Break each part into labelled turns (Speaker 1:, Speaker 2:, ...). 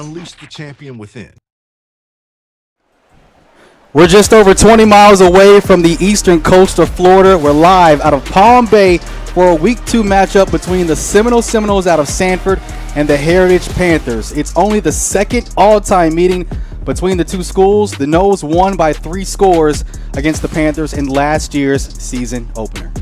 Speaker 1: Unleash the champion within.
Speaker 2: We're just over 20 miles away from the eastern coast of Florida. We're live out of Palm Bay for a Week 2 matchup between the Seminole Seminoles out of Sanford and the Heritage Panthers. It's only the second all-time meeting between the two schools. The Noles won by 3 scores against the Panthers in last year's season opener.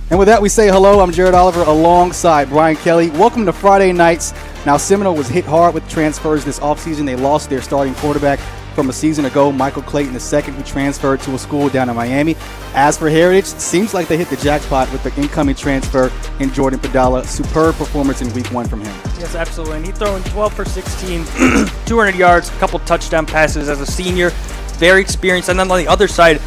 Speaker 2: And with that, we say hello. I'm Jared Oliver alongside Brian Kelly. Welcome to Friday Nights. Now, Seminole was hit hard with transfers this offseason. They lost their starting quarterback from a season ago, Michael Clayton II, who transferred to a school down in Miami. As for Heritage, seems like they hit the jackpot with the incoming transfer in Jordan Padala. Superb performance in Week 1 from him.
Speaker 3: Yes, absolutely. And he throwing 12 for 16, 200 yards, a couple touchdown passes as a senior. Very experienced. And then on the other side,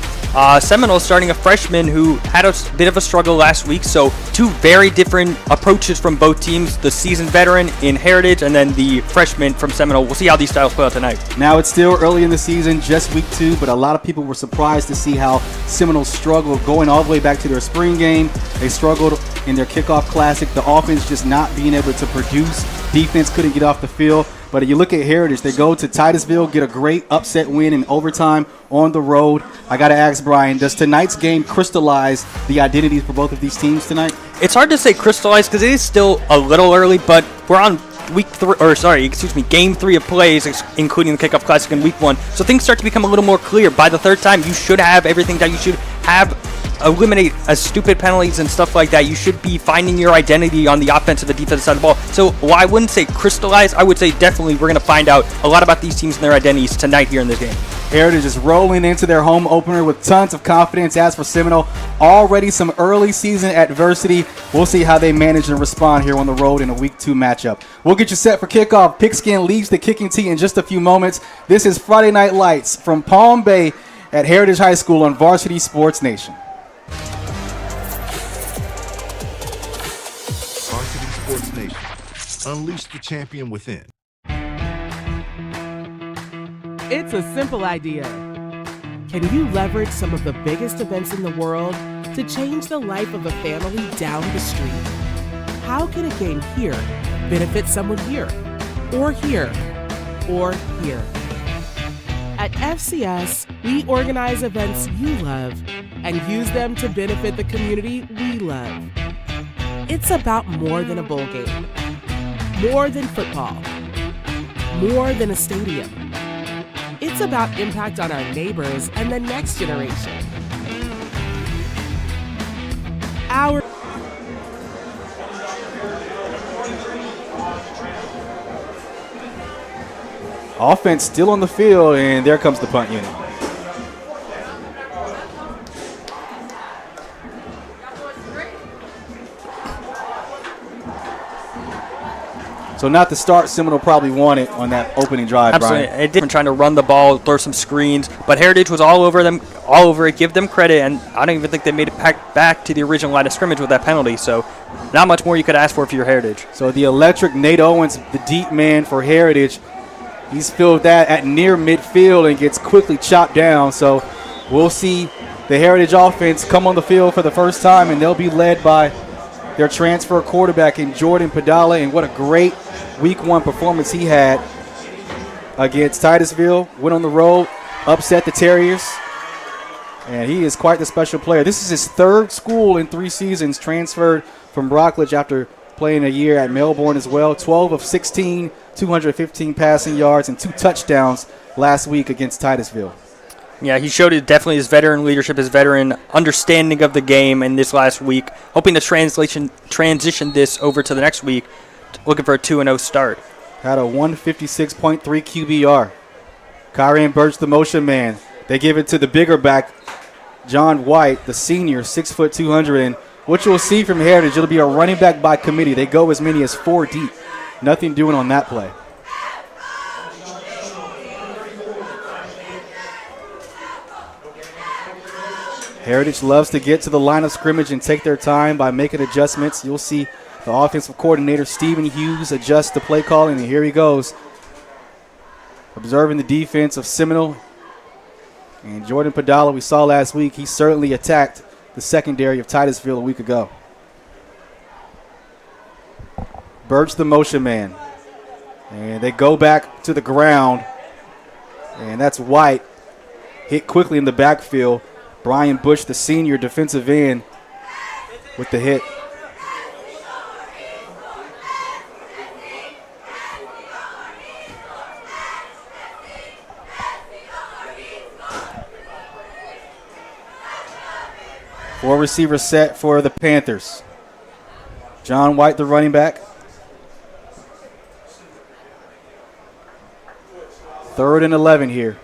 Speaker 3: Seminole starting a freshman who had a bit of a struggle last week. So 2 very different approaches from both teams. The seasoned veteran in Heritage and then the freshman from Seminole. We'll see how these styles play out tonight.
Speaker 2: Now it's still early in the season, just Week 2, but a lot of people were surprised to see how Seminole struggled going all the way back to their spring game. They struggled in their kickoff classic. The offense just not being able to produce. Defense couldn't get off the field. But if you look at Heritage, they go to Titusville, get a great upset win in overtime on the road. I got to ask Brian, does tonight's game crystallize the identities for both of these teams tonight?
Speaker 3: It's hard to say crystallize because it is still a little early, but we're on game 3 of plays, including the kickoff classic in Week 1. So things start to become a little more clear. By the third time, you should have everything that you should have. Eliminate stupid penalties and stuff like that. You should be finding your identity on the offensive and defensive side of the ball. So while I wouldn't say crystallize, I would say definitely we're going to find out a lot about these teams and their identities tonight here in this game.
Speaker 2: Heritage is rolling into their home opener with tons of confidence. As for Seminole, already some early season adversity. We'll see how they manage and respond here on the road in a Week 2 matchup. We'll get you set for kickoff. Pigskin leaves the kicking tee in just a few moments. This is Friday Night Lights from Palm Bay at Heritage High School on Varsity Sports Nation.
Speaker 1: Varsity Sports Nation. Unleash the champion within.
Speaker 4: It's a simple idea. Can you leverage some of the biggest events in the world to change the life of a family down the street? How can a game here benefit someone here, or here, or here? At FCS, we organize events you love and use them to benefit the community we love. It's about more than a bowl game, more than football, more than a stadium. It's about impact on our neighbors and the next generation. Our
Speaker 2: offense still on the field, and there comes the punt unit. So not the start Seminole probably wanted on that opening drive,
Speaker 3: Absolutely.
Speaker 2: Brian.
Speaker 3: It didn't trying to run the ball, throw some screens, but Heritage was all over it. Give them credit, and I don't even think they made it back to the original line of scrimmage with that penalty. So not much more you could ask for if you're Heritage.
Speaker 2: So the electric Nate Owens, the deep man for Heritage, he's filled that at near midfield and gets quickly chopped down. So we'll see the Heritage offense come on the field for the first time, and they'll be led by their transfer quarterback in Jordan Padala. And what a great Week 1 performance he had against Titusville. Went on the road, upset the Terriers, and he is quite the special player. This is his 3rd school in 3 seasons, transferred from Rockledge after playing a year at Melbourne as well. 12 of 16, 215 passing yards, and 2 touchdowns last week against Titusville.
Speaker 3: Yeah, he showed it definitely his veteran leadership, his veteran understanding of the game in this last week. Hoping to transition this over to the next week. Looking for a 2-0 start.
Speaker 2: Had a 156.3 QBR. Kyrian Birch, the motion man. They give it to the bigger back, John White, the senior, 6 foot 200. And what you'll see from Heritage, it'll be a running back by committee. They go as many as 4 deep. Nothing doing on that play. Heritage loves to get to the line of scrimmage and take their time by making adjustments. You'll see the offensive coordinator, Stephen Hughes, adjust the play calling, and here he goes. Observing the defense of Seminole. And Jordan Padala, we saw last week, he certainly attacked the secondary of Titusville a week ago. Birch, the motion man. And they go back to the ground. And that's White. Hit quickly in the backfield. Brian Bush, the senior defensive end, with the hit. Four receiver set for the Panthers. John White, the running back. 3rd and 11 here.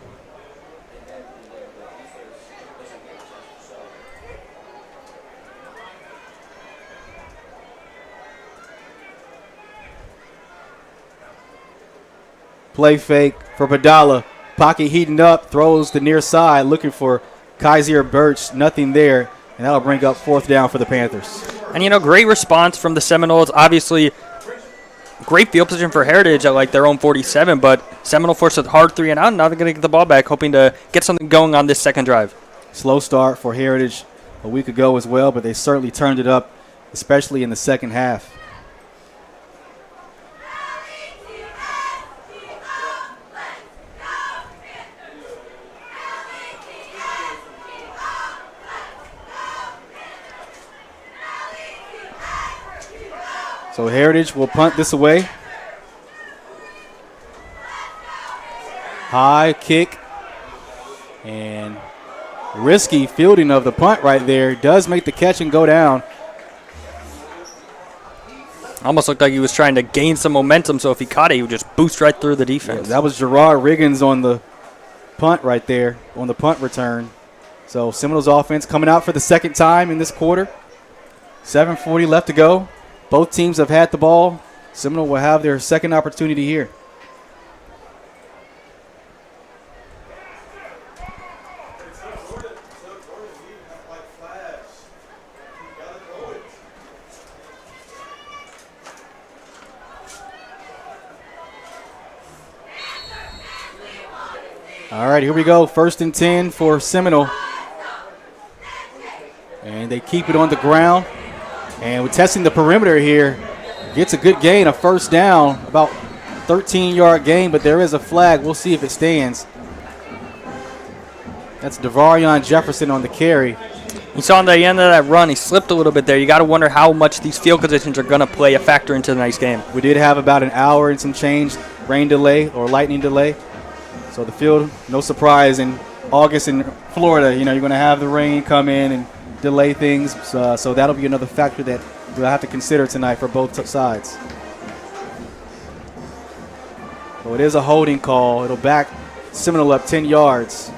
Speaker 2: Play fake for Badala. Pocket heating up, throws the near side, looking for Kaiser Birch. Nothing there, and that'll bring up 4th down for the Panthers.
Speaker 3: And, great response from the Seminoles. Obviously, great field position for Heritage at like their own 47, but Seminole forced a hard 3 and out. Now they're going to get the ball back, hoping to get something going on this second drive.
Speaker 2: Slow start for Heritage a week ago as well, but they certainly turned it up, especially in the second half. So Heritage will punt this away. High kick. And risky fielding of the punt right there. Does make the catch and go down.
Speaker 3: Almost looked like he was trying to gain some momentum, so if he caught it, he would just boost right through the defense.
Speaker 2: Yeah, that was Gerard Riggins on the punt right there, on the punt return. So Seminoles offense coming out for the second time in this quarter. 7:40 left to go. Both teams have had the ball. Seminole will have their second opportunity here. All right, here we go. 1st and 10 for Seminole. And they keep it on the ground. And we're testing the perimeter here. Gets a good gain, a 1st down, about 13-yard gain, but there is a flag. We'll see if it stands. That's Devarion Jefferson on the carry.
Speaker 3: You saw on the end of that run, he slipped a little bit there. You got to wonder how much these field positions are going to play a factor into tonight's game.
Speaker 2: We did have about an hour and some change rain delay or lightning delay. So the field, no surprise, in August in Florida, you're going to have the rain come in and delay things, so that'll be another factor that we'll have to consider tonight for both sides. So it is a holding call. It'll back Seminole up 10 yards.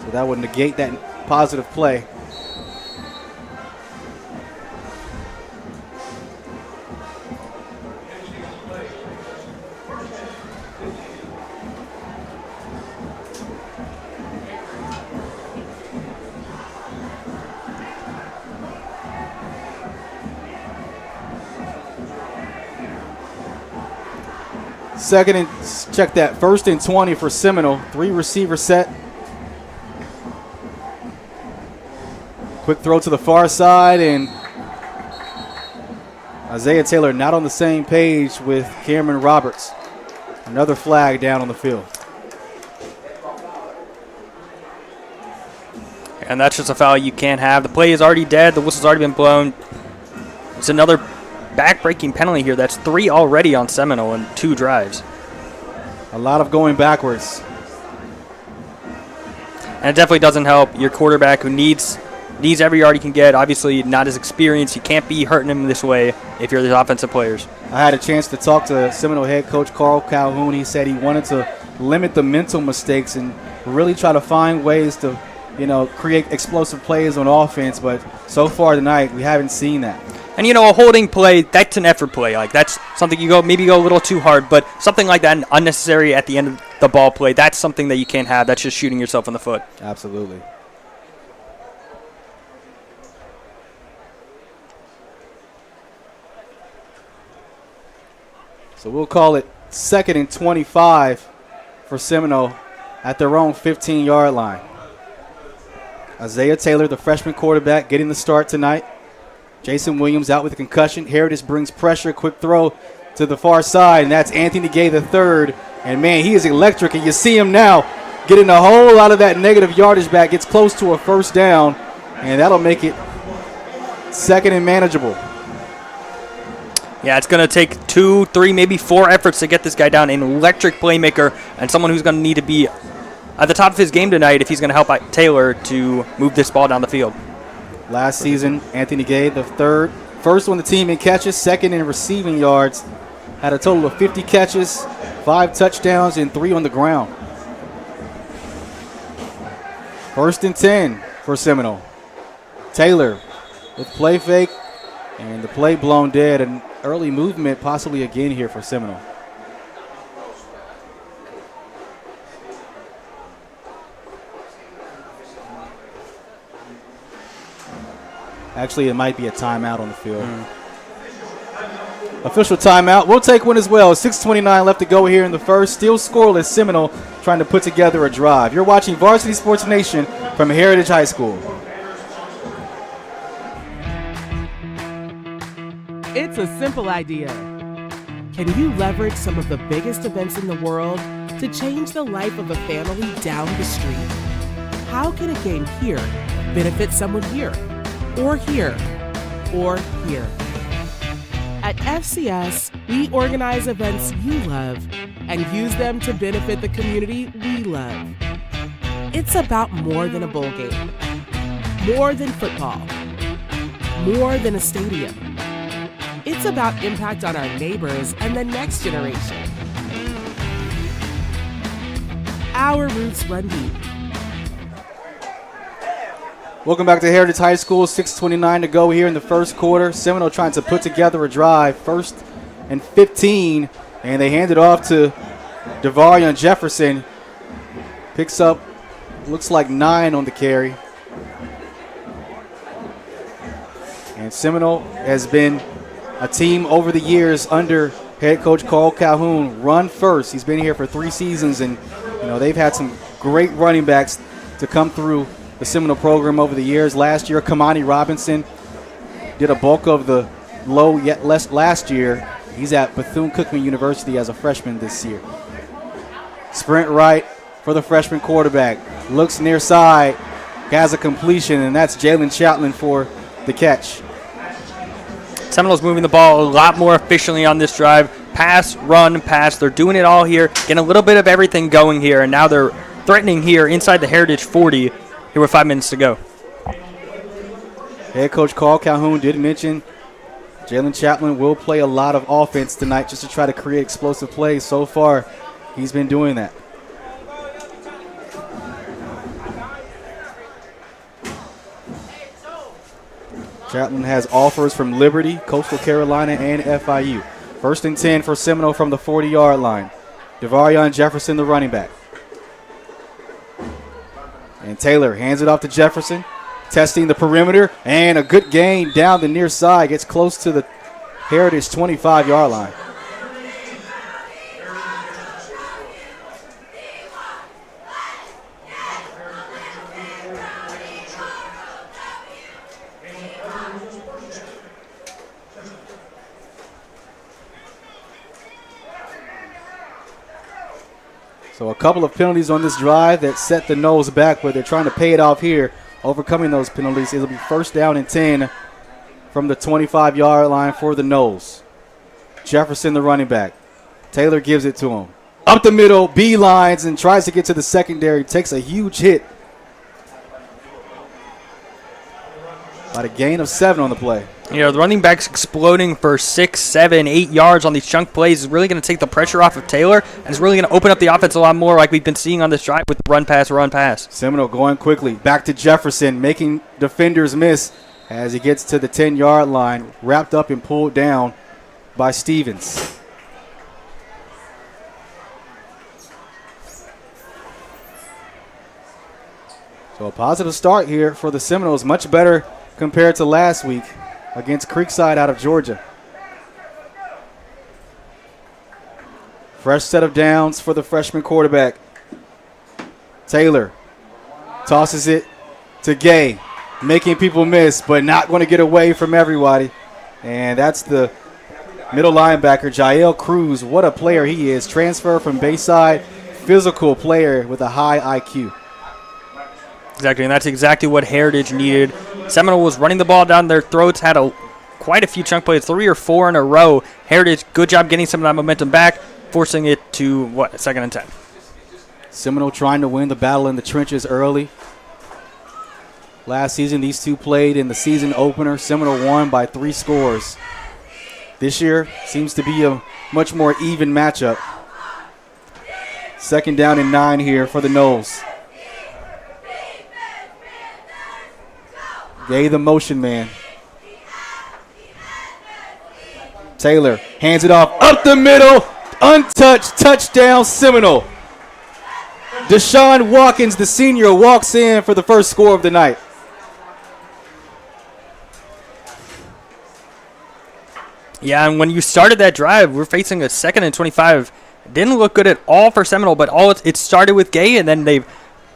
Speaker 2: So that would negate that positive play. Second and check that. 1st and 20 for Seminole. 3 receiver set. Quick throw to the far side, and Isaiah Taylor not on the same page with Cameron Roberts. Another flag down on the field.
Speaker 3: And that's just a foul you can't have. The play is already dead. The whistle's already been blown. It's another back-breaking penalty here. That's 3 already on Seminole in 2 drives.
Speaker 2: A lot of going backwards.
Speaker 3: And it definitely doesn't help your quarterback who needs every yard he can get. Obviously not as experienced. You can't be hurting him this way if you're the offensive players.
Speaker 2: I had a chance to talk to Seminole head coach Carl Calhoun. He said he wanted to limit the mental mistakes and really try to find ways to, create explosive plays on offense. But so far tonight, we haven't seen that.
Speaker 3: And, a holding play, that's an effort play. Like, that's something you maybe go a little too hard, but something like that, unnecessary at the end of the ball play, that's something that you can't have. That's just shooting yourself in the foot.
Speaker 2: Absolutely. So we'll call it 2nd and 25 for Seminole at their own 15-yard line. Isaiah Taylor, the freshman quarterback, getting the start tonight. Jason Williams out with a concussion. Heritage brings pressure. Quick throw to the far side, and that's Anthony Gay the third. And, man, he is electric, and you see him now getting a whole lot of that negative yardage back, gets close to a first down, and that'll make it second and manageable.
Speaker 3: Yeah, it's going to take 2, 3, maybe 4 efforts to get this guy down. An electric playmaker and someone who's going to need to be at the top of his game tonight if he's going to help out Taylor to move this ball down the field.
Speaker 2: Last season, Anthony Gay the third, first on the team in catches, second in receiving yards, had a total of 50 catches, 5 touchdowns, and 3 on the ground. First and 10 for Seminole. Taylor with play fake, and the play blown dead. An early movement possibly again here for Seminole. Actually, it might be a timeout on the field. Official timeout. We'll take one as well. 6:29 left to go here in the first. Still scoreless. Seminole trying to put together a drive. You're watching Varsity Sports Nation from Heritage High School.
Speaker 4: It's a simple idea. Can you leverage some of the biggest events in the world to change the life of a family down the street? How can a game here benefit someone here, or here, or here? At FCS, we organize events you love and use them to benefit the community we love. It's about more than a bowl game, more than football, more than a stadium. It's about impact on our neighbors and the next generation. Our roots run deep.
Speaker 2: Welcome back to Heritage High School. 6:29 to go here in the first quarter. Seminole trying to put together a drive. 1st and 15, and they hand it off to Devarion Jefferson. Picks up, looks like 9 on the carry. And Seminole has been a team over the years under head coach Carl Calhoun. Run first. He's been here for 3 seasons, and they've had some great running backs to come through the Seminole program over the years. Last year, Kamani Robinson did a bulk of the low yet less last year. He's at Bethune-Cookman University as a freshman this year. Sprint right for the freshman quarterback. Looks near side, has a completion, and that's Jalen Chatelain for the catch.
Speaker 3: Seminoles moving the ball a lot more efficiently on this drive. Pass, run, pass. They're doing it all here, getting a little bit of everything going here, and now they're threatening here inside the Heritage 40. Here with 5 minutes to go.
Speaker 2: Head coach Carl Calhoun did mention Jalen Chatelain will play a lot of offense tonight just to try to create explosive plays. So far, he's been doing that. Chatelain has offers from Liberty, Coastal Carolina, and FIU. 1st and 10 for Seminole from the 40-yard line. Devarion Jefferson, the running back. And Taylor hands it off to Jefferson, testing the perimeter, and a good gain down the near side. Gets close to the Heritage 25-yard line. So a couple of penalties on this drive that set the Noles back, but they're trying to pay it off here, overcoming those penalties. It'll be 1st down and 10 from the 25-yard line for the Noles. Jefferson, the running back. Taylor gives it to him. Up the middle, beelines, and tries to get to the secondary. Takes a huge hit. About a gain of 7 on the play.
Speaker 3: The running back's exploding for 6, 7, 8 yards on these chunk plays is really going to take the pressure off of Taylor, and it's really going to open up the offense a lot more like we've been seeing on this drive with run, pass, run, pass.
Speaker 2: Seminole going quickly. Back to Jefferson, making defenders miss as he gets to the 10-yard line, wrapped up and pulled down by Stevens. So a positive start here for the Seminoles, much better compared to last week against Creekside out of Georgia. Fresh set of downs for the freshman quarterback. Taylor tosses it to Gay, making people miss, but not going to get away from everybody. And that's the Middle linebacker, Jael Cruz. What a player he is. Transfer from Bayside. Physical player with a high IQ.
Speaker 3: Exactly, and that's exactly what Heritage needed. Seminole was running the ball down their throats, had quite a few chunk plays, 3 or 4 in a row. Heritage, good job getting some of that momentum back, forcing it to, 2nd and 10.
Speaker 2: Seminole trying to win the battle in the trenches early. Last season, these two played in the season opener. Seminole won by 3 scores. This year seems to be a much more even matchup. 2nd down and 9 here for the Noles. Gay the motion man. Taylor hands it off up the middle. Untouched, touchdown Seminole. Deshaun Watkins, the senior, walks in for the first score of the night.
Speaker 3: Yeah, and when you started that drive, we're facing a 2nd and 25. Didn't look good at all for Seminole, but it started with Gay, and then they've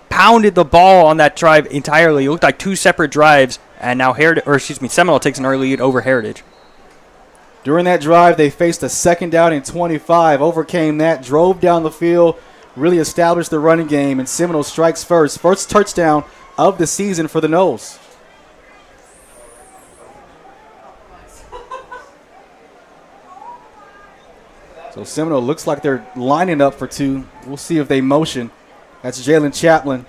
Speaker 3: pounded the ball on that drive entirely. It looked like 2 separate drives, and now Seminole takes an early lead over Heritage.
Speaker 2: During that drive, they faced a 2nd down and 25, overcame that, drove down the field, really established the running game, and Seminole strikes first. First touchdown of the season for the Noles. So Seminole looks like they're lining up for 2. We'll see if they motion. That's Jalen Chaplin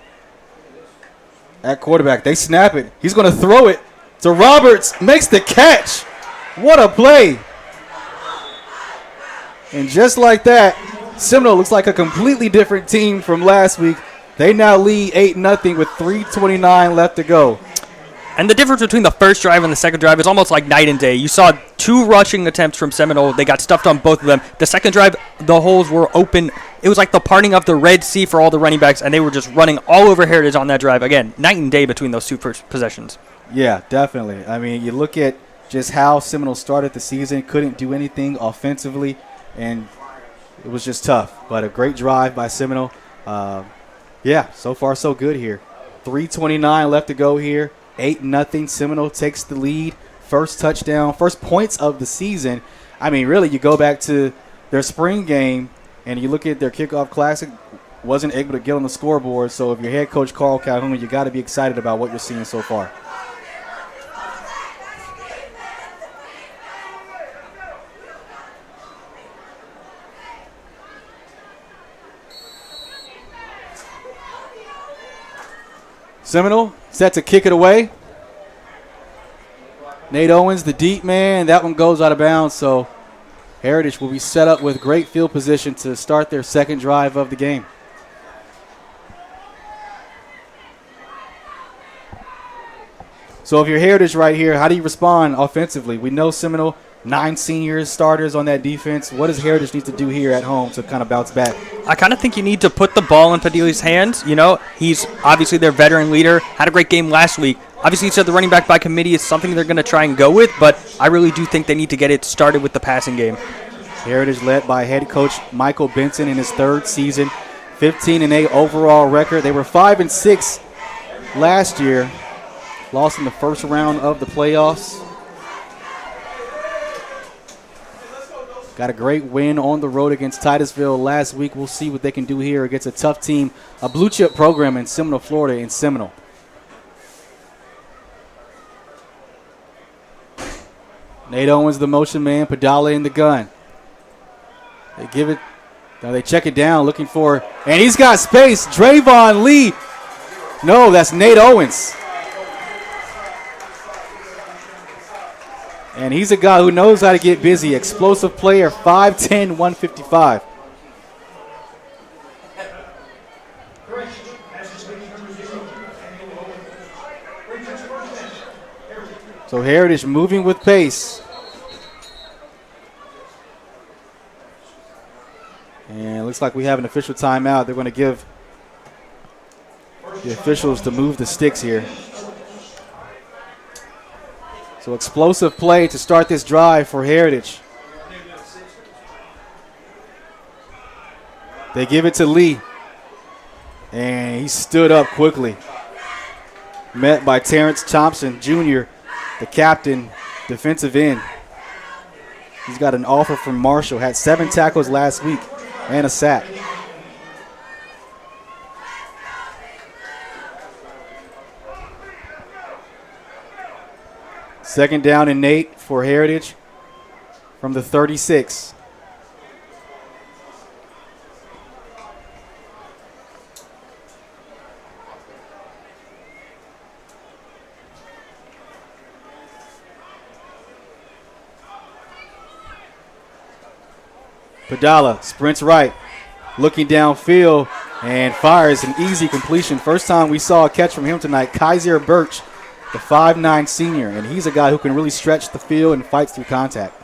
Speaker 2: at quarterback. They snap it. He's going to throw it to Roberts. Makes the catch. What a play. And just like that, Seminole looks like a completely different team from last week. They now lead 8-0 with 3:29 left to go.
Speaker 3: And the difference between the first drive and the second drive is almost like night and day. You saw 2 rushing attempts from Seminole. They got stuffed on both of them. The second drive, the holes were open. It was like the parting of the Red Sea for all the running backs, and they were just running all over Heritage on that drive. Again, night and day between those 2 possessions.
Speaker 2: Yeah, definitely. I mean, you look at just how Seminole started the season, couldn't do anything offensively, and it was just tough. But a great drive by Seminole. Yeah, so far so good here. 3:29 left to go here. 8-0. Seminole takes the lead. First touchdown, first points of the season. I mean, really, you go back to their spring game and you look at their kickoff classic, wasn't able to get on the scoreboard. So if you're head coach Carl Calhoun, you got to be excited about what you're seeing so far. Seminole set to kick it away. Nate Owens, the deep man. That one goes out of bounds, so Heritage will be set up with great field position to start their second drive of the game. So if you're Heritage right here, how do you respond offensively? We know Seminole, 9 seniors, starters on that defense. What does Heritage need to do here at home to kind of bounce back?
Speaker 3: I kind of think you need to put the ball in Padilha's hands. You know, he's obviously their veteran leader, had a great game last week. Obviously, you said the running back by committee is something they're going to try and go with, but I really do think they need to get it started with the passing game.
Speaker 2: Heritage led by head coach Michael Benson in his 3rd season, 15-8 overall record. They were 5-6 last year, lost in the first round of the playoffs. Got a great win on the road against Titusville last week. We'll see what they can do here against a tough team, a blue chip program in Seminole, Florida, in Seminole. Nate Owens, the motion man, Padala in the gun. They give it, now they check it down, looking for, and he's got space. Drayvon Lee. No, that's Nate Owens. And he's a guy who knows how to get busy. Explosive player, 5'10", 155. So Heritage moving with pace. And it looks like we have an official timeout. They're going to give the officials to move the sticks here. So explosive play to start this drive for Heritage. They give it to Lee. And he stood up quickly. Met by Terrence Thompson Jr., the captain, defensive end. He's got an offer from Marshall. Had 7 tackles last week and a sack. Second down and 8 for Heritage from the 36. Padala sprints right, looking downfield, and fires an easy completion. First time we saw a catch from him tonight, Kaiser Birch, the 5'9 senior, and he's a guy who can really stretch the field and fights through contact.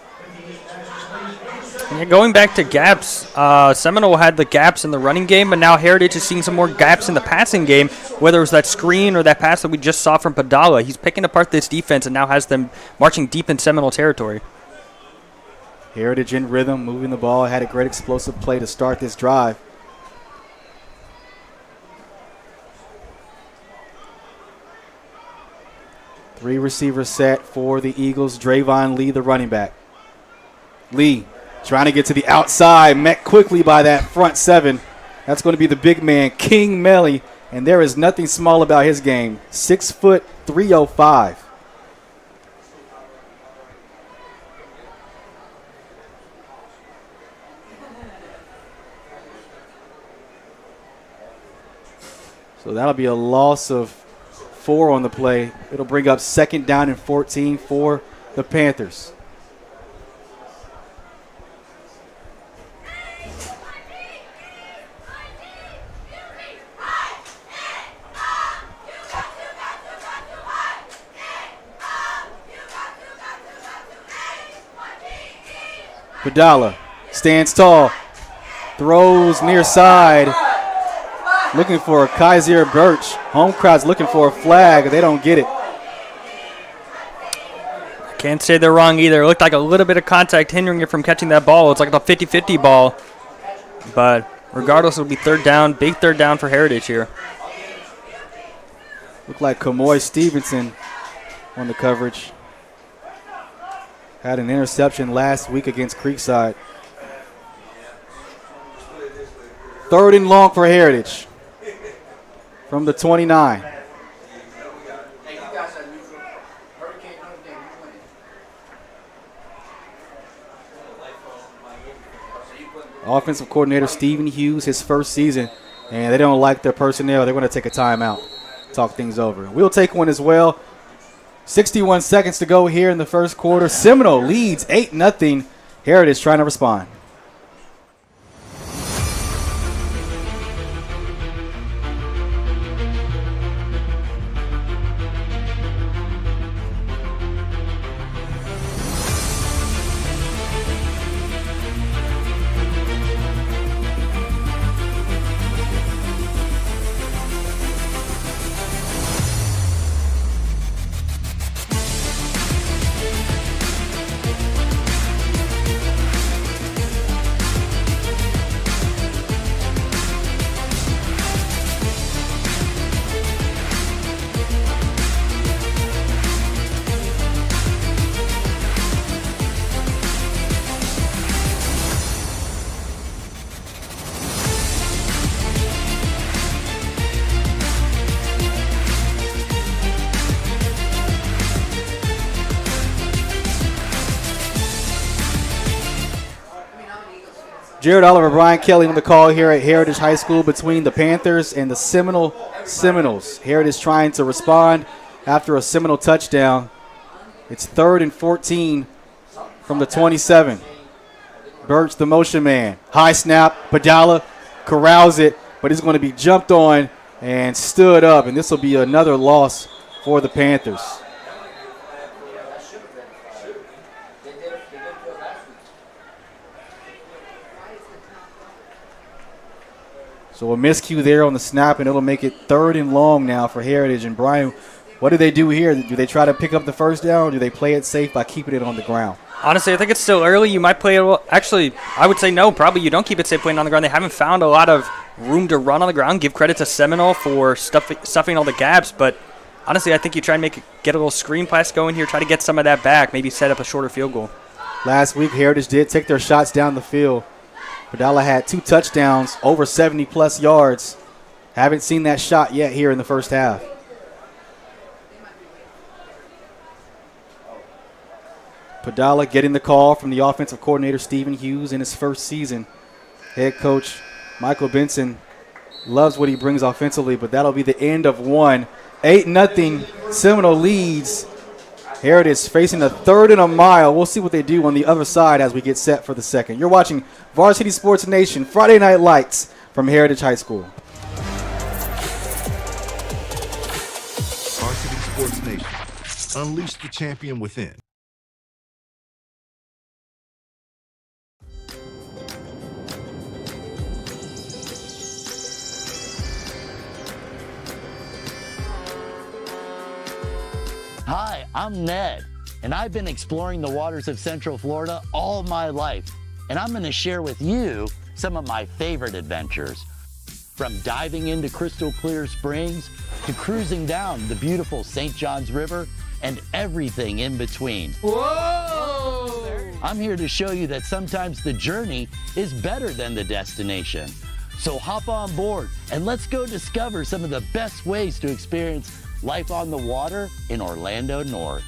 Speaker 3: Yeah, going back to gaps, Seminole had the gaps in the running game, but now Heritage is seeing some more gaps in the passing game, whether it was that screen or that pass that we just saw from Padala. He's picking apart this defense and now has them marching deep in Seminole territory.
Speaker 2: Heritage in rhythm, moving the ball, had a great explosive play to start this drive. Three receivers set for the Eagles. Drayvon Lee, the running back. Lee trying to get to the outside, met quickly by that front 7. That's going to be the big man, King Melly, and there is nothing small about his game. 6 foot, 305. So that'll be a loss of 4 on the play. It'll bring up second down and 14 for the Panthers. Padala stands tall, throws near side. Looking for a Kaiser Birch. Home crowd's looking for a flag. They don't get it.
Speaker 3: Can't say they're wrong either. It looked like a little bit of contact hindering it from catching that ball. It's like a 50-50 ball. But regardless, it'll be third down. Big third down for Heritage here.
Speaker 2: Looked like Kamoy Stevenson on the coverage. Had an interception last week against Creekside. Third and long for Heritage from the 29. Offensive coordinator Stephen Hughes, his first season, and they don't like their personnel. They're going to take a timeout, talk things over. We'll take one as well. 61 seconds to go here in the first quarter. Seminole leads 8-0. Heritage trying to respond. Jared Oliver, Brian Kelly on the call here at Heritage High School between the Panthers and the Seminole Seminoles. Heritage trying to respond after a Seminole touchdown. It's 3rd and 14 from the 27. Birch, the motion man. High snap. Padala corrals it, but he's going to be jumped on and stood up, and this will be another loss for the Panthers. So a miscue there on the snap, and it'll make it 3rd and long now for Heritage. And Brian, what do they do here? Do they try to pick up the first down, or do they play it safe by keeping it on the ground?
Speaker 3: Honestly, I think it's still early. You might play it. Actually, I would say no. Probably you don't keep it safe playing on the ground. They haven't found a lot of room to run on the ground. Give credit to Seminole for stuffing all the gaps. But honestly, I think you try and get a little screen pass going here. Try to get some of that back. Maybe set up a shorter field goal.
Speaker 2: last week, Heritage did take their shots down the field. Padala had 2 touchdowns, over 70-plus yards. Haven't seen that shot yet here in the first half. Padala getting the call from the offensive coordinator, Stephen Hughes, in his first season. Head coach Michael Benson loves what he brings offensively, but that'll be the end of one. 8-0, Seminole leads. Heritage facing a 3rd and a mile. We'll see what they do on the other side as we get set for the second. You're watching Varsity Sports Nation, Friday Night Lights from Heritage High School.
Speaker 1: Varsity Sports Nation. Unleash the champion within.
Speaker 5: Hi, I'm Ned, and I've been exploring the waters of Central Florida all my life, and I'm going to share with you some of my favorite adventures. From diving into crystal clear springs to cruising down the beautiful St. Johns River and everything in between. Whoa! I'm here to show you that sometimes the journey is better than the destination. So hop on board and let's go discover some of the best ways to experience life on the water in Orlando North.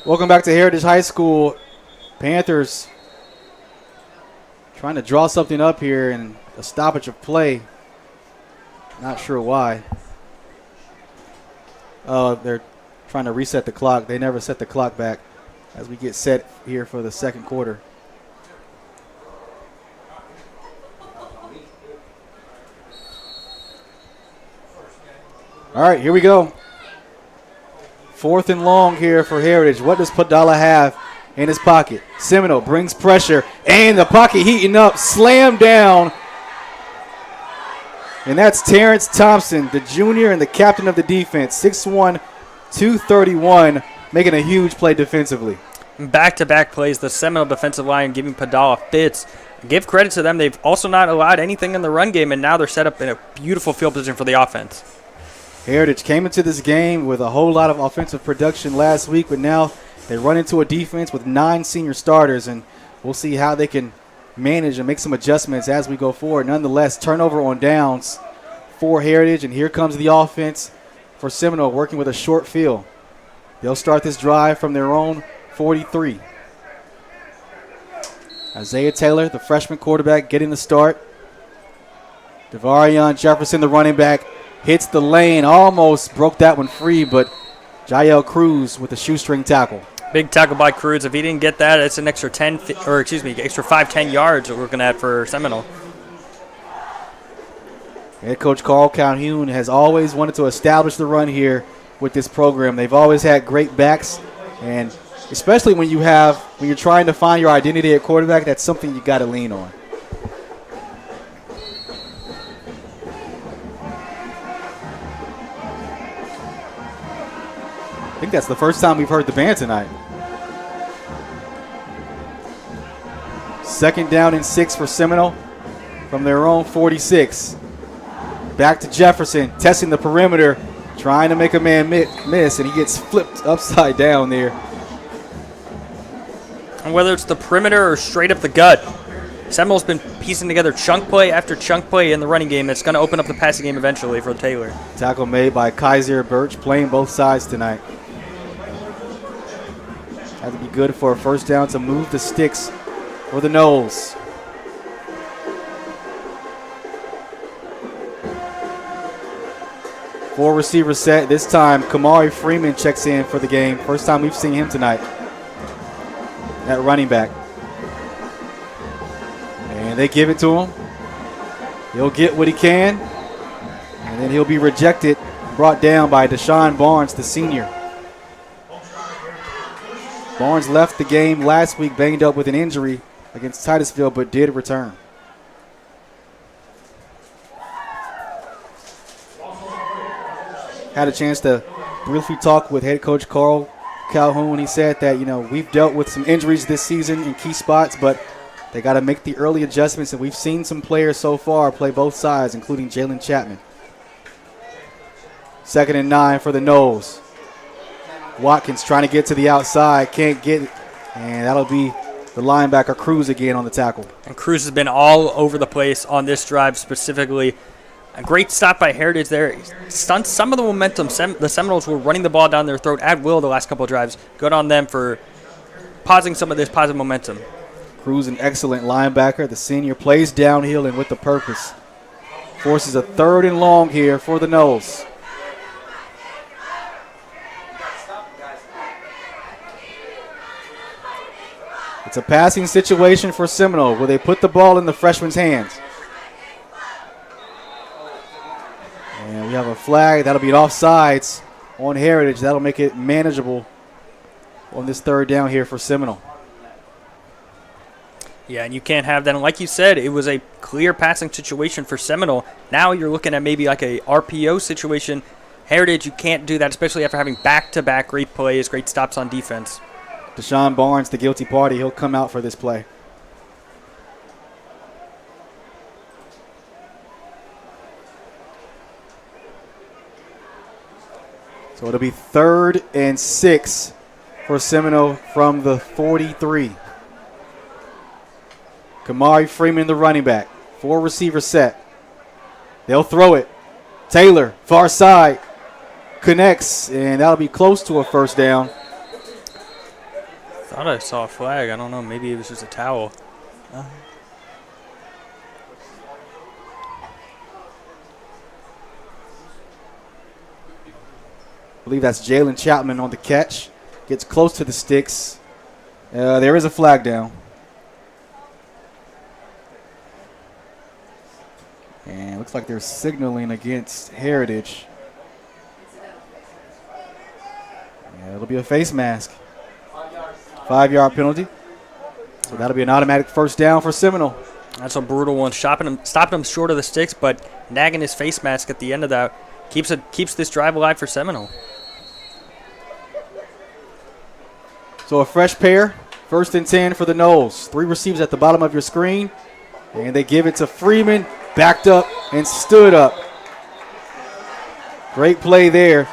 Speaker 2: Welcome back to Heritage High School. Panthers trying to draw something up here and a stoppage of play. Not sure why. They're trying to reset the clock. They never set the clock back as we get set here for the second quarter. All right, here we go. 4th and long here for Heritage. What does Padala have in his pocket? Seminole brings pressure, and the pocket heating up, slam down. And that's Terrence Thompson, the junior and the captain of the defense, 6'1", 231, making a huge play defensively.
Speaker 3: Back-to-back plays, the Seminole defensive line giving Padala fits. Give credit to them. They've also not allowed anything in the run game, and now they're set up in a beautiful field position for the offense.
Speaker 2: Heritage came into this game with a whole lot of offensive production last week, but now they run into a defense with 9 senior starters, and we'll see how they can manage and make some adjustments as we go forward. Nonetheless, turnover on downs for Heritage, and here comes the offense for Seminole working with a short field. They'll start this drive from their own 43. Isaiah Taylor, the freshman quarterback, getting the start. Devarion Jefferson, the running back, hits the lane, almost broke that one free, but Jael Cruz with a shoestring tackle.
Speaker 3: Big tackle by Cruz. If he didn't get that, it's an extra 5-10 yards that we're going to add for Seminole.
Speaker 2: Head coach Carl Calhoun has always wanted to establish the run here with this program. They've always had great backs, and especially when you're trying to find your identity at quarterback, that's something you got to lean on. I think that's the first time we've heard the band tonight. 2nd down and 6 for Seminole from their own 46. Back to Jefferson, testing the perimeter, trying to make a man miss, and he gets flipped upside down there.
Speaker 3: And whether it's the perimeter or straight up the gut, Seminole's been piecing together chunk play after chunk play in the running game. That's going to open up the passing game eventually for Taylor. Tackle
Speaker 2: made by Kaiser Birch, playing both sides tonight. Had to be good for a first down to move the sticks for the Noles. Four receiver set. This time, Kamari Freeman checks in for the game. First time we've seen him tonight at running back. And they give it to him. He'll get what he can. And then he'll be rejected, brought down by Deshaun Barnes, the senior. Barnes left the game last week banged up with an injury. against Titusville, but did return. Had a chance to briefly talk with head coach Carl Calhoun. He said that, we've dealt with some injuries this season in key spots, but they got to make the early adjustments, and we've seen some players so far play both sides, including Jalen Chapman. 2nd and 9 for the Noles. Watkins trying to get to the outside, can't get it, and that'll be the linebacker Cruz again on the tackle.
Speaker 3: And Cruz has been all over the place on this drive specifically. A great stop by Heritage there. Stunts some of the momentum. The Seminoles were running the ball down their throat at will the last couple of drives. Good on them for pausing some of this positive momentum.
Speaker 2: Cruz, an excellent linebacker. The senior plays downhill and with the purpose. Forces a 3rd and long here for the Noles. It's a passing situation for Seminole where they put the ball in the freshman's hands. And we have a flag. That'll be an offsides on Heritage. That'll make it manageable on this 3rd down here for Seminole.
Speaker 3: Yeah, and you can't have that. And like you said, it was a clear passing situation for Seminole. Now you're looking at maybe like a RPO situation. Heritage, you can't do that, especially after having back-to-back great plays, great stops on defense.
Speaker 2: Deshaun Barnes, the guilty party, he'll come out for this play. So it'll be 3rd and 6 for Seminole from the 43. Kamari Freeman, the running back. 4 receiver set. They'll throw it. Taylor, far side, connects, and that'll be close to a 1st down.
Speaker 3: Thought I saw a flag. I don't know. Maybe it was just a towel.
Speaker 2: I believe that's Jalen Chapman on the catch. Gets close to the sticks. There is a flag down. And it looks like they're signaling against Heritage. Yeah, it'll be a face mask. 5-yard penalty. So that'll be an automatic 1st down for Seminole.
Speaker 3: That's a brutal one. Stopping him short of the sticks, but nagging his face mask at the end of that keeps this drive alive for Seminole.
Speaker 2: So a fresh pair. 1st and 10 for the Noles. 3 receivers at the bottom of your screen. And they give it to Freeman. Backed up and stood up. Great play there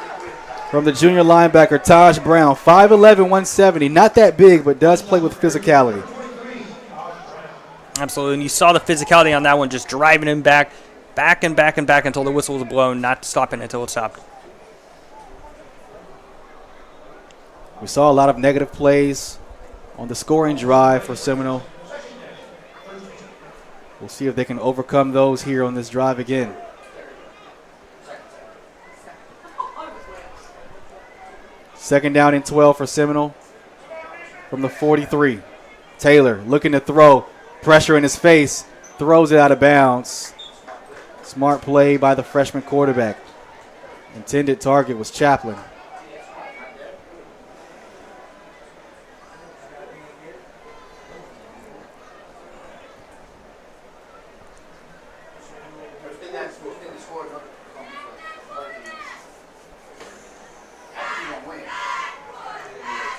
Speaker 2: from the junior linebacker, Taj Brown. 5'11", 170. Not that big, but does play with physicality.
Speaker 3: Absolutely. And you saw the physicality on that one, just driving him back until the whistle was blown, not stopping until it stopped.
Speaker 2: We saw a lot of negative plays on the scoring drive for Seminole. We'll see if they can overcome those here on this drive again. Second down and 12 for Seminole from the 43. Taylor looking to throw. Pressure in his face. Throws it out of bounds. Smart play by the freshman quarterback. Intended target was Chaplin.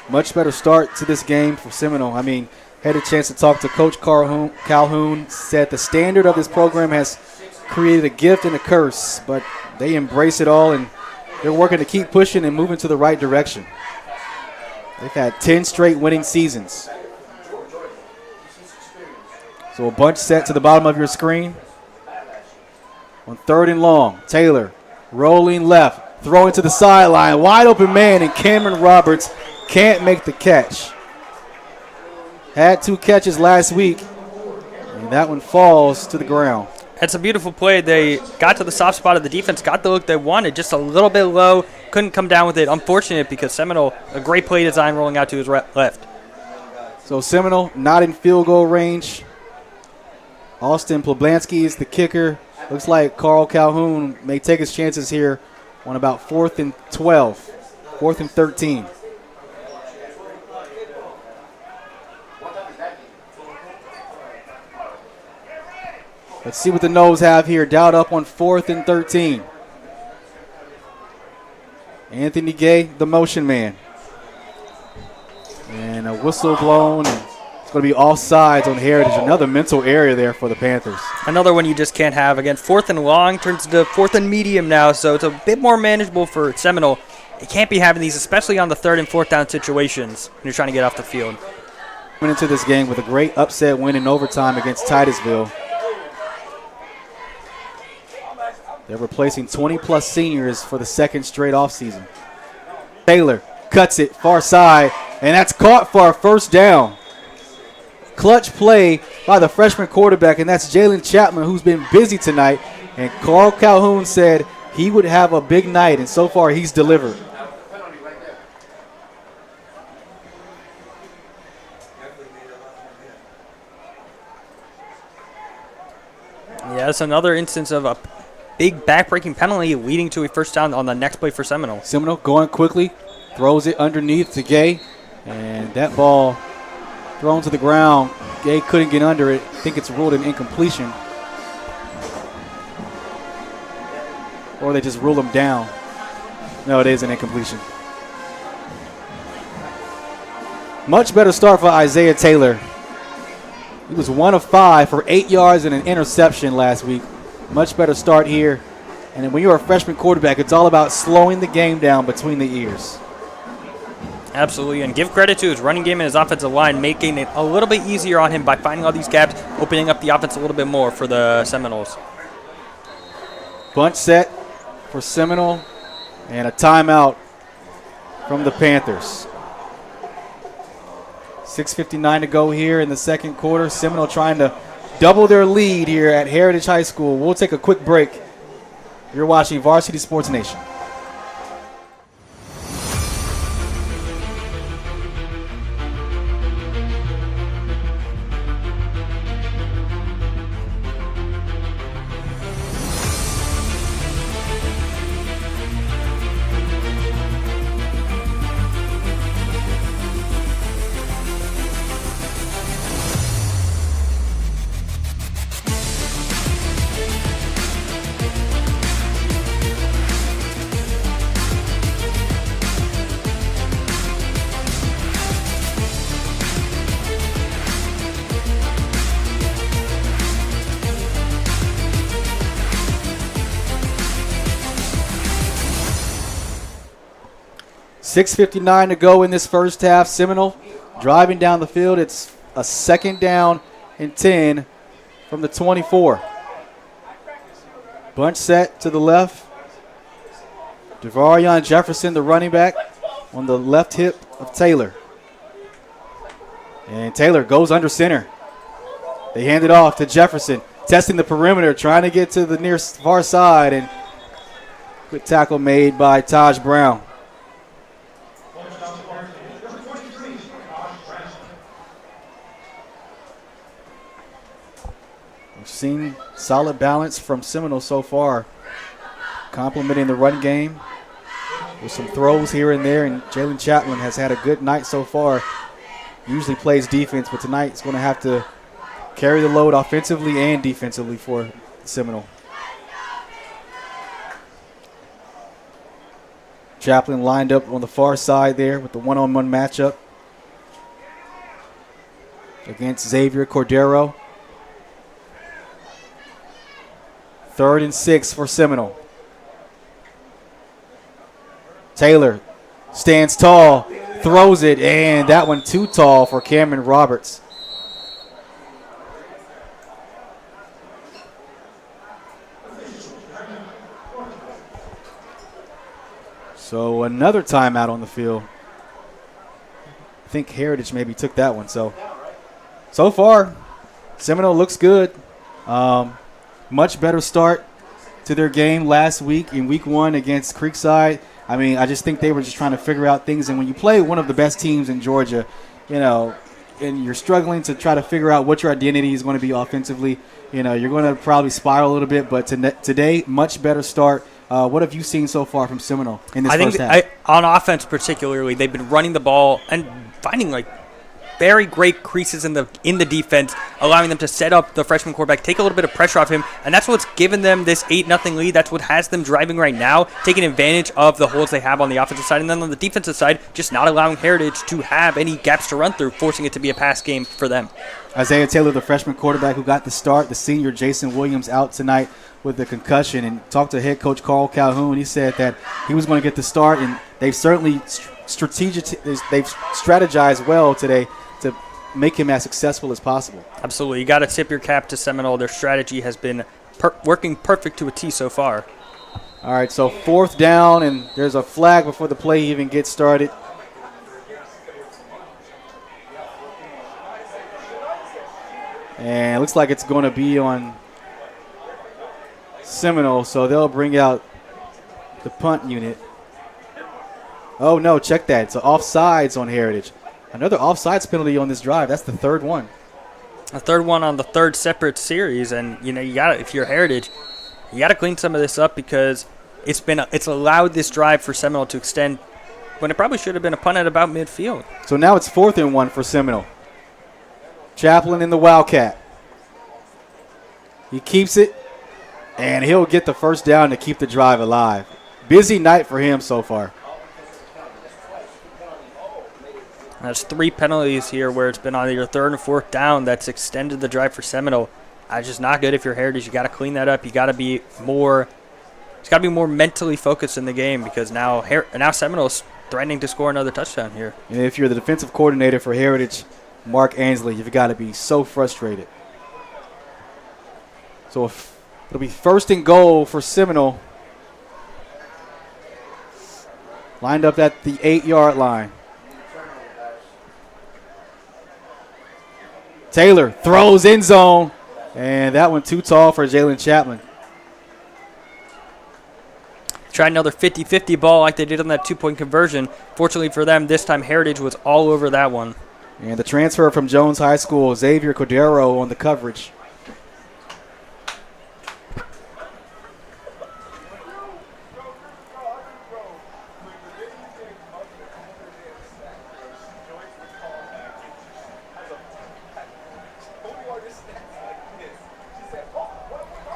Speaker 2: Much better start to this game for Seminole. I mean, had a chance to talk to Coach Calhoun, said the standard of this program has created a gift and a curse, but they embrace it all, and they're working to keep pushing and moving to the right direction. They've had 10 straight winning seasons. So a bunch set to the bottom of your screen. On 3rd and long, Taylor rolling left, throwing to the sideline, wide open man, and Cameron Roberts can't make the catch. Had 2 catches last week, and that one falls to the ground.
Speaker 3: That's a beautiful play. They got to the soft spot of the defense, got the look they wanted, just a little bit low, couldn't come down with it. Unfortunate because Seminole, a great play design rolling out to his left.
Speaker 2: So Seminole not in field goal range. Austin Plablansky is the kicker. Looks like Carl Calhoun may take his chances here on about 4th and 12, 4th and 13. Let's see what the Noles have here. Dialed up on 4th and 13. Anthony Gay, the motion man. And a whistle blown. And it's going to be offsides on Heritage. Another mental area there for the Panthers.
Speaker 3: Another one you just can't have. Again, 4th and long turns into 4th and medium now, so it's a bit more manageable for Seminole. You can't be having these, especially on the 3rd and 4th down situations when you're trying to get off the field.
Speaker 2: Went into this game with a great upset win in overtime against Titusville. They're replacing 20-plus seniors for the 2nd straight offseason. Taylor cuts it far side, and that's caught for a first down. Clutch play by the freshman quarterback, and that's Jalen Chapman, who's been busy tonight. And Carl Calhoun said he would have a big night, and so far he's delivered.
Speaker 3: Yeah, it's another instance of a big back-breaking penalty leading to a first down on the next play for Seminole.
Speaker 2: Seminole going quickly, throws it underneath to Gay, and that ball thrown to the ground. Gay couldn't get under it. I think it's ruled an incompletion. Or they just rule him down. No, it is an incompletion. Much better start for Isaiah Taylor. He was 1 of 5 for 8 yards and an interception last week. Much better start here. And when you're a freshman quarterback, it's all about slowing the game down between the ears.
Speaker 3: Absolutely, and give credit to his running game and his offensive line, making it a little bit easier on him by finding all these gaps, opening up the offense a little bit more for the Seminoles.
Speaker 2: Bunch set for Seminole and a timeout from the Panthers. 6:59 to go here in the second quarter. Seminole trying to double their lead here at Heritage High School. We'll take a quick break. You're watching Varsity Sports Nation. .6:59 to go in this first half. Seminole driving down the field. It's a 2nd down and 10 from the 24. Bunch set to the left. Devarion Jefferson, the running back, on the left hip of Taylor. And Taylor goes under center. They hand it off to Jefferson, testing the perimeter, trying to get to the near far side. And quick tackle made by Taj Brown. We've seen solid balance from Seminole so far, complementing the run game with some throws here and there, and Jalen Chapman has had a good night so far. Usually plays defense, but tonight he's going to have to carry the load offensively and defensively for Seminole. Chaplin lined up on the far side there with the one-on-one matchup against Xavier Cordero. 3rd and 6 for Seminole. Taylor stands tall, throws it, and that one too tall for Cameron Roberts. So another timeout on the field. I think Heritage maybe took that one. So far, Seminole looks good. Much better start to their game last week in week 1 against Creekside. I mean, I just think they were just trying to figure out things. And when you play one of the best teams in Georgia, you know, and you're struggling to try to figure out what your identity is going to be offensively, you know, you're going to probably spiral a little bit. But today, much better start. What have you seen so far from Seminole in this first half?
Speaker 3: On offense particularly, they've been running the ball and finding like very great creases in the defense, allowing them to set up the freshman quarterback, take a little bit of pressure off him, and that's what's given them this 8-0 lead. That's what has them driving right now, taking advantage of the holes they have on the offensive side, and then on the defensive side, just not allowing Heritage to have any gaps to run through, forcing it to be a pass game for them.
Speaker 2: Isaiah Taylor, the freshman quarterback who got the start, the senior Jason Williams out tonight with the concussion, and talked to head coach Carl Calhoun. He said that he was going to get the start, and they've certainly strategized well today to make him as successful as possible.
Speaker 3: Absolutely. You got to tip your cap to Seminole. Their strategy has been working perfect to a T so far.
Speaker 2: All right, so 4th down, and there's a flag before the play even gets started. And it looks like it's going to be on Seminole, so they'll bring out the punt unit. Oh, no, check that. It's offsides on Heritage. Another offsides penalty on this drive. That's the 3rd one.
Speaker 3: A 3rd one on the 3rd separate series, and you got to, if you're Heritage, you got to clean some of this up because it's allowed this drive for Seminole to extend when it probably should have been a punt at about midfield.
Speaker 2: So now it's 4th and 1 for Seminole. Chaplin in the Wildcat. He keeps it, and he'll get the first down to keep the drive alive. Busy night for him so far.
Speaker 3: There's 3 penalties here where it's been on either 3rd and 4th down that's extended the drive for Seminole. It's just not good if you're Heritage. You got to clean that up. You got to be more. It's got to be more mentally focused in the game because now Seminole's threatening to score another touchdown here.
Speaker 2: And if you're the defensive coordinator for Heritage, Mark Ansley, you've got to be so frustrated. So it'll be 1st and goal for Seminole. Lined up at the 8-yard line. Taylor throws end zone, and that one too tall for Jalen Chapman.
Speaker 3: Tried another 50-50 ball like they did on that 2-point conversion. Fortunately for them, this time Heritage was all over that one.
Speaker 2: And the transfer from Jones High School, Xavier Cordero on the coverage.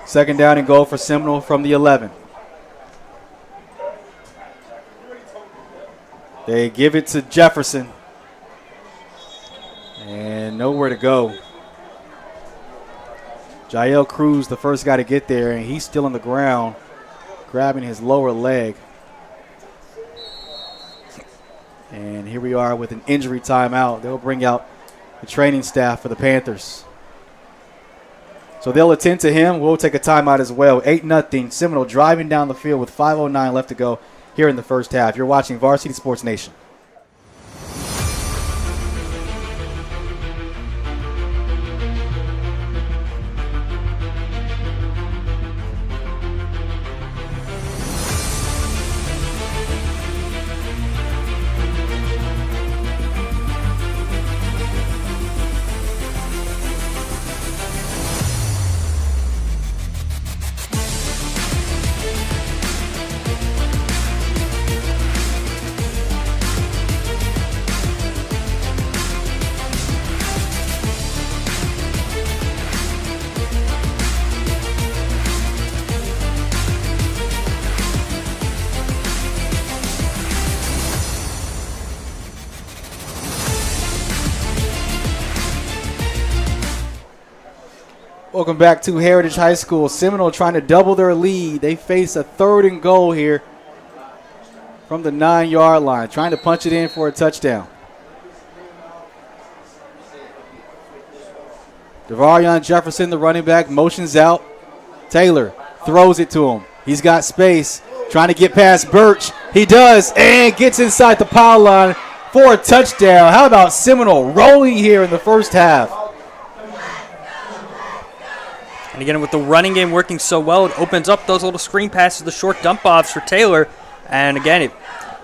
Speaker 2: Second down and goal for Seminole from the 11. They give it to Jefferson. And nowhere to go. Jael Cruz, the first guy to get there, and he's still on the ground, grabbing his lower leg. And here we are with an injury timeout. They'll bring out the training staff for the Panthers. So they'll attend to him. We'll take a timeout as well. 8-0. Seminole driving down the field with 5:09 left to go here in the first half. You're watching Varsity Sports Nation. Welcome back to Heritage High School. Seminole trying to double their lead. They face a 3rd and goal here from the 9-yard line, trying to punch it in for a touchdown. Devarion Jefferson, the running back, motions out. Taylor throws it to him. He's got space, trying to get past Birch. He does, and gets inside the power line for a touchdown. How about Seminole rolling here in the first half?
Speaker 3: And again, with the running game working so well, it opens up those little screen passes, the short dump-offs for Taylor. And again,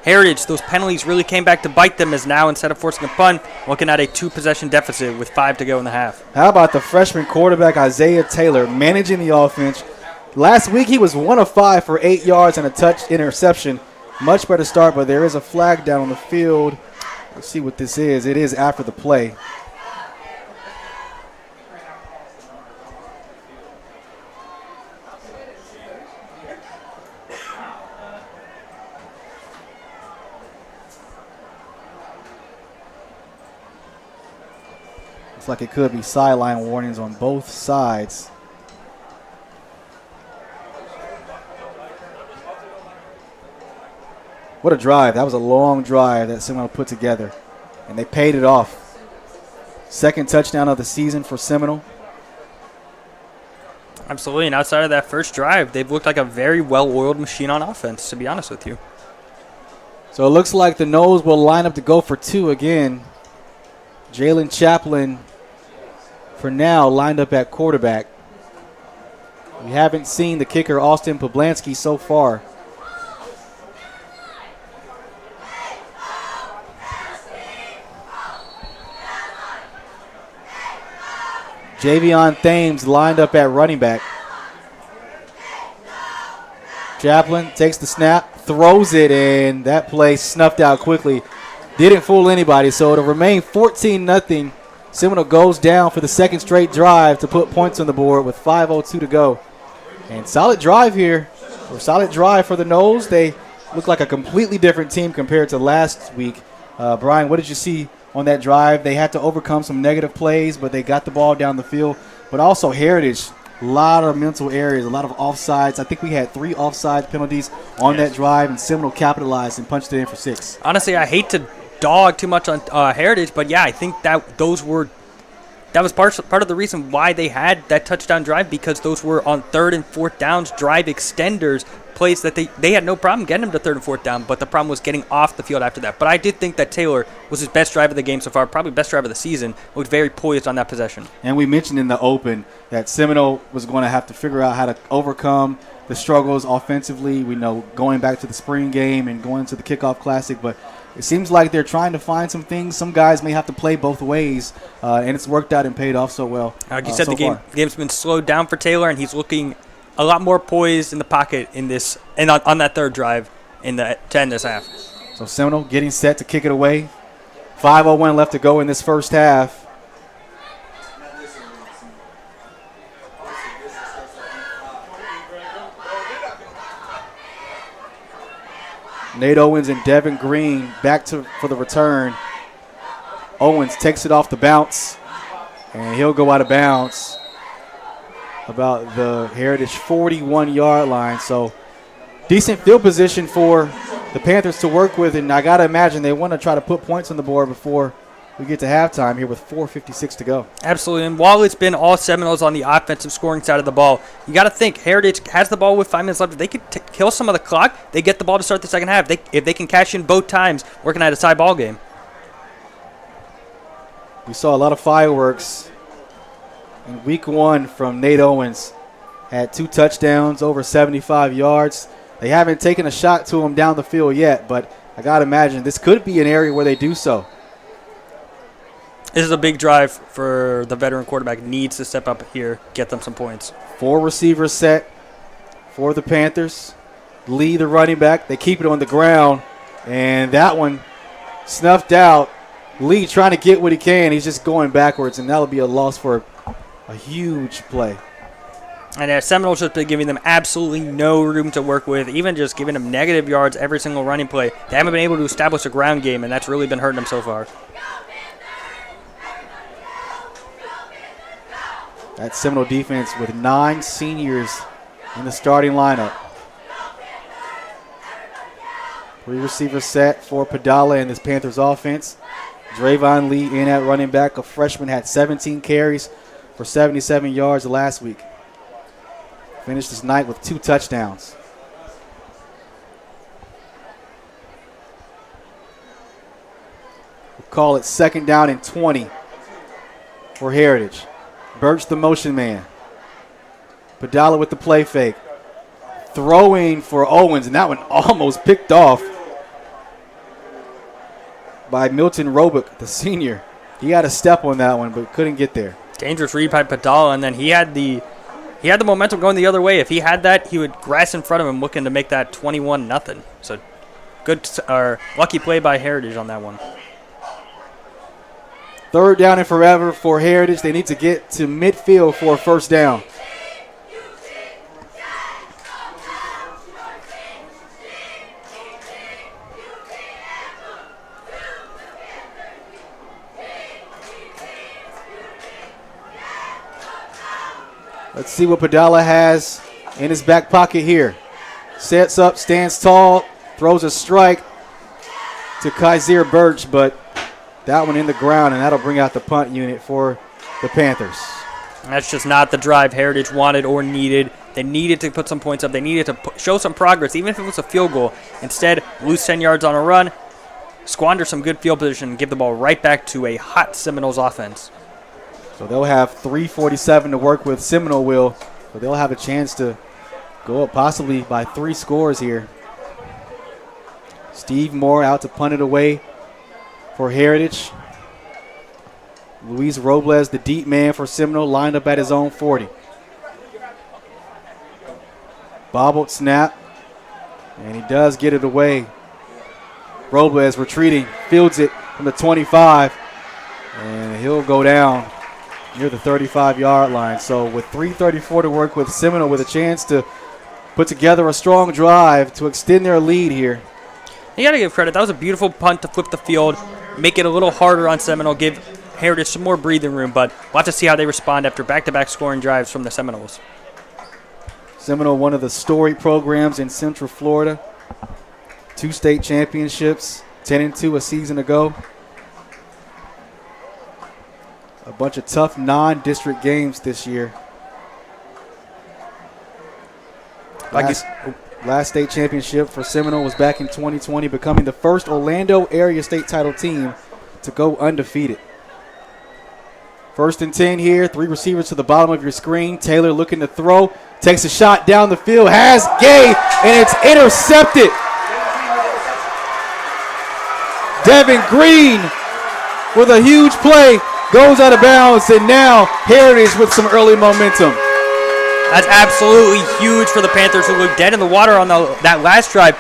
Speaker 3: Heritage, those penalties really came back to bite them as now, instead of forcing a punt, looking at a 2-possession deficit with 5 to go in the half.
Speaker 2: How about the freshman quarterback, Isaiah Taylor, managing the offense? Last week, he was 1 of 5 for 8 yards and a touch interception. Much better start, but there is a flag down on the field Let's see what this is. It is after the play. Looks like it could be sideline warnings on both sides. What a drive. That was a long drive that Seminole put together, and they paid it off. Second touchdown of the season for Seminole.
Speaker 3: Absolutely, and outside of that first drive, they've looked like a very well-oiled machine on offense, to be honest with you.
Speaker 2: So it looks like the Noles will line up to go for two again. Jalen Chaplin, for now, lined up at quarterback. We haven't seen the kicker, Austin Poblansky, so far. Javion Thames lined up at running back. Chaplin takes the snap, throws it, and that play snuffed out quickly. Didn't fool anybody, so it'll remain 14-0. Seminole goes down for the second straight drive to put points on the board with 5:02 to go. And solid drive here, or solid drive for the Noles. They look like a completely different team compared to last week. Brian, what did you see on that drive? They had to overcome some negative plays, but they got the ball down the field. But also Heritage, a lot of mental areas, a lot of offsides. I think we had 3 offside penalties on that drive, and Seminole capitalized and punched it in for 6.
Speaker 3: Honestly, I hate to dog too much on Heritage, but yeah, I think that was part of the reason why they had that touchdown drive, because those were on 3rd and 4th downs, drive extenders, plays that they had no problem getting them to 3rd and 4th down, but the problem was getting off the field after that. But I did think that Taylor was his best drive of the game so far, probably best drive of the season. Looked very poised on that possession. And
Speaker 2: we mentioned in the open that Seminole was going to have to figure out how to overcome the struggles offensively. We know going back to the spring game and going to the kickoff classic, but it seems like they're trying to find some things. Some guys may have to play both ways, and it's worked out and paid off so well.
Speaker 3: Like you said, the game's been slowed down for Taylor, and he's looking a lot more poised in the pocket in this and on that third drive to end this half.
Speaker 2: So Seminole getting set to kick it away. 5:01 left to go in this first half. Nate Owens and Devin Green back for the return. Owens takes it off the bounce, and he'll go out of bounds about the Heritage 41-yard line. So decent field position for the Panthers to work with, and I got to imagine they want to try to put points on the board before we get to halftime here with 4:56 to go. Absolutely,
Speaker 3: and while it's been all Seminoles on the offensive scoring side of the ball, you got to think Heritage has the ball with 5 minutes left. If they could kill some of the clock, they get the ball to start the second half. If they can cash in both times, working at a tie ball game.
Speaker 2: We saw a lot of fireworks in week 1 from Nate Owens. Had 2 touchdowns, over 75 yards. They haven't taken a shot to him down the field yet, but I got to imagine this could be an area where they do so.
Speaker 3: This is a big drive for the veteran quarterback. Needs to step up here, get them some points.
Speaker 2: 4 receivers set for the Panthers. Lee, the running back, they keep it on the ground, and that one snuffed out. Lee trying to get what he can. He's just going backwards, and that'll be a loss for a huge play.
Speaker 3: And Seminoles just been giving them absolutely no room to work with, even just giving them negative yards every single running play. They haven't been able to establish a ground game, and that's really been hurting them so far.
Speaker 2: That Seminole defense with 9 seniors in the starting lineup. 3 receivers set for Padala and this Panthers offense. Drayvon Lee in at running back. A freshman had 17 carries for 77 yards last week. Finished this night with 2 touchdowns. We'll call it 2nd down and 20 for Heritage. Birch the motion man. Padala with the play fake. Throwing for Owens, and that one almost picked off by Milton Roebuck, the senior. He had a step on that one, but couldn't get there.
Speaker 3: Dangerous read by Padala, and then he had the momentum going the other way. If he had that, he would grass in front of him looking to make that 21-0. So good, lucky play by Heritage on that one.
Speaker 2: Third down and forever for Heritage. They need to get to midfield for a first down. Let's see what Padala has in his back pocket here. Sets up, stands tall, throws a strike to Kaiser Birch, but that one in the ground, and that'll bring out the punt unit for the Panthers.
Speaker 3: That's just not the drive Heritage wanted or needed. They needed to put some points up. They needed to show some progress, even if it was a field goal. Instead, lose 10 yards on a run, squander some good field position, and give the ball right back to a hot Seminoles offense.
Speaker 2: So they'll have 3:47 to work with. Seminole will, but they'll have a chance to go up possibly by 3 scores here. Steve Moore out to punt it away for Heritage. Luis Robles, the deep man for Seminole, lined up at his own 40. Bobbled snap, and he does get it away. Robles retreating, fields it from the 25, and he'll go down near the 35-yard line. So with 3:34 to work with, Seminole with a chance to put together a strong drive to extend their lead here.
Speaker 3: You got to give credit. That was a beautiful punt to flip the field, make it a little harder on Seminole, give Heritage some more breathing room, but we'll have to see how they respond after back-to-back scoring drives from the Seminoles.
Speaker 2: Seminole, one of the storied programs in Central Florida. 2 state championships, 10-2 a season ago. A bunch of tough non-district games this year. Last state championship for Seminole was back in 2020, becoming the first Orlando area state title team to go undefeated. 1st and 10 here, 3 receivers to the bottom of your screen. Taylor looking to throw, takes a shot down the field, has Gay, and it's intercepted. Devin Green with a huge play, goes out of bounds, and now Heritage with some early momentum.
Speaker 3: That's absolutely huge for the Panthers, who looked dead in the water on that last drive.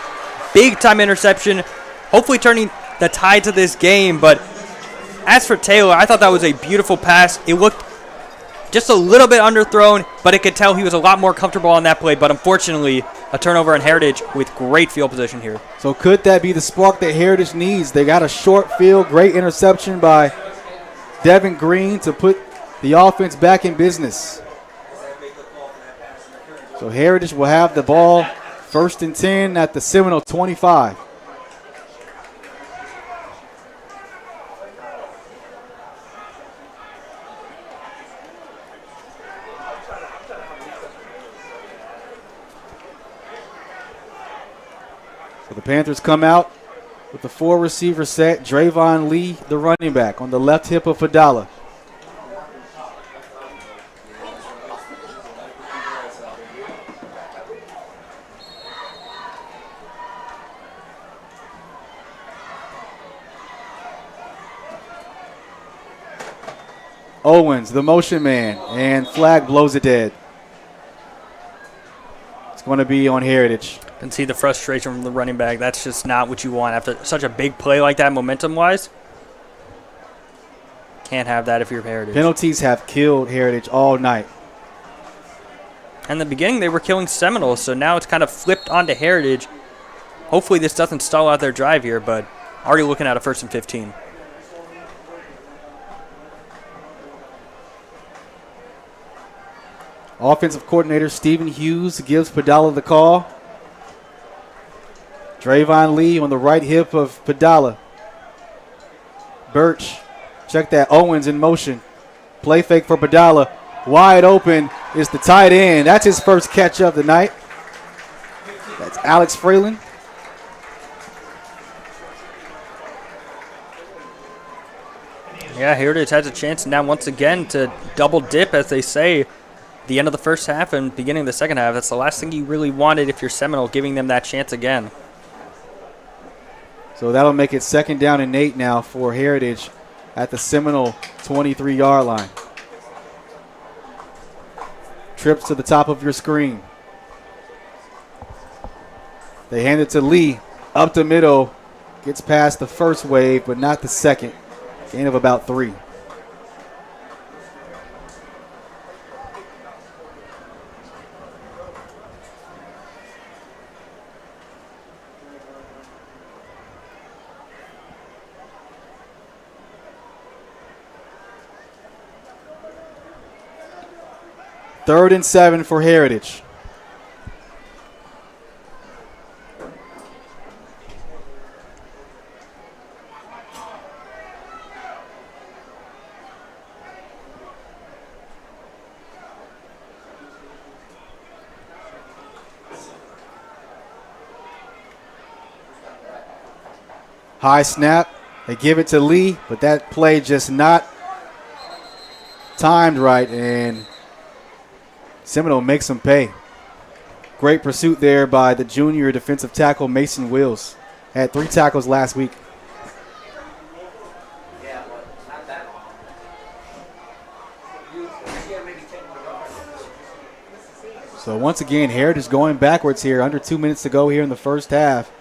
Speaker 3: Big-time interception, hopefully turning the tide to this game. But as for Taylor, I thought that was a beautiful pass. It looked just a little bit underthrown, but it could tell he was a lot more comfortable on that play. But unfortunately, a turnover on Heritage with great field position here.
Speaker 2: So could that be the spark that Heritage needs? They got a short field, great interception by Devin Green to put the offense back in business. So Heritage will have the ball 1st and 10 at the Seminole 25. So the Panthers come out with the 4-receiver set. Drayvon Lee, the running back, on the left hip of Fadala. Owens, the motion man, and flag blows it dead. It's going to be on Heritage.
Speaker 3: Can see the frustration from the running back. That's just not what you want after such a big play like that, momentum-wise. Can't have that if you're Heritage.
Speaker 2: Penalties have killed Heritage all night.
Speaker 3: In the beginning, they were killing Seminoles, so now it's kind of flipped onto Heritage. Hopefully this doesn't stall out their drive here, but already looking at a 1st and 15.
Speaker 2: Offensive coordinator Stephen Hughes gives Padala the call. Drayvon Lee on the right hip of Padala. Birch, check that. Owens in motion. Play fake for Padala. Wide open is the tight end. That's his first catch of the night. That's Alex Freeland.
Speaker 3: Yeah, Heritage has a chance now once again to double dip, as they say, the end of the first half and beginning of the second half. That's the last thing you really wanted if you're Seminole, giving them that chance again.
Speaker 2: So that'll make it 2nd down and 8 now for Heritage at the Seminole 23-yard line. Trips to the top of your screen. They hand it to Lee. Up the middle. Gets past the first wave, but not the second. Gain of about 3. 3rd and 7 for Heritage. High snap. They give it to Lee, but that play just not timed right, and Seminole makes them pay. Great pursuit there by the junior defensive tackle Mason Wills. Had 3 tackles last week. So once again, Heritage going backwards here. Under 2 minutes to go here in the first half.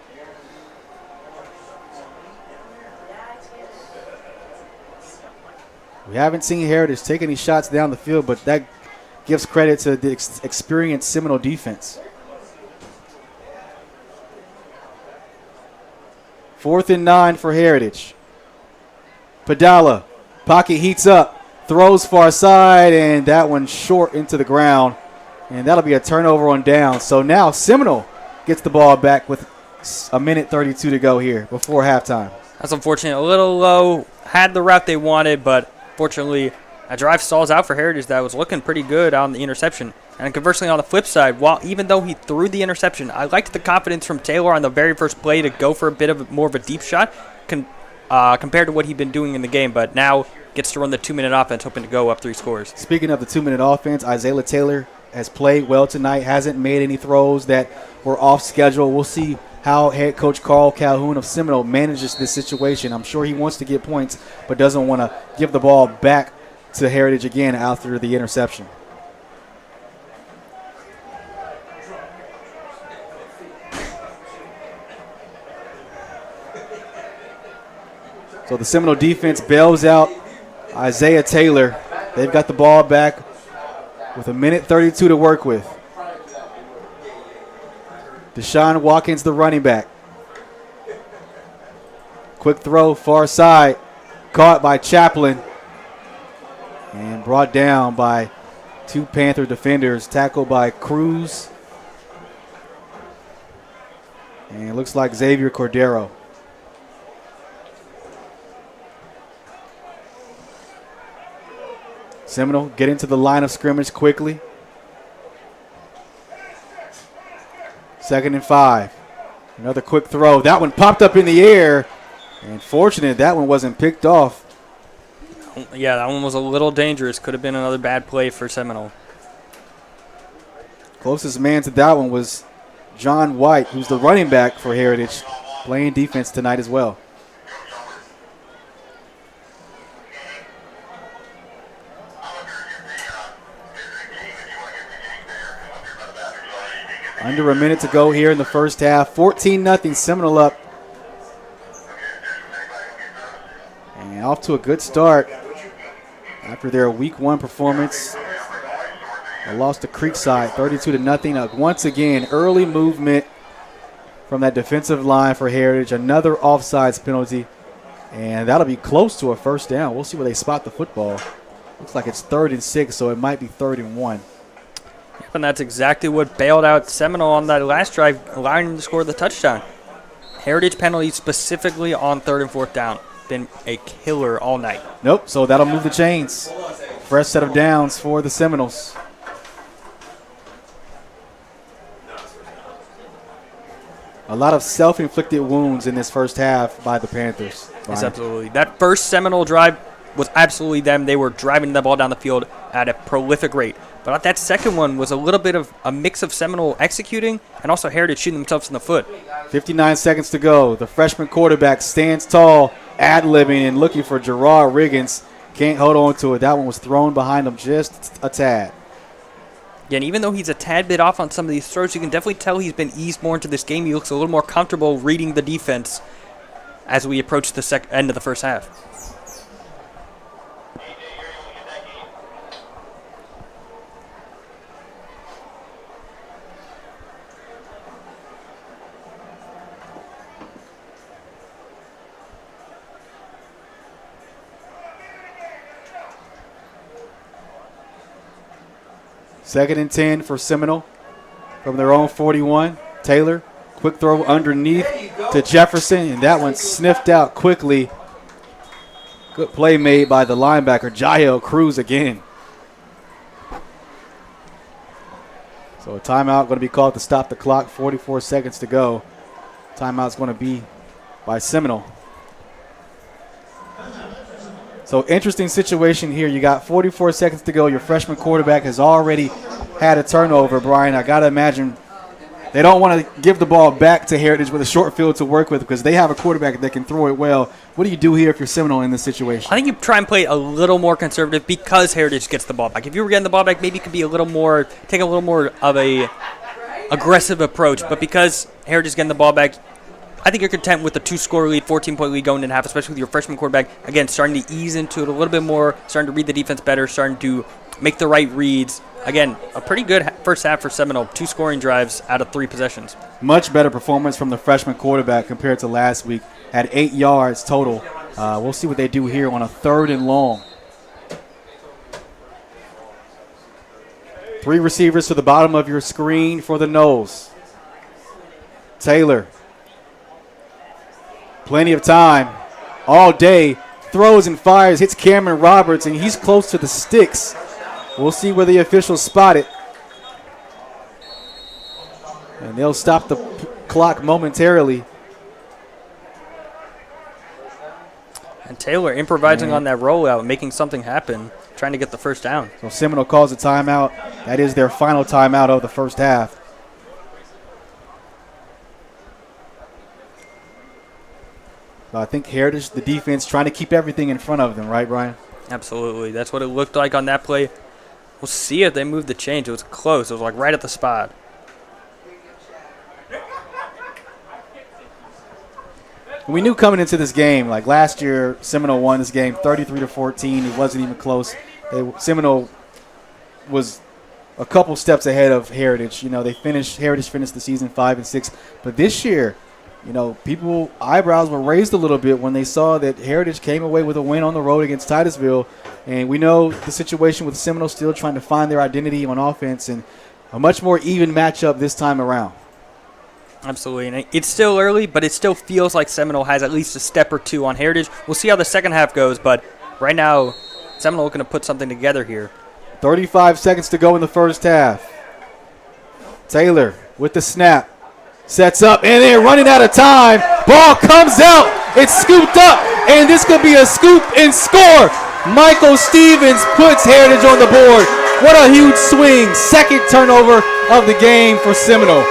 Speaker 2: We haven't seen Heritage take any shots down the field, but that gives credit to the experienced Seminole defense. 4th and 9 for Heritage. Padala, pocket heats up, throws far side, and that one short into the ground. And that'll be a turnover on down. So now Seminole gets the ball back with a minute 32 to go here before halftime.
Speaker 3: That's unfortunate. A little low. Had the route they wanted, but fortunately, a drive stalls out for Heritage that was looking pretty good on the interception. And conversely, on the flip side, even though he threw the interception, I liked the confidence from Taylor on the very first play to go for a bit of more of a deep shot compared to what he'd been doing in the game. But now gets to run the 2-minute offense, hoping to go up 3 scores.
Speaker 2: Speaking of the 2-minute offense, Isaiah Taylor has played well tonight, hasn't made any throws that were off schedule. We'll see how head coach Carl Calhoun of Seminole manages this situation. I'm sure he wants to get points, but doesn't want to give the ball back to Heritage again after the interception. So the Seminole defense bails out Isaiah Taylor. They've got the ball back with a minute 32 to work with. Deshaun Watkins, the running back. Quick throw, far side. Caught by Chaplin. And brought down by 2 Panther defenders. Tackled by Cruz. And it looks like Xavier Cordero. Seminole get into the line of scrimmage quickly. 2nd and 5. Another quick throw. That one popped up in the air. And fortunate that one wasn't picked off.
Speaker 3: Yeah, that one was a little dangerous. Could have been another bad play for Seminole.
Speaker 2: Closest man to that one was John White, who's the running back for Heritage, playing defense tonight as well. Under a minute to go here in the first half. 14-0, Seminole up. And off to a good start after their week 1 performance. A loss to Creekside, 32-0. Once again, early movement from that defensive line for Heritage. Another offsides penalty, and that'll be close to a first down. We'll see where they spot the football. Looks like it's 3rd and 6, so it might be 3rd and 1.
Speaker 3: And that's exactly what bailed out Seminole on that last drive, allowing them to score the touchdown. Heritage penalties specifically on 3rd and 4th down. Been a killer all night.
Speaker 2: Nope, so that'll move the chains. Fresh set of downs for the Seminoles. A lot of self-inflicted wounds in this first half by the Panthers.
Speaker 3: Yes, absolutely. That first Seminole drive was absolutely them. They were driving the ball down the field at a prolific rate. But that second one was a little bit of a mix of Seminole executing and also Heritage shooting themselves in the foot. 59
Speaker 2: seconds to go. The freshman quarterback stands tall, ad-libbing and looking for Gerard Riggins. Can't hold on to it. That one was thrown behind him just a tad.
Speaker 3: Yeah, and even though he's a tad bit off on some of these throws, you can definitely tell he's been eased more into this game. He looks a little more comfortable reading the defense as we approach the end of the first half.
Speaker 2: 2nd and 10 for Seminole from their own 41. Taylor, quick throw underneath to Jefferson, and that one sniffed out quickly. Good play made by the linebacker, Jael Cruz again. So a timeout going to be called to stop the clock, 44 seconds to go. Timeout's going to be by Seminole. So interesting situation here. You got 44 seconds to go. Your freshman quarterback has already had a turnover, Brian. I got to imagine they don't want to give the ball back to Heritage with a short field to work with because they have a quarterback that can throw it well. What do you do here if you're Seminole in this situation?
Speaker 3: I think you try and play a little more conservative because Heritage gets the ball back. If you were getting the ball back, maybe you could be take a little more of a aggressive approach. But because Heritage is getting the ball back, I think you're content with the 2-score lead, 14-point lead going into half, especially with your freshman quarterback. Again, starting to ease into it a little bit more, starting to read the defense better, starting to make the right reads. Again, a pretty good first half for Seminole. 2 scoring drives out of 3 possessions.
Speaker 2: Much better performance from the freshman quarterback compared to last week. Had 8 yards total. We'll see what they do here on a 3rd and long. 3 receivers to the bottom of your screen for the Noles. Taylor. Plenty of time all day. Throws and fires, hits Cameron Roberts, and he's close to the sticks. We'll see where the officials spot it. And they'll stop the clock momentarily.
Speaker 3: And Taylor improvising on that rollout, making something happen, trying to get the first down.
Speaker 2: So Seminole calls a timeout. That is their final timeout of the first half. So I think Heritage, the defense, trying to keep everything in front of them, right, Brian?
Speaker 3: Absolutely. That's what it looked like on that play. We'll see if they move the change. It was close. It was like right at the spot.
Speaker 2: We knew coming into this game, like last year, Seminole won this game 33-14. It wasn't even close. Seminole was a couple steps ahead of Heritage. You know, Heritage finished the season 5-6. But this year, you know, eyebrows were raised a little bit when they saw that Heritage came away with a win on the road against Titusville. And we know the situation with Seminole still trying to find their identity on offense, and a much more even matchup this time around.
Speaker 3: Absolutely. And it's still early, but it still feels like Seminole has at least a step or two on Heritage. We'll see how the second half goes, but right now, Seminole looking to put something together here.
Speaker 2: 35 seconds to go in the first half. Taylor with the snap. Sets up, and they're running out of time. Ball comes out. It's scooped up, and this could be a scoop and score. Michael Stevens puts Heritage on the board. What a huge swing. 2nd turnover of the game for Seminole.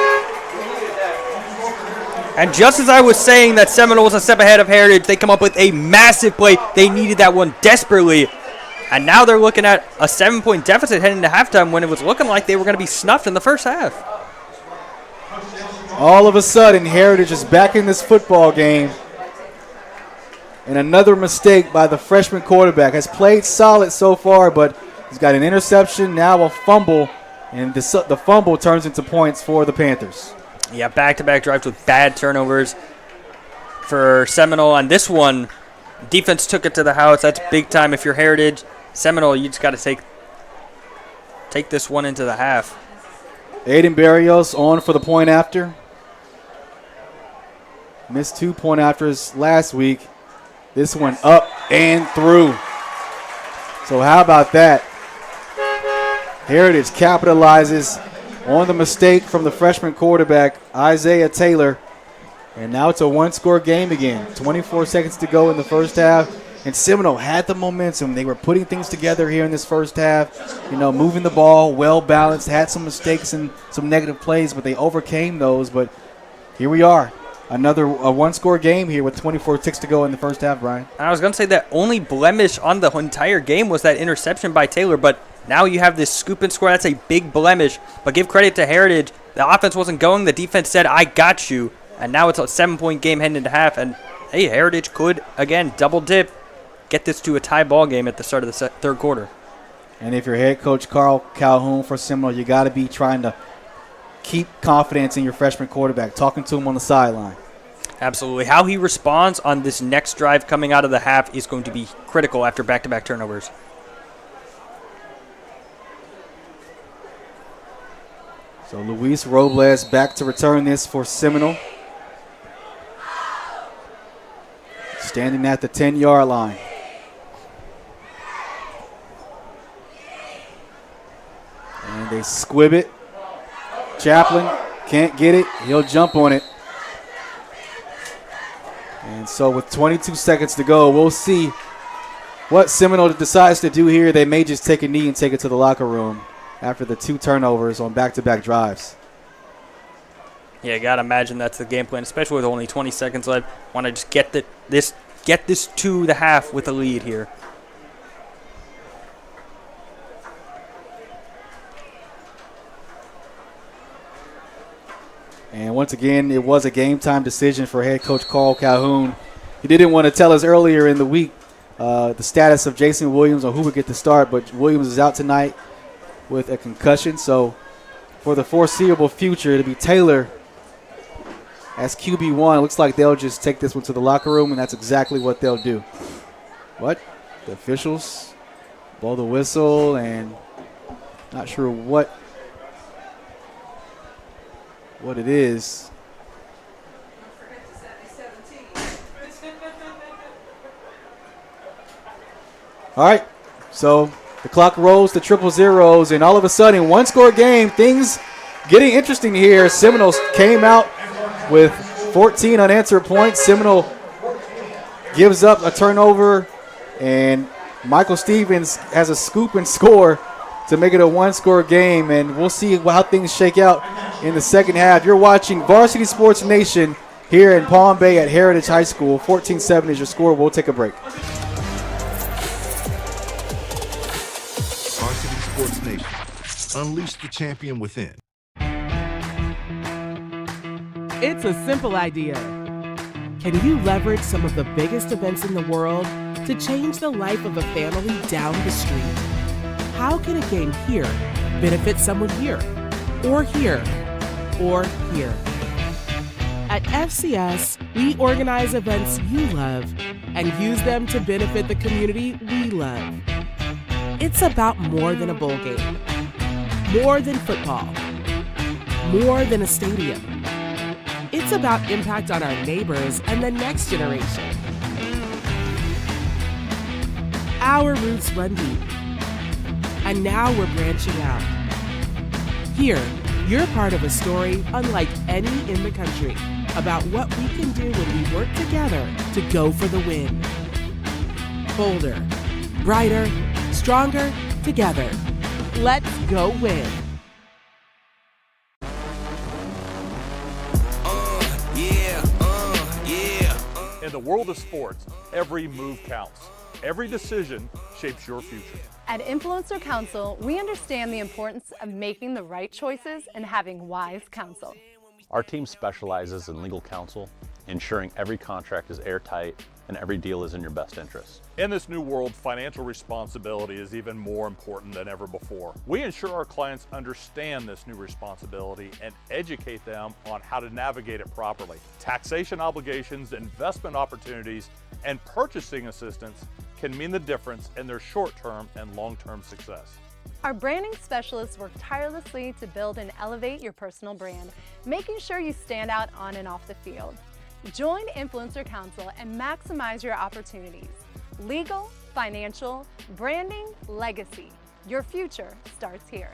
Speaker 3: And just as I was saying that Seminole was a step ahead of Heritage, they come up with a massive play. They needed that one desperately. And now they're looking at a 7-point deficit heading into halftime when it was looking like they were going to be snuffed in the first half.
Speaker 2: All of a sudden, Heritage is back in this football game. And another mistake by the freshman quarterback. Has played solid so far, but he's got an interception, now a fumble, and the fumble turns into points for the Panthers.
Speaker 3: Yeah, back-to-back drives with bad turnovers for Seminole. On this one, defense took it to the house. That's big time. If you're Heritage, Seminole, you just got to take this one into the half.
Speaker 2: Aiden Barrios on for the point after. Missed 2 point afters last week. This one up and through. So how about that? Heritage capitalizes on the mistake from the freshman quarterback, Isaiah Taylor. And now it's a 1-score game again. 24 seconds to go in the first half. And Seminole had the momentum. They were putting things together here in this first half. You know, moving the ball, well-balanced, had some mistakes and some negative plays, but they overcame those. But here we are. Another 1-score game here with 24 ticks to go in the first half, Brian.
Speaker 3: I was going to say that only blemish on the entire game was that interception by Taylor, but now you have this scoop and score. That's a big blemish. But give credit to Heritage. The offense wasn't going. The defense said, I got you. And now it's a 7-point game heading into half. And, hey, Heritage could, again, double dip, get this to a tie ball game at the start of the third quarter.
Speaker 2: And if you're head coach Carl Calhoun for Seminole, you got to be trying to keep confidence in your freshman quarterback, talking to him on the sideline.
Speaker 3: Absolutely. How he responds on this next drive coming out of the half is going to be critical after back-to-back turnovers.
Speaker 2: So Luis Robles back to return this for Seminole. Standing at the 10-yard line. And they squib it. Chaplin can't get it. He'll jump on it. And so with 22 seconds to go, we'll see what Seminole decides to do here. They may just take a knee and take it to the locker room after the 2 turnovers on back-to-back drives.
Speaker 3: Yeah, you got to imagine that's the game plan, especially with only 20 seconds left. Want to just get this to the half with a lead here.
Speaker 2: And once again, it was a game-time decision for head coach Carl Calhoun. He didn't want to tell us earlier in the week the status of Jason Williams or who would get the start, but Williams is out tonight with a concussion. So for the foreseeable future, it'll be Taylor as QB1. It looks like they'll just take this one to the locker room, and that's exactly what they'll do. What? The officials blow the whistle, and not sure what it is. All right, so the clock rolls to 0-0, and all of a sudden, one-score game, things getting interesting here. Seminoles came out with 14 unanswered points. Seminole gives up a turnover, and Michael Stevens has a scoop and score to make it a one-score game, and we'll see how things shake out in the second half. You're watching Varsity Sports Nation here in Palm Bay at Heritage High School. 14-7 is your score. We'll take a break.
Speaker 1: Varsity Sports Nation. Unleash the champion within.
Speaker 4: It's a simple idea. Can you leverage some of the biggest events in the world to change the life of a family down the street? How can a game here benefit someone here, or here, or here? At FCS, we organize events you love and use them to benefit the community we love. It's about more than a bowl game, more than football, more than a stadium. It's about impact on our neighbors and the next generation. Our roots run deep, and now we're branching out. Here, you're part of a story unlike any in the country about what we can do when we work together to go for the win. Bolder, brighter, stronger, together. Let's go win.
Speaker 6: In the world of sports, every move counts. Every decision shapes your future.
Speaker 7: At Influencer Council, we understand the importance of making the right choices and having wise counsel.
Speaker 8: Our team specializes in legal counsel, ensuring every contract is airtight and every deal is in your best interest.
Speaker 6: In this new world, financial responsibility is even more important than ever before. We ensure our clients understand this new responsibility and educate them on how to navigate it properly. Taxation obligations, investment opportunities, and purchasing assistance can mean the difference in their short-term and long-term success.
Speaker 7: Our branding specialists work tirelessly to build and elevate your personal brand, making sure you stand out on and off the field. Join Influencer Council and maximize your opportunities. Legal, financial, branding, legacy. Your future starts here.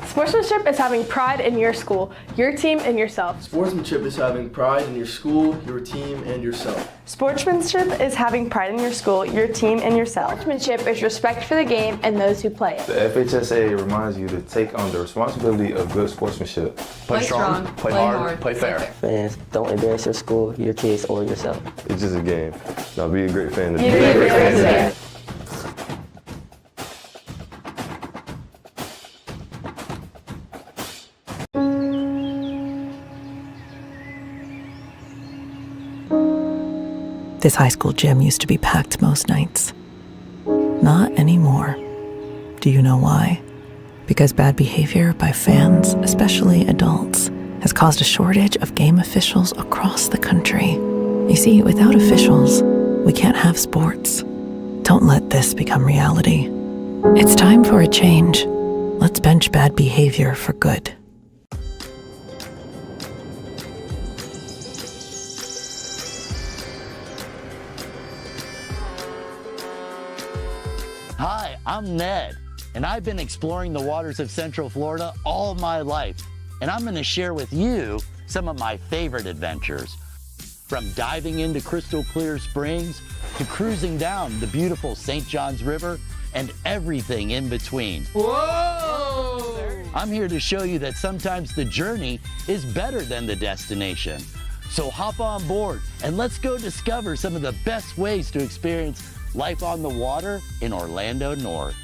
Speaker 9: Sportsmanship is having pride in your school, your team, and yourself.
Speaker 10: Sportsmanship is having pride in your school, your team, and yourself.
Speaker 9: Sportsmanship is having pride in your school, your team, and yourself. Sportsmanship is respect for the game and those who play it.
Speaker 11: The FHSA reminds you to take on the responsibility of good sportsmanship.
Speaker 12: Play strong, play hard, play fair.
Speaker 13: Fans, don't embarrass your school, your kids, or yourself.
Speaker 11: It's just a game. Now be a great fan.
Speaker 9: Be a great fan today.
Speaker 14: This high school gym used to be packed most nights. Not anymore. Do you know why? Because bad behavior by fans, especially adults, has caused a shortage of game officials across the country. You see, without officials, we can't have sports. Don't let this become reality. It's time for a change. Let's bench bad behavior for good.
Speaker 5: Hi, I'm Ned, and I've been exploring the waters of Central Florida all my life, and I'm going to share with you some of my favorite adventures. From diving into crystal clear springs to cruising down the beautiful St. Johns River and everything in between.
Speaker 4: Whoa!
Speaker 5: I'm here to show you that sometimes the journey is better than the destination. So hop on board and let's go discover some of the best ways to experience life on the water in Orlando North.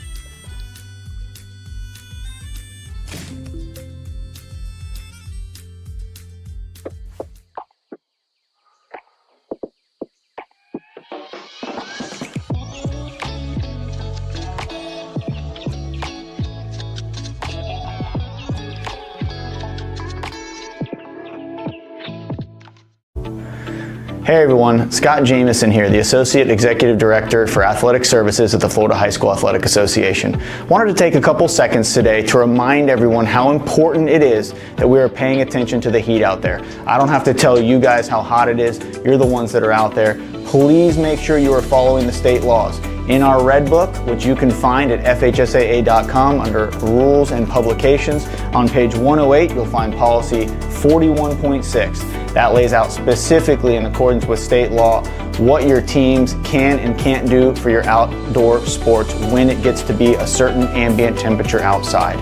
Speaker 15: Hey everyone, Scott Jamieson here, the Associate Executive Director for Athletic Services at the Florida High School Athletic Association. Wanted to take a couple seconds today to remind everyone how important it is that we are paying attention to the heat out there. I don't have to tell you guys how hot it is, you're the ones that are out there. Please make sure you are following the state laws. In our Red Book, which you can find at FHSAA.com under Rules and Publications, on page 108 you'll find policy 41.6. That lays out specifically in accordance with state law what your teams can and can't do for your outdoor sports when it gets to be a certain ambient temperature outside.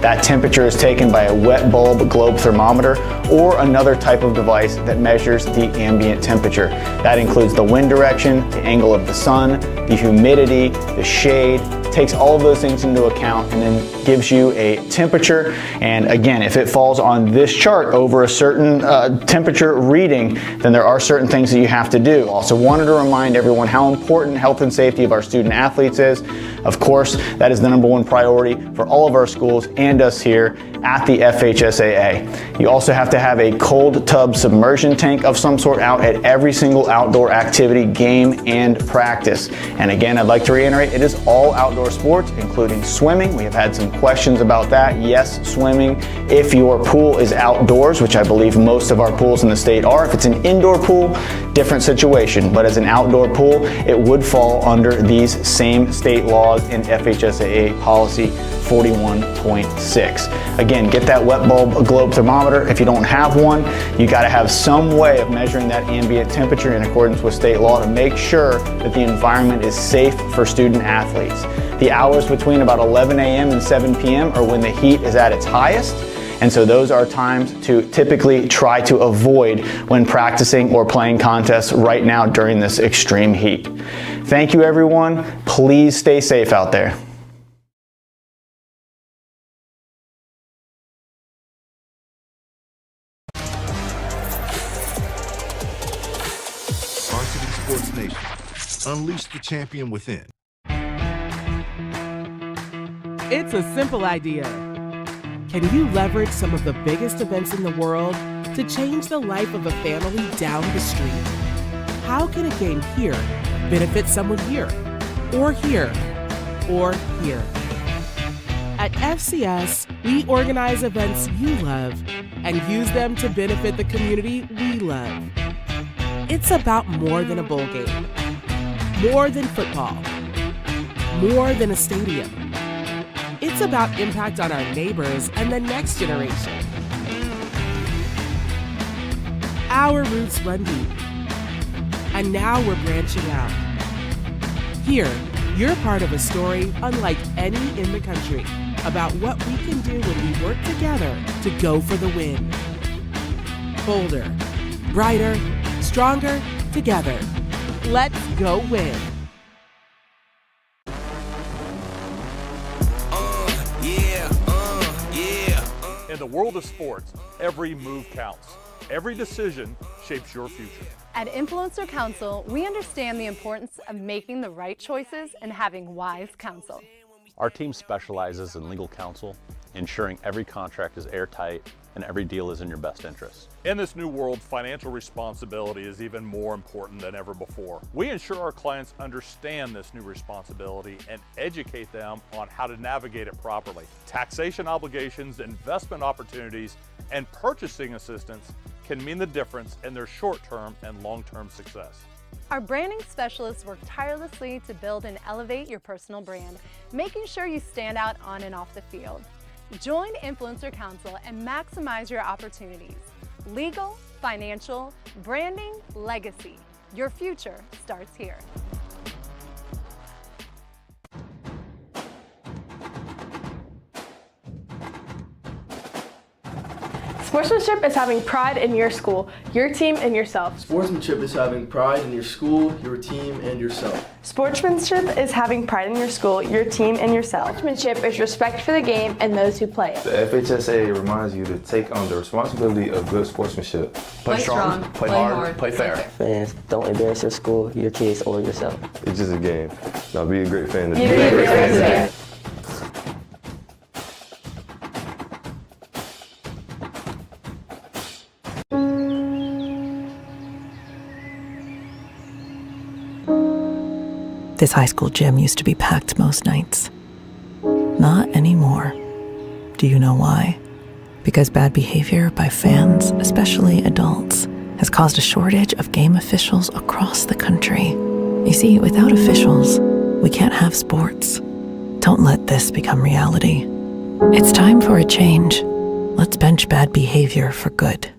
Speaker 15: That temperature is taken by a wet bulb globe thermometer or another type of device that measures the ambient temperature. That includes the wind direction, the angle of the sun, the humidity, the shade, takes all of those things into account and then gives you a temperature. And again, if it falls on this chart over a certain temperature reading, then there are certain things that you have to do. Also wanted to remind everyone how important health and safety of our student athletes is. Of course, that is the #1 priority for all of our schools and us here at the FHSAA. You also have to have a cold tub submersion tank of some sort out at every single outdoor activity, game, and practice. And again, I'd like to reiterate, it is all outdoor sports, including swimming. We have had some questions about that. Yes, swimming. If your pool is outdoors, which I believe most of our pools in the state are, if it's an indoor pool, different situation. But as an outdoor pool, it would fall under these same state laws in FHSAA policy 41.6. Again, get that wet bulb globe thermometer. If you don't have one, you got to have some way of measuring that ambient temperature in accordance with state law to make sure that the environment is safe for student athletes. The hours between about 11 a.m. and 7 p.m. are when the heat is at its highest. And so those are times to typically try to avoid when practicing or playing contests right now during this extreme heat. Thank you everyone. Please stay safe out there.
Speaker 1: Varsity Sports Nation. Unleash the champion within.
Speaker 4: It's a simple idea. Can you leverage some of the biggest events in the world to change the life of a family down the street? How can a game here benefit someone here, or here, or here? At FCS, we organize events you love and use them to benefit the community we love. It's about more than a bowl game, more than football, more than a stadium. It's about impact on our neighbors and the next generation. Our roots run deep, and now we're branching out. Here, you're part of a story unlike any in the country about what we can do when we work together to go for the win. Bolder, brighter, stronger, together. Let's go win.
Speaker 6: In the world of sports, every move counts. Every decision shapes your future.
Speaker 7: At Influencer Council, we understand the importance of making the right choices and having wise counsel.
Speaker 8: Our team specializes in legal counsel, ensuring every contract is airtight and every deal is in your best interest.
Speaker 6: In this new world, financial responsibility is even more important than ever before. We ensure our clients understand this new responsibility and educate them on how to navigate it properly. Taxation obligations, investment opportunities, and purchasing assistance can mean the difference in their short-term and long-term success.
Speaker 7: Our branding specialists work tirelessly to build and elevate your personal brand, making sure you stand out on and off the field. Join Influencer Council and maximize your opportunities. Legal, financial, branding, legacy. Your future starts here.
Speaker 9: Sportsmanship is having pride in your school, your team, and yourself.
Speaker 10: Sportsmanship is having pride in your school, your team, and yourself.
Speaker 9: Sportsmanship is having pride in your school, your team, and yourself. Sportsmanship is respect for the game and those who play it.
Speaker 11: The FHSAA reminds you to take on the responsibility of good sportsmanship.
Speaker 12: Play strong, play hard, play fair.
Speaker 13: Fans, don't embarrass your school, your kids, or yourself.
Speaker 11: It's just a game. Now be a great fan.
Speaker 9: Be a great fan.
Speaker 14: This high school gym used to be packed most nights. Not anymore. Do you know why? Because bad behavior by fans, especially adults, has caused a shortage of game officials across the country. You see, without officials, we can't have sports. Don't let this become reality. It's time for a change. Let's bench bad behavior for good.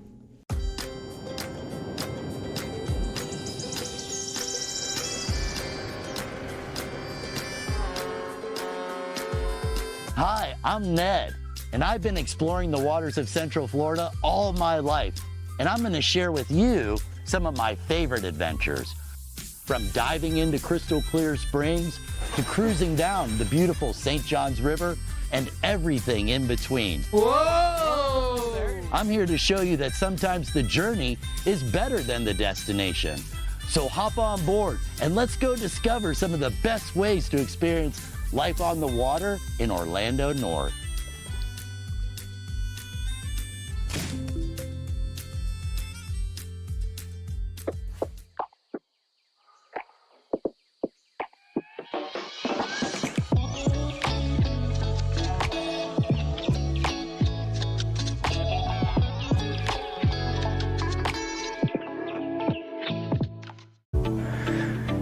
Speaker 5: Hi, I'm Ned, and I've been exploring the waters of Central Florida all my life, and I'm going to share with you some of my favorite adventures. From diving into crystal clear springs to cruising down the beautiful St. Johns River and everything in between.
Speaker 12: Whoa!
Speaker 5: I'm here to show you that sometimes the journey is better than the destination. So hop on board and let's go discover some of the best ways to experience life on the water in Orlando North.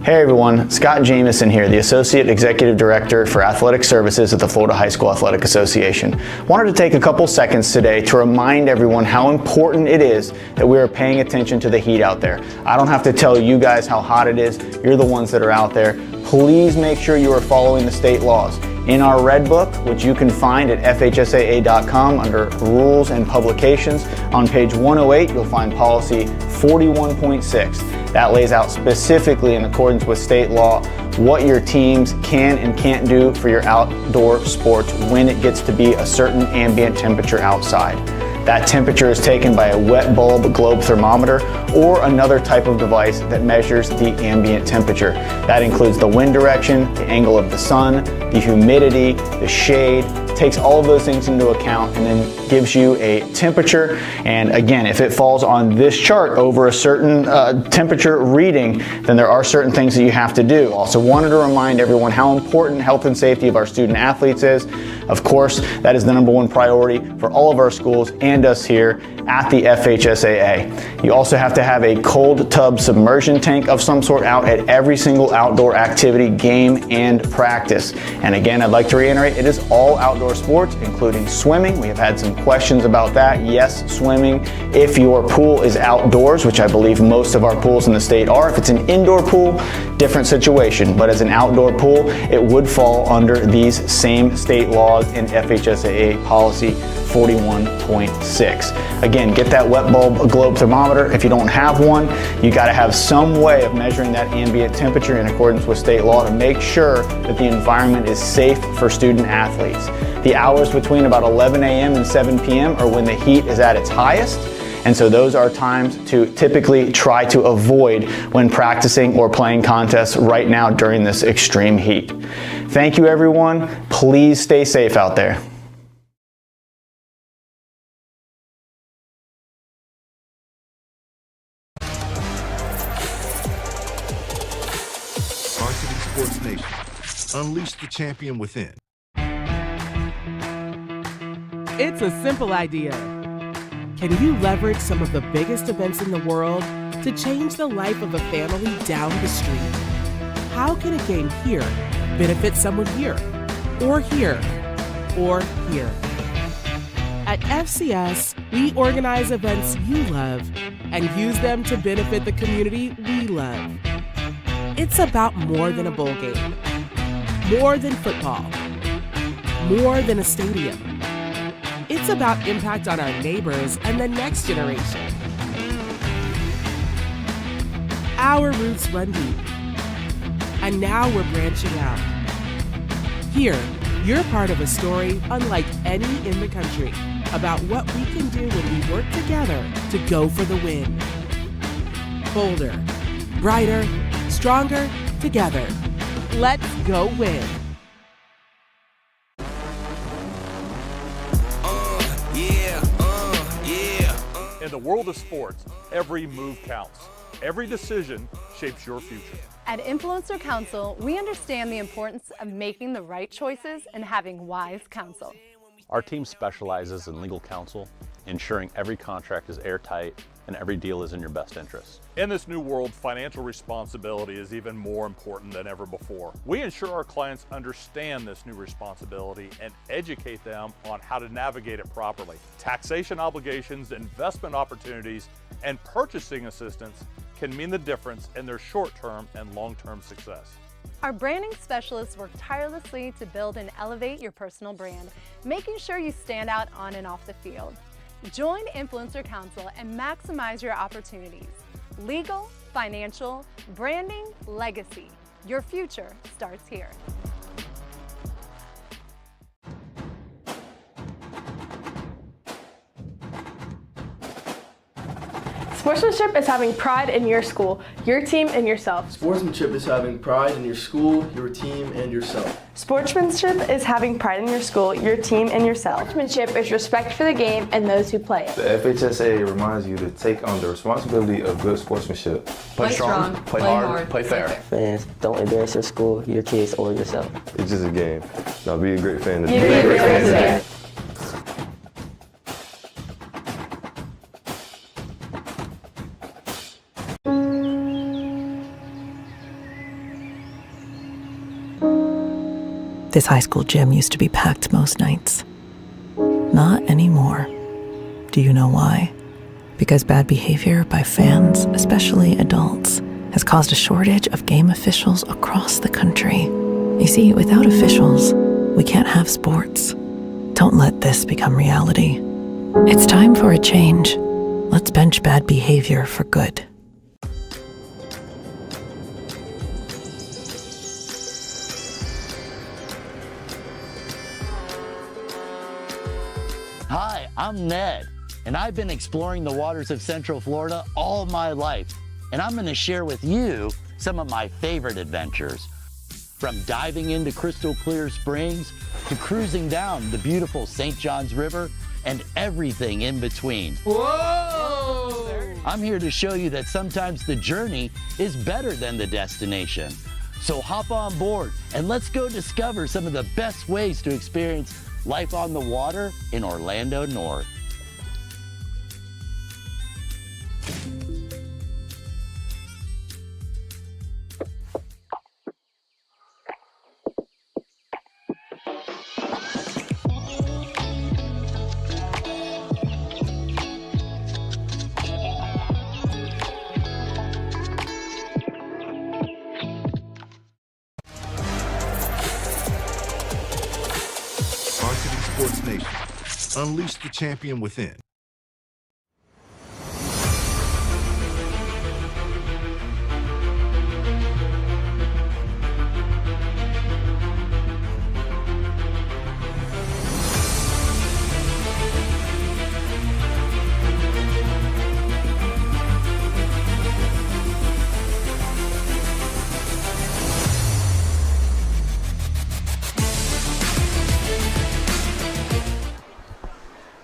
Speaker 15: Hey everyone, Scott Jamieson here, the Associate Executive Director for Athletic Services at the Florida High School Athletic Association. Wanted to take a couple seconds today to remind everyone how important it is that we are paying attention to the heat out there. I don't have to tell you guys how hot it is, you're the ones that are out there. Please make sure you are following the state laws. In our Red Book, which you can find at FHSAA.com under Rules and Publications, on page 108 you'll find policy 41.6. That lays out specifically in accordance with state law what your teams can and can't do for your outdoor sports when it gets to be a certain ambient temperature outside. That temperature is taken by a wet bulb globe thermometer or another type of device that measures the ambient temperature. That includes the wind direction, the angle of the sun, the humidity, the shade, takes all of those things into account and then gives you a temperature. And again, if it falls on this chart over a certain temperature reading, then there are certain things that you have to do. Also wanted to remind everyone how important health and safety of our student athletes is. Of course, that is the #1 priority for all of our schools and us here at the FHSAA. You also have to have a cold tub submersion tank of some sort out at every single outdoor activity, game, and practice. And again, I'd like to reiterate, it is all outdoor sports, including swimming. We have had some questions about that. Yes, swimming. If your pool is outdoors, which I believe most of our pools in the state are, if it's an indoor pool, different situation. But as an outdoor pool, it would fall under these same state laws in FHSAA policy 41.6. Again, get that wet bulb globe thermometer. If you don't have one, you got to have some way of measuring that ambient temperature in accordance with state law to make sure that the environment is safe for student athletes. The hours between about 11 a.m. and 7 p.m. are when the heat is at its highest. And so those are times to typically try to avoid when practicing or playing contests right now during this extreme heat. Thank you, everyone. Please stay safe out there.
Speaker 1: Varsity Sports Nation. Unleash the champion within.
Speaker 4: It's a simple idea. Can you leverage some of the biggest events in the world to change the life of a family down the street? How can a game here benefit someone here, or here, or here? At FCS, we organize events you love and use them to benefit the community we love. It's about more than a bowl game, more than football, more than a stadium. It's about impact on our neighbors and the next generation. Our roots run deep, and now we're branching out. Here, you're part of a story unlike any in the country about what we can do when we work together to go for the win. Bolder, brighter, stronger, together. Let's go win.
Speaker 6: In the world of sports, every move counts. Every decision shapes your future.
Speaker 7: At Influencer Council, we understand the importance of making the right choices and having wise counsel.
Speaker 8: Our team specializes in legal counsel, ensuring every contract is airtight and every deal is in your best interest.
Speaker 6: In this new world, financial responsibility is even more important than ever before. We ensure our clients understand this new responsibility and educate them on how to navigate it properly. Taxation obligations, investment opportunities, and purchasing assistance can mean the difference in their short-term and long-term success.
Speaker 7: Our branding specialists work tirelessly to build and elevate your personal brand, making sure you stand out on and off the field. Join Influencer Council and maximize your opportunities. Legal, financial, branding, legacy. Your future starts here.
Speaker 9: Sportsmanship is having pride in your school, your team, and yourself.
Speaker 10: Sportsmanship is having pride in your school, your team, and yourself.
Speaker 9: Sportsmanship is having pride in your school, your team, and yourself. Sportsmanship is respect for the game and those who play it.
Speaker 11: The FHSA reminds you to take on the responsibility of good sportsmanship.
Speaker 12: Play strong, play hard,
Speaker 10: play fair.
Speaker 13: Fans, don't embarrass your school, your kids, or yourself.
Speaker 11: It's just a game. Now be a great fan.
Speaker 9: Be a great fan today.
Speaker 14: This high school gym used to be packed most nights. Not anymore. Do you know why? Because bad behavior by fans, especially adults, has caused a shortage of game officials across the country. You see, without officials, we can't have sports. Don't let this become reality. It's time for a change. Let's bench bad behavior for good.
Speaker 5: Hi, I'm Ned, and I've been exploring the waters of Central Florida all my life, and I'm going to share with you some of my favorite adventures. From diving into crystal clear springs to cruising down the beautiful St. Johns River and everything in between.
Speaker 12: Whoa!
Speaker 5: I'm here to show you that sometimes the journey is better than the destination. So hop on board and let's go discover some of the best ways to experience life on the water in Orlando North.
Speaker 1: Varsity Sports Nation. Unleash the champion within.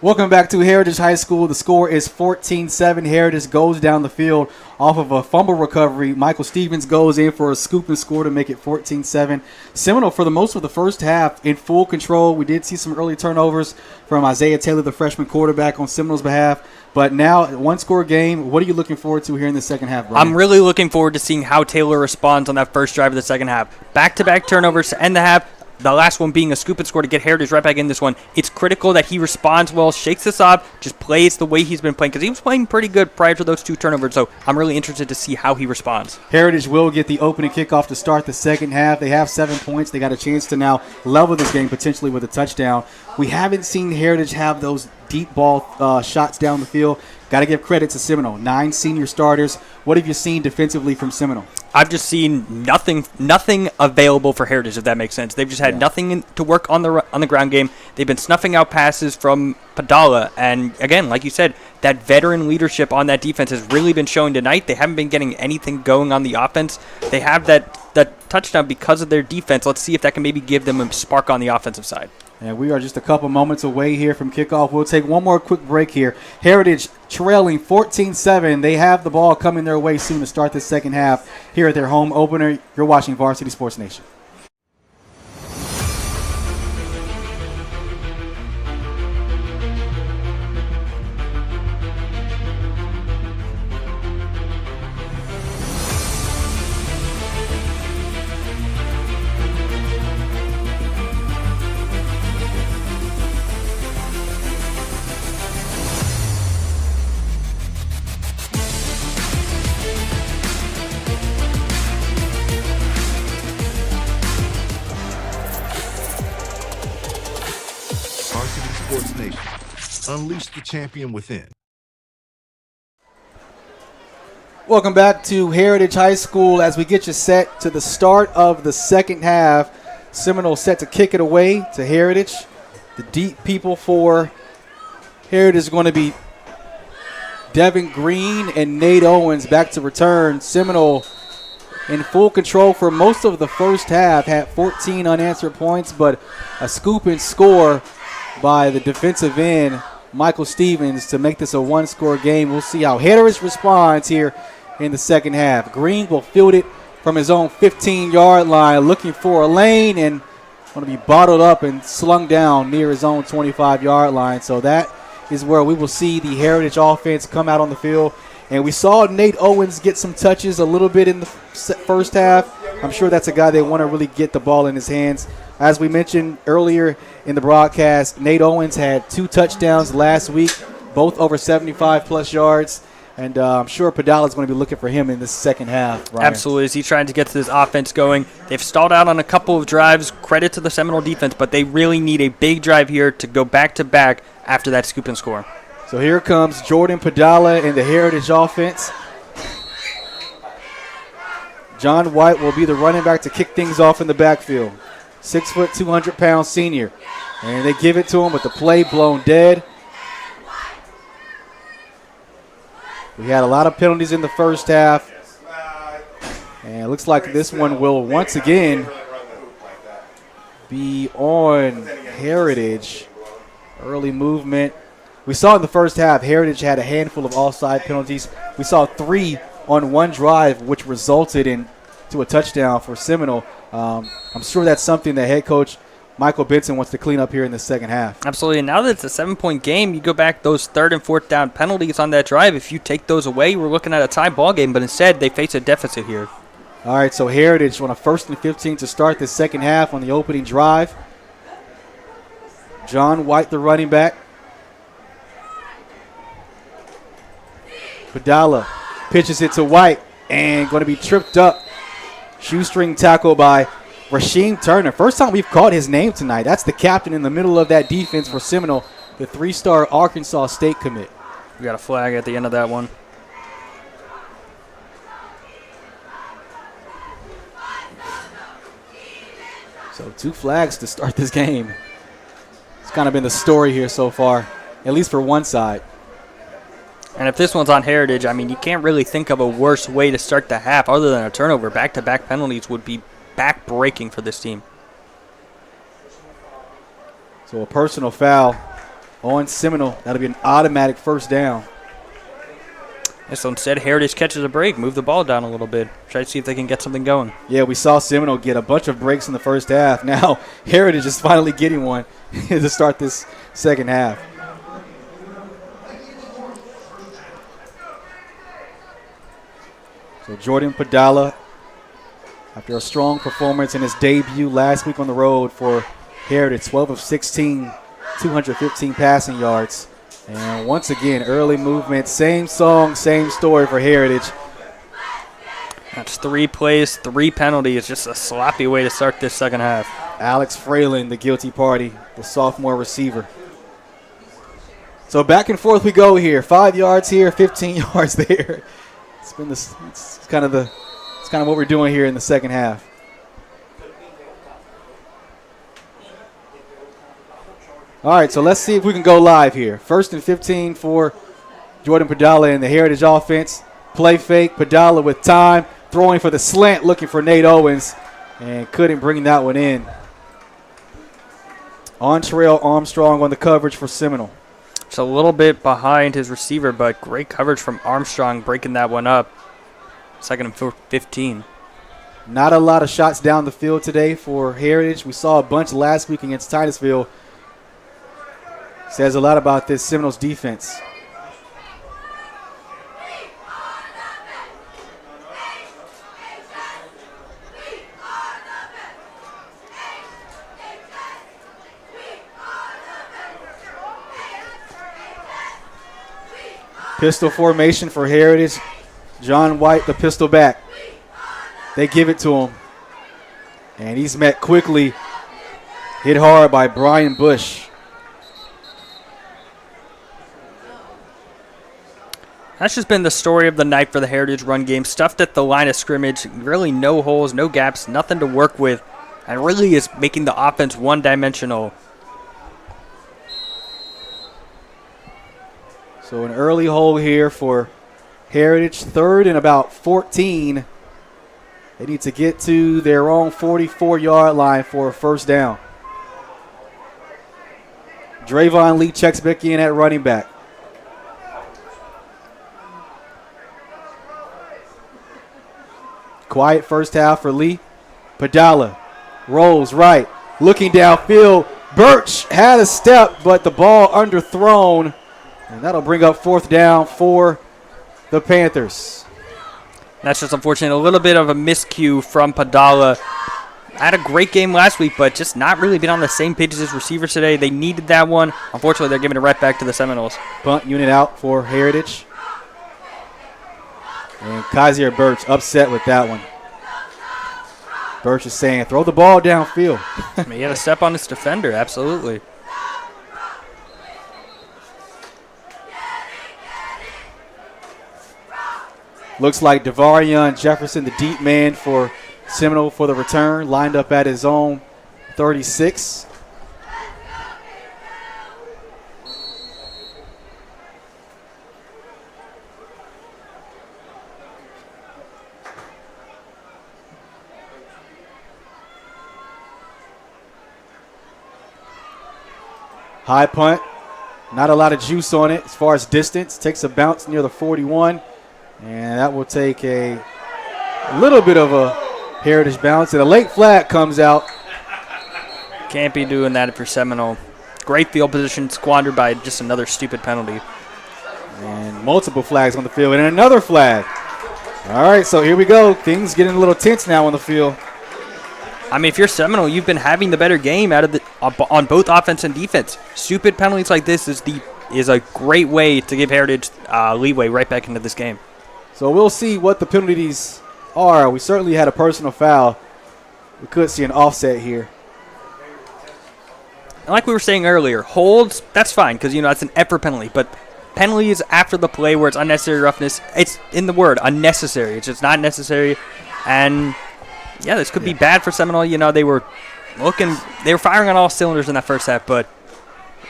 Speaker 2: Welcome back to Heritage High School. The score is 14-7. Heritage goes down the field off of a fumble recovery. Michael Stevens goes in for a scoop and score to make it 14-7. Seminole, for the most of the first half, in full control. We did see some early turnovers from Isaiah Taylor, the freshman quarterback, on Seminole's behalf. But now, one-score game. What are you looking forward to here in the second half, Brian?
Speaker 3: I'm really looking forward to seeing how Taylor responds on that first drive of the second half. Back-to-back turnovers to end the half. The last one being a scoop and score to get Heritage right back in this one. It's critical that he responds well, shakes this off, just plays the way he's been playing, because he was playing pretty good prior to those 2 turnovers, so I'm really interested to see how he responds.
Speaker 2: Heritage will get the opening kickoff to start the second half. They have 7 points. They got a chance to now level this game potentially with a touchdown. We haven't seen Heritage have those deep ball shots down the field. Got to give credit to Seminole. 9 senior starters. What have you seen defensively from Seminole?
Speaker 3: I've just seen nothing available for Heritage, if that makes sense. They've just had nothing to work on the ground game. They've been snuffing out passes from Padala, and again, like you said, that veteran leadership on that defense has really been showing tonight. They haven't been getting anything going on the offense. They have that touchdown because of their defense. Let's see if that can maybe give them a spark on the offensive side.
Speaker 2: And we are just a couple moments away here from kickoff. We'll take one more quick break here. Heritage trailing 14-7. They have the ball coming their way soon to start the second half here at their home opener. You're watching Varsity Sports Nation.
Speaker 1: Varsity Sports Nation. Unleash the champion within.
Speaker 2: Welcome back to Heritage High School as we get you set to the start of the second half. Seminole set to kick it away to Heritage. The deep people for Heritage is going to be Devin Green and Nate Owens back to return. Seminole in full control for most of the first half, had 14 unanswered points, but a scoop and score by the defensive end, Michael Stevens, to make this a one-score game. We'll see how Heritage responds here in the second half. Green will field it from his own 15-yard line, looking for a lane, and going to be bottled up and slung down near his own 25-yard line. So that is where we will see the Heritage offense come out on the field. And we saw Nate Owens get some touches a little bit in the first half. I'm sure that's a guy they want to really get the ball in his hands. As we mentioned earlier in the broadcast, Nate Owens had 2 touchdowns last week, both over 75-plus yards. And I'm sure Padala is going to be looking for him in the second half. Ryan.
Speaker 3: Absolutely. As he's trying to get to this offense going. They've stalled out on a couple of drives. Credit to the Seminole defense, but they really need a big drive here to go back-to-back after that scoop and score.
Speaker 2: So here comes Jordan Padala in the Heritage offense. John White will be the running back to kick things off in the backfield. 6 foot, 200-pound senior. And they give it to him with the play blown dead. We had a lot of penalties in the first half. And it looks like this one will once again be on Heritage. Early movement. We saw in the first half, Heritage had a handful of offside penalties. We saw 3 on one drive, which resulted into a touchdown for Seminole. I'm sure that's something that head coach Michael Benson wants to clean up here in the second half.
Speaker 3: Absolutely. And now that it's a 7-point game, you go back those 3rd and 4th down penalties on that drive. If you take those away, we're looking at a tie ball game, but instead they face a deficit here.
Speaker 2: All right, so Heritage on a 1st and 15 to start the second half on the opening drive. John White, the running back. Padala pitches it to White and going to be tripped up. Shoestring tackle by Rasheem Turner. First time we've called his name tonight. That's the captain in the middle of that defense for Seminole, the 3-star Arkansas State commit.
Speaker 3: We got a flag at the end of that one.
Speaker 2: So 2 flags to start this game. It's kind of been the story here so far, at least for one side.
Speaker 3: And if this one's on Heritage, I mean, you can't really think of a worse way to start the half other than a turnover. Back-to-back penalties would be back-breaking for this team.
Speaker 2: So a personal foul on Seminole. That'll be an automatic first down.
Speaker 3: And so instead, Heritage catches a break, move the ball down a little bit, try to see if they can get something going.
Speaker 2: Yeah, we saw Seminole get a bunch of breaks in the first half. Now Heritage is finally getting one to start this second half. So Jordan Padala, after a strong performance in his debut last week on the road for Heritage, 12 of 16, 215 passing yards. And once again, early movement, same song, same story for Heritage.
Speaker 3: That's 3 plays, 3 penalties. Just a sloppy way to start this second half.
Speaker 2: Alex Fralin, the guilty party, the sophomore receiver. So back and forth we go here. 5 yards here, 15 yards there. It's kind of what we're doing here in the second half. All right, so let's see if we can go live here. 1st and 15 for Jordan Padala and the Heritage offense. Play fake, Padala with time, throwing for the slant, looking for Nate Owens, and couldn't bring that one in. On trail, Armstrong on the coverage for Seminole.
Speaker 3: It's a little bit behind his receiver, but great coverage from Armstrong breaking that one up. 2nd and 15.
Speaker 2: Not a lot of shots down the field today for Heritage. We saw a bunch last week against Titusville. Says a lot about this Seminoles defense. Pistol formation for Heritage. John White, the pistol back. They give it to him. And he's met quickly. Hit hard by Brian Bush.
Speaker 3: That's just been the story of the night for the Heritage run game. Stuffed at the line of scrimmage. Really no holes, no gaps, nothing to work with. And really is making the offense one-dimensional.
Speaker 2: So an early hole here for Heritage. 3rd and about 14. They need to get to their own 44-yard line for a first down. Drayvon Lee checks back in at running back. Quiet first half for Lee. Padala rolls right, looking downfield. Birch had a step, but the ball underthrown, and that'll bring up 4th down for the Panthers.
Speaker 3: That's just unfortunate. A little bit of a miscue from Padala. Had a great game last week, but just not really been on the same page as his receivers today. They needed that one. Unfortunately, they're giving it right back to the Seminoles.
Speaker 2: Punt unit out for Heritage. And Kaiser Birch upset with that one. Birch is saying, throw the ball downfield.
Speaker 3: He had a step on his defender, absolutely.
Speaker 2: Looks like Devarion Jefferson, the deep man for Seminole for the return, lined up at his own 36. High punt, not a lot of juice on it as far as distance. Takes a bounce near the 41, and that will take a little bit of a Heritage bounce. And a late flag comes out.
Speaker 3: Can't be doing that if you're Seminole. Great field position squandered by just another stupid penalty.
Speaker 2: And multiple flags on the field, and another flag. All right, so here we go. Things getting a little tense now on the field.
Speaker 3: I mean, if you're Seminole, you've been having the better game out of the on both offense and defense. Stupid penalties like this is a great way to give Heritage leeway right back into this game.
Speaker 2: So we'll see what the penalties are. We certainly had a personal foul. We could see an offset here.
Speaker 3: And like we were saying earlier, holds, that's fine because, that's an effort penalty. But penalties after the play where it's unnecessary roughness, it's in the word, unnecessary. It's just not necessary. And yeah, this could be bad for Seminole. They were firing on all cylinders in that first half, but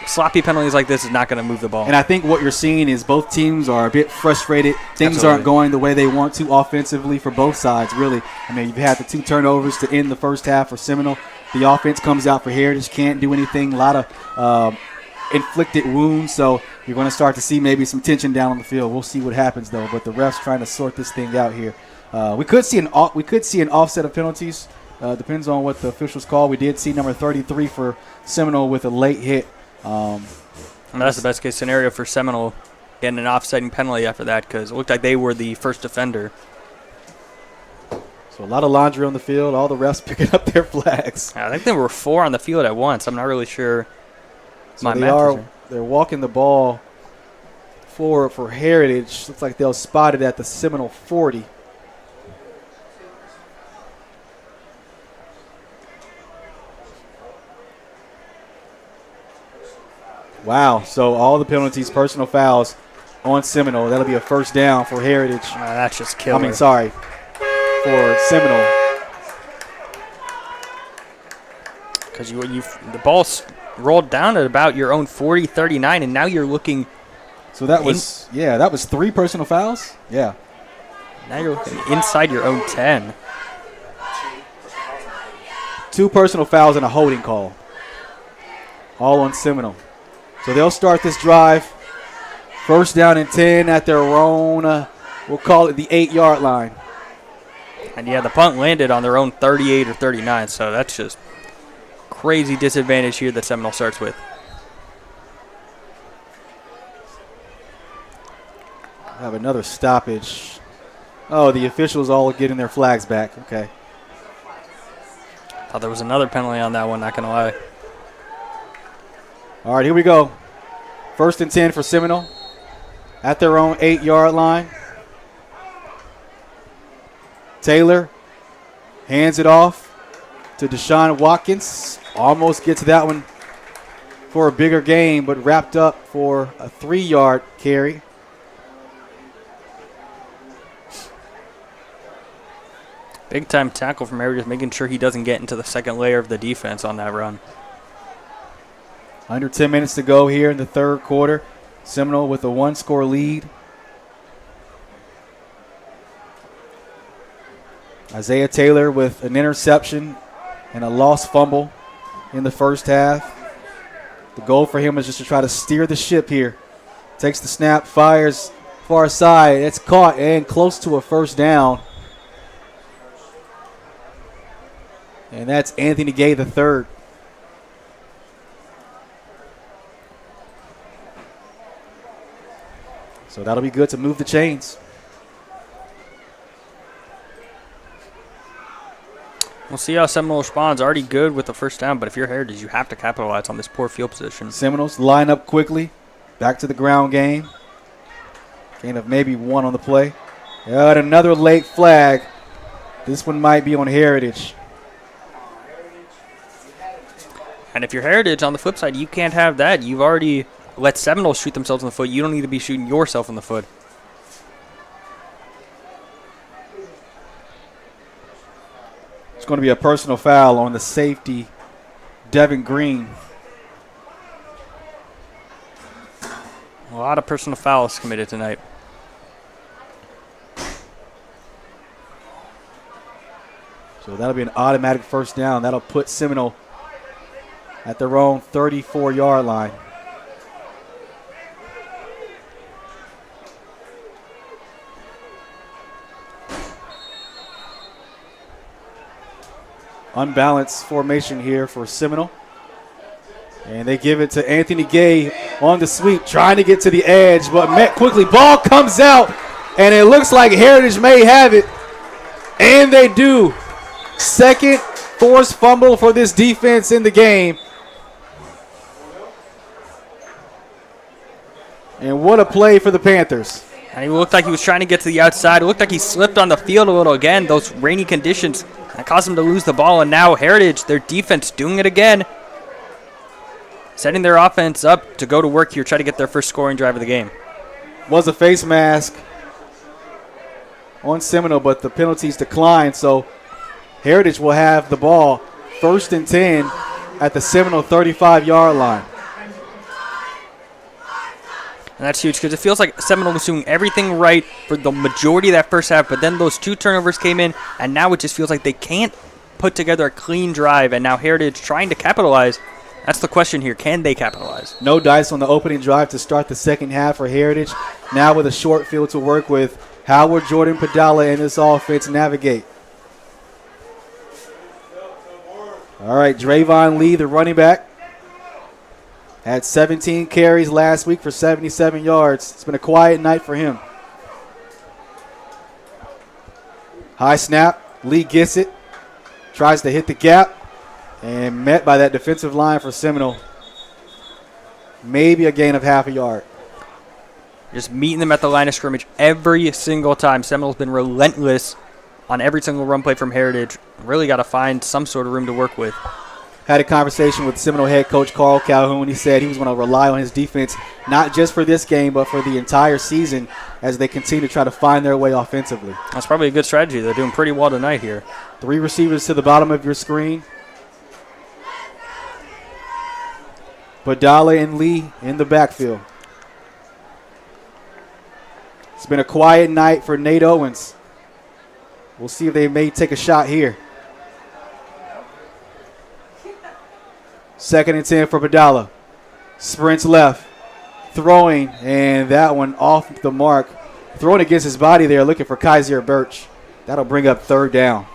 Speaker 3: sloppy penalties like this is not going to move the ball.
Speaker 2: And I think what you're seeing is both teams are a bit frustrated. Things aren't going the way they want to offensively for both sides, really. I mean, you've had the 2 turnovers to end the first half for Seminole. The offense comes out for Heritage, can't do anything. A lot of self-inflicted wound, so you're going to start to see maybe some tension down on the field. We'll see what happens, though, but the refs trying to sort this thing out here. We could see an offset of penalties. Depends on what the officials call. We did see number 33 for Seminole with a late hit.
Speaker 3: And that's the best case scenario for Seminole, getting an offsetting penalty after that, because it looked like they were the first offender.
Speaker 2: So a lot of laundry on the field. All the refs picking up their flags.
Speaker 3: I think there were 4 on the field at once. I'm not really sure.
Speaker 2: So they're walking the ball forward for Heritage. Looks like they'll spot it at the Seminole 40. Wow, so all the penalties, personal fouls on Seminole. That'll be a first down for Heritage.
Speaker 3: That's just killer.
Speaker 2: I mean, sorry, for Seminole.
Speaker 3: Because the ball's rolled down at about your own 40, 39, and now you're looking.
Speaker 2: So that was 3 personal fouls? Yeah.
Speaker 3: Now you're looking inside your own 10.
Speaker 2: 2 personal fouls and a holding call. All on Seminole. So they'll start this drive. First down and 10 at their own, we'll call it the 8-yard line.
Speaker 3: And yeah, the punt landed on their own 38 or 39, so that's just crazy disadvantage here that Seminole starts with.
Speaker 2: Have another stoppage. Oh, the officials all getting their flags back. Okay.
Speaker 3: Thought there was another penalty on that one, not going to lie.
Speaker 2: All right, here we go. First and 10 for Seminole at their own 8-yard line. Taylor hands it off to Deshaun Watkins. Almost gets that one for a bigger gain, but wrapped up for a 3-yard carry.
Speaker 3: Big time tackle from Heritage, making sure he doesn't get into the second layer of the defense on that run.
Speaker 2: Under 10 minutes to go here in the third quarter. Seminole with a 1-score lead. Isaiah Taylor with an interception and a lost fumble in the first half. The goal for him is just to try to steer the ship here. Takes the snap, fires far side. It's caught and close to a first down. And that's Anthony Gay the third. So that'll be good to move the chains.
Speaker 3: We'll see how Seminole responds. Already good with the first down, but if you're Heritage, you have to capitalize on this poor field position.
Speaker 2: Seminoles line up quickly. Back to the ground game. Gain of maybe 1 on the play. And another late flag. This one might be on Heritage.
Speaker 3: And if you're Heritage, on the flip side, you can't have that. You've already let Seminole shoot themselves in the foot. You don't need to be shooting yourself in the foot.
Speaker 2: It's going to be a personal foul on the safety, Devin Green.
Speaker 3: A lot of personal fouls committed tonight.
Speaker 2: So that'll be an automatic first down. That'll put Seminole at their own 34-yard line. Unbalanced formation here for Seminole. And they give it to Anthony Gay on the sweep, trying to get to the edge, but met quickly. Ball comes out, and it looks like Heritage may have it. And they do. Second forced fumble for this defense in the game. And what a play for the Panthers.
Speaker 3: And he looked like he was trying to get to the outside. It looked like he slipped on the field a little again. Those rainy conditions caused him to lose the ball. And now Heritage, their defense, doing it again. Setting their offense up to go to work here, try to get their first scoring drive of the game.
Speaker 2: Was a face mask on Seminole, but the penalties declined. So Heritage will have the ball first and 10 at the Seminole 35-yard line.
Speaker 3: And that's huge because it feels like Seminole was doing everything right for the majority of that first half, but then those 2 turnovers came in, and now it just feels like they can't put together a clean drive, and now Heritage trying to capitalize That's the question here. Can they capitalize?
Speaker 2: No dice on the opening drive to start the second half for Heritage. Now with a short field to work with, how will Jordan Padala and this offense navigate? All right, Drayvon Lee, the running back, had 17 carries last week for 77 yards. It's been a quiet night for him. High snap. Lee gets it. Tries to hit the gap. And met by that defensive line for Seminole. Maybe a gain of half a yard.
Speaker 3: Just meeting them at the line of scrimmage every single time. Seminole's been relentless on every single run play from Heritage. Really got to find some sort of room to work with.
Speaker 2: Had a conversation with Seminole head coach Carl Calhoun. He said he was going to rely on his defense, not just for this game, but for the entire season as they continue to try to find their way offensively.
Speaker 3: That's probably a good strategy. They're doing pretty well tonight here.
Speaker 2: 3 receivers to the bottom of your screen. Padala and Lee in the backfield. It's been a quiet night for Nate Owens. We'll see if they may take a shot here. 2nd and 10 for Padala. Sprints left. Throwing, and that one off the mark. Throwing against his body there, looking for Kaiser Birch. That'll bring up 3rd down.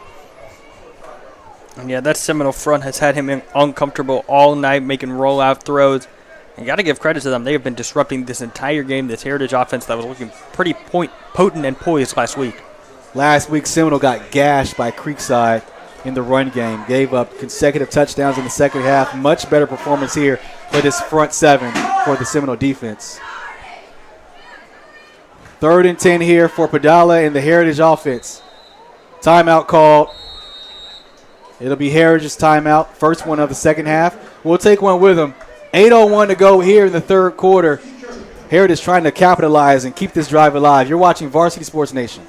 Speaker 3: And yeah, that Seminole front has had him uncomfortable all night, making rollout throws. You got to give credit to them. They have been disrupting this entire game, this Heritage offense that was looking pretty potent and poised last week.
Speaker 2: Last week, Seminole got gashed by Creekside in the run game. Gave up consecutive touchdowns in the second half. Much better performance here for this front 7 for the Seminole defense. 3rd and 10 here for Padala and the Heritage offense. Timeout called. It'll be Heritage's timeout. First one of the second half. We'll take one with them. 8:01 to go here in the 3rd quarter. Heritage trying to capitalize and keep this drive alive. You're watching Varsity Sports Nation.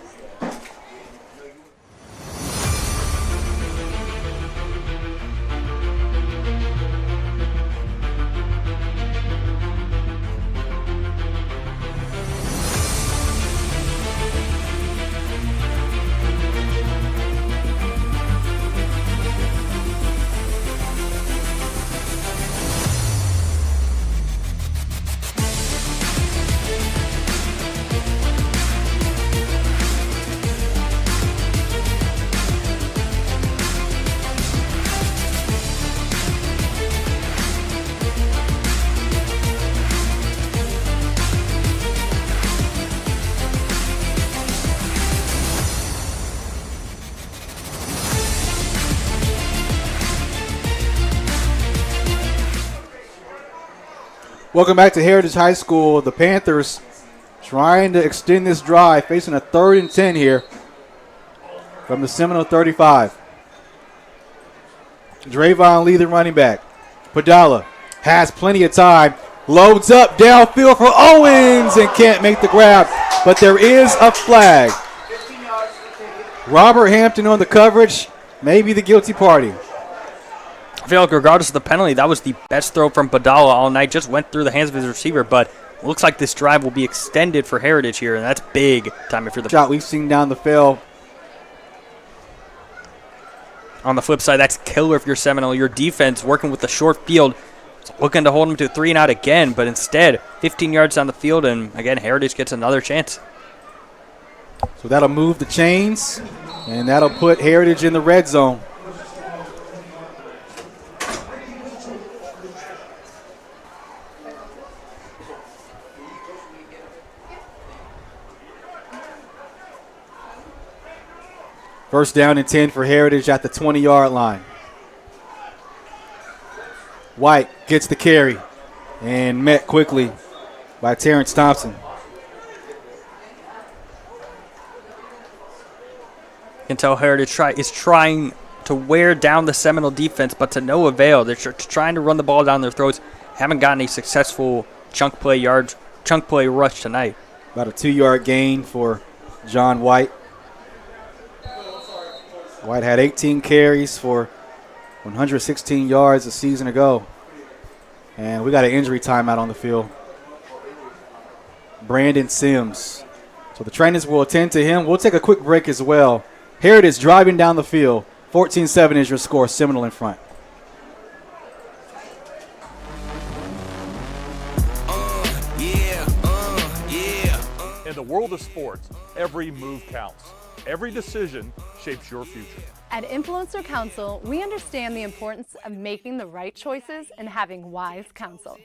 Speaker 2: Welcome back to Heritage High School. The Panthers trying to extend this drive, facing a 3rd and 10 here from the Seminole 35. Drayvon Lee, the running back. Padala has plenty of time. Loads up downfield for Owens and can't make the grab, but there is a flag. Robert Hampton on the coverage, maybe the guilty party.
Speaker 3: I feel like regardless of the penalty, that was the best throw from Padala all night. Just went through the hands of his receiver, but it looks like this drive will be extended for Heritage here, and that's big time if you're the
Speaker 2: shot we've seen down the field.
Speaker 3: On the flip side, that's killer if you're Seminole. Your defense working with the short field, looking to hold them to 3 and out again, but instead 15 yards down the field, and again, Heritage gets another chance.
Speaker 2: So that'll move the chains, and that'll put Heritage in the red zone. First down and 10 for Heritage at the 20-yard line. White gets the carry and met quickly by Terrence Thompson.
Speaker 3: You can tell Heritage is trying to wear down the Seminole defense, but to no avail. They're trying to run the ball down their throats. Haven't gotten a successful chunk play rush tonight.
Speaker 2: About a 2-yard gain for John White. White had 18 carries for 116 yards a season ago. And we got an injury timeout on the field. Brandon Sims. So the trainers will attend to him. We'll take a quick break as well. Heritage driving down the field. 14-7 is your score. Seminole in front.
Speaker 6: In the world of sports, every move counts. Every decision shapes your future.
Speaker 7: At Influencer Council, we understand the importance of making the right choices and having wise counsel.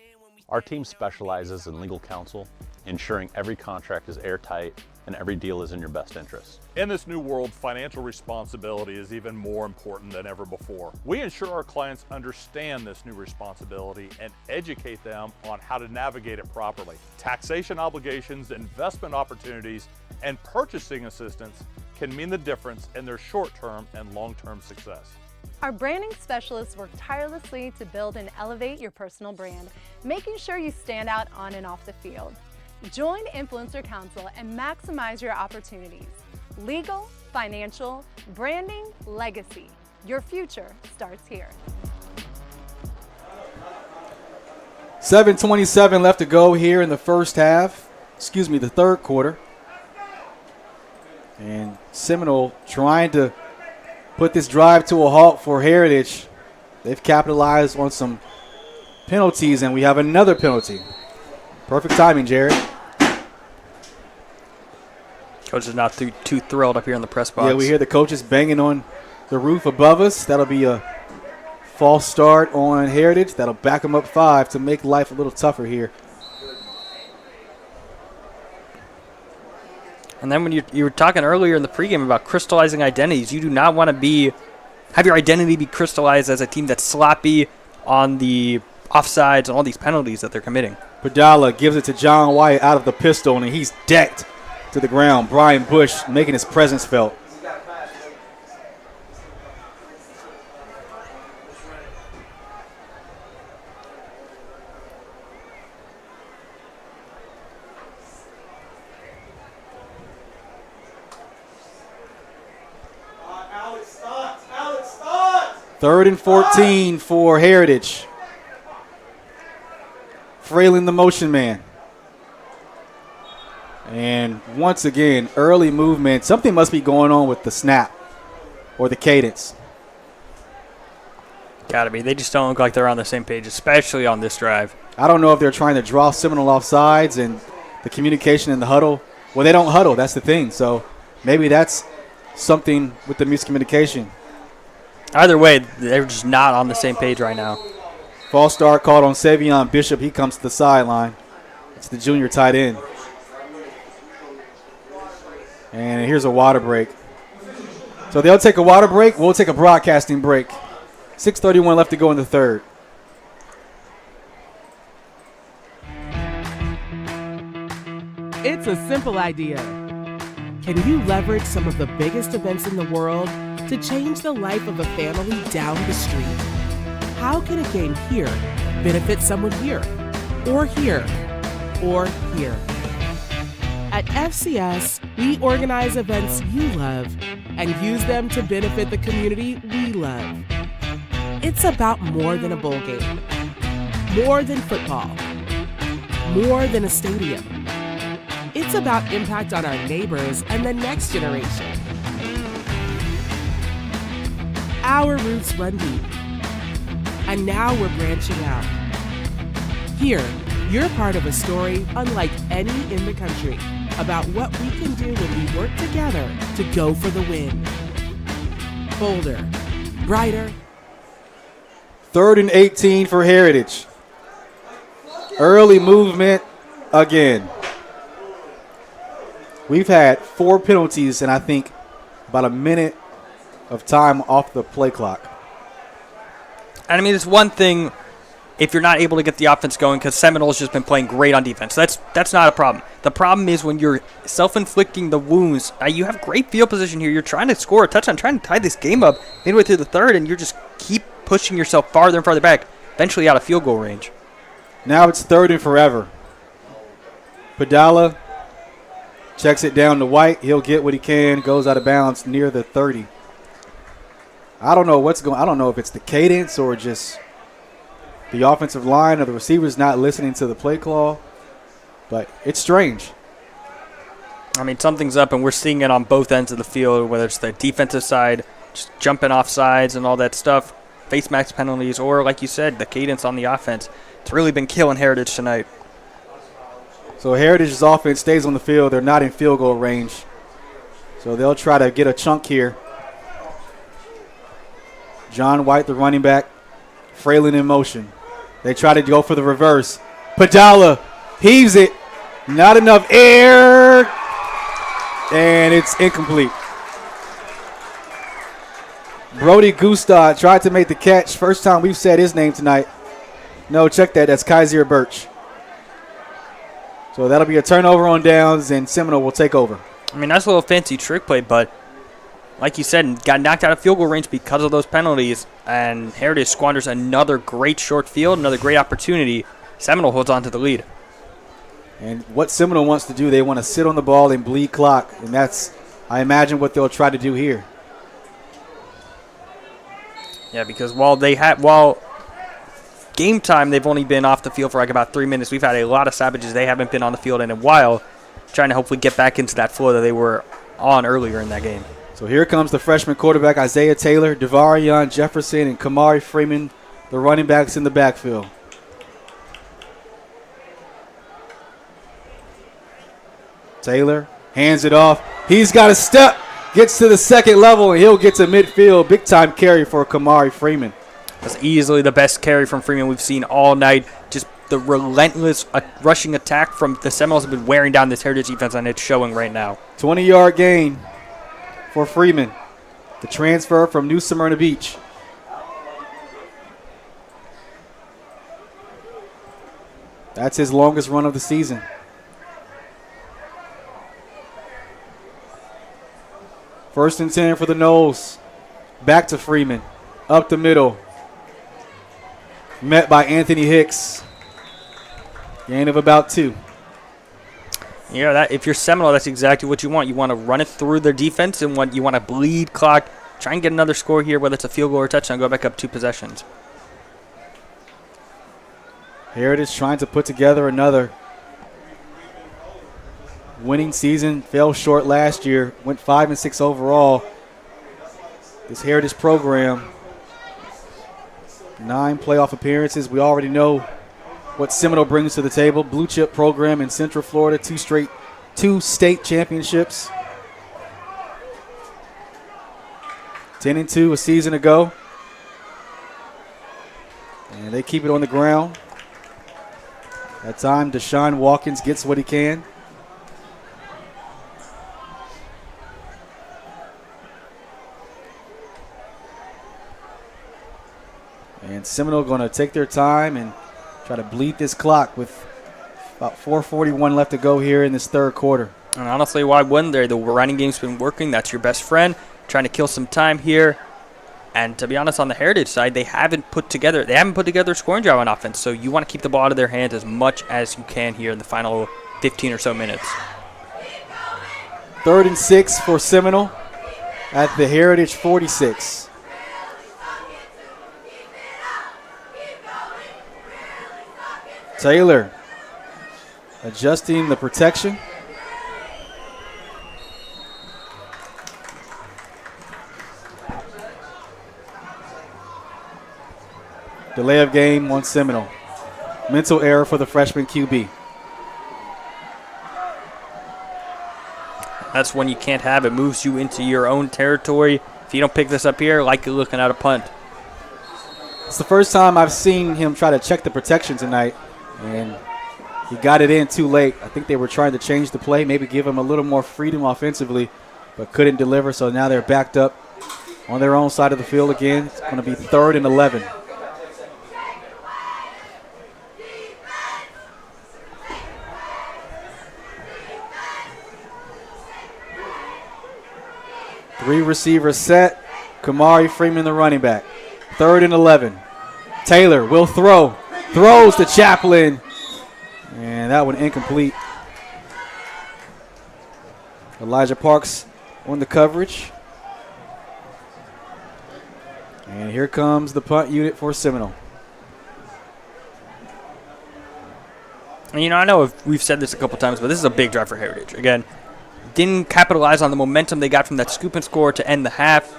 Speaker 8: Our team specializes in legal counsel, ensuring every contract is airtight and every deal is in your best interest.
Speaker 6: In this new world, financial responsibility is even more important than ever before. We ensure our clients understand this new responsibility and educate them on how to navigate it properly. Taxation obligations, investment opportunities, and purchasing assistance can mean the difference in their short-term and long-term success.
Speaker 7: Our branding specialists work tirelessly to build and elevate your personal brand, making sure you stand out on and off the field. Join Influencer Council and maximize your opportunities. Legal, financial, branding, legacy. Your future starts here.
Speaker 2: 7:27 left to go here in the the third quarter. And Seminole trying to put this drive to a halt for Heritage. They've capitalized on some penalties, and we have another penalty. Perfect timing, Jared.
Speaker 3: Coach is not too thrilled up here in the press box.
Speaker 2: Yeah, we hear the coaches banging on the roof above us. That'll be a false start on Heritage. That'll back them up 5 to make life a little tougher here.
Speaker 3: And then when you were talking earlier in the pregame about crystallizing identities, you do not want to have your identity be crystallized as a team that's sloppy on the offsides and all these penalties that they're committing.
Speaker 2: Padala gives it to John White out of the pistol, and he's decked to the ground. Brian Bush making his presence felt. Third and 14 for Heritage. Frailing the motion man. And once again, early movement. Something must be going on with the snap or the cadence.
Speaker 3: Gotta be. They just don't look like they're on the same page, especially on this drive.
Speaker 2: I don't know if they're trying to draw Seminole off sides and the communication in the huddle. Well, they don't huddle. That's the thing. So maybe that's something with the miscommunication.
Speaker 3: Either way, they're just not on the same page right now.
Speaker 2: False start called on Savion Bishop. He comes to the sideline. It's the junior tight end. And here's a water break. So they'll take a water break. We'll take a broadcasting break. 6:31 left to go in the third.
Speaker 4: It's a simple idea. Can you leverage some of the biggest events in the world to change the life of a family down the street? How can a game here benefit someone here, or here, or here? At FCS, we organize events you love and use them to benefit the community we love. It's about more than a bowl game, more than football, more than a stadium. It's about impact on our neighbors and the next generation. Our roots run deep, and now we're branching out. Here, you're part of a story unlike any in the country about what we can do when we work together to go for the win. Bolder, brighter.
Speaker 2: 3rd and 18 for Heritage. Early movement again. We've had 4 penalties and I think about a minute of time off the play clock.
Speaker 3: And I mean, it's one thing if you're not able to get the offense going because Seminole's just been playing great on defense. That's not a problem. The problem is when you're self-inflicting the wounds. You have great field position here. You're trying to score a touchdown, trying to tie this game up midway through the third, and you're just keep pushing yourself farther and farther back, eventually out of field goal range.
Speaker 2: Now it's 3rd and forever. Padala checks it down to White. He'll get what he can. Goes out of bounds near the 30. I don't know what's going. I don't know if it's the cadence or just the offensive line or the receivers not listening to the play call, but it's strange.
Speaker 3: I mean, something's up, and we're seeing it on both ends of the field, whether it's the defensive side, just jumping off sides and all that stuff, face max penalties, or like you said, the cadence on the offense. It's really been killing Heritage tonight.
Speaker 2: So Heritage's offense stays on the field. They're not in field goal range. So they'll try to get a chunk here. John White, the running back, Fralin in motion. They try to go for the reverse. Padala heaves it. Not enough air. And it's incomplete. Brody Gustad tried to make the catch. First time we've said his name tonight. No, check that. That's Kaiser Birch. So that'll be a turnover on downs, and Seminole will take over.
Speaker 3: I mean, that's a little fancy trick play, but like you said, got knocked out of field goal range because of those penalties, and Heritage squanders another great short field, another great opportunity. Seminole holds on to the lead.
Speaker 2: And what Seminole wants to do, they want to sit on the ball and bleed clock, and that's, I imagine, what they'll try to do here.
Speaker 3: Yeah, because while game time, they've only been off the field for like about 3 minutes. We've had a lot of Savages. They haven't been on the field in a while, trying to hopefully get back into that flow that they were on earlier in that game.
Speaker 2: So here comes the freshman quarterback, Isaiah Taylor, Devarion Jefferson, and Kamari Freeman, the running backs in the backfield. Taylor hands it off. He's got a step, gets to the second level, and he'll get to midfield. Big-time carry for Kamari Freeman.
Speaker 3: That's easily the best carry from Freeman we've seen all night. Just the relentless rushing attack from the Seminoles have been wearing down this Heritage defense, and it's showing right now.
Speaker 2: 20-yard gain for Freeman, the transfer from New Smyrna Beach. That's his longest run of the season. First and 10 for the Noles. Back to Freeman. Up the middle. Met by Anthony Hicks. Gain of about 2.
Speaker 3: Yeah, if you're Seminole, that's exactly what you want. You want to run it through their defense, and you want to bleed clock. Try and get another score here, whether it's a field goal or a touchdown. Go back up 2 possessions.
Speaker 2: Heritage trying to put together another winning season. Fell short last year. Went 5-6 overall. This Heritage program, 9 playoff appearances. We already know what Seminole brings to the table. Blue chip program in Central Florida, 2 state championships. 10-2 a season ago. And they keep it on the ground. That time, Deshaun Watkins gets what he can. And Seminole going to take their time and try to bleed this clock with about 4:41 left to go here in this third quarter.
Speaker 3: And honestly, why wouldn't they? The running game's been working. That's your best friend. Trying to kill some time here. And to be honest, on the Heritage side, they haven't put together a scoring drive on offense. So you want to keep the ball out of their hands as much as you can here in the final 15 or so minutes.
Speaker 2: 3rd and 6 for Seminole at the Heritage 46. Taylor adjusting the protection. Delay of game on Seminole. Mental error for the freshman QB.
Speaker 3: That's when you can't have it. Moves you into your own territory. If you don't pick this up here, like you're looking at a punt.
Speaker 2: It's the first time I've seen him try to check the protection tonight, and he got it in too late. I think they were trying to change the play, maybe give him a little more freedom offensively, but couldn't deliver, so now they're backed up on their own side of the field again. It's going to be 3rd and 11. Three receivers set. Kamari Freeman, the running back. 3rd and 11. Taylor will throw. Throws to Chaplin. And that one incomplete. Elijah Parks on the coverage. And here comes the punt unit for Seminole.
Speaker 3: And, you know, I know we've said this a couple times, but this is a big drive for Heritage. Again, didn't capitalize on the momentum they got from that scoop and score to end the half.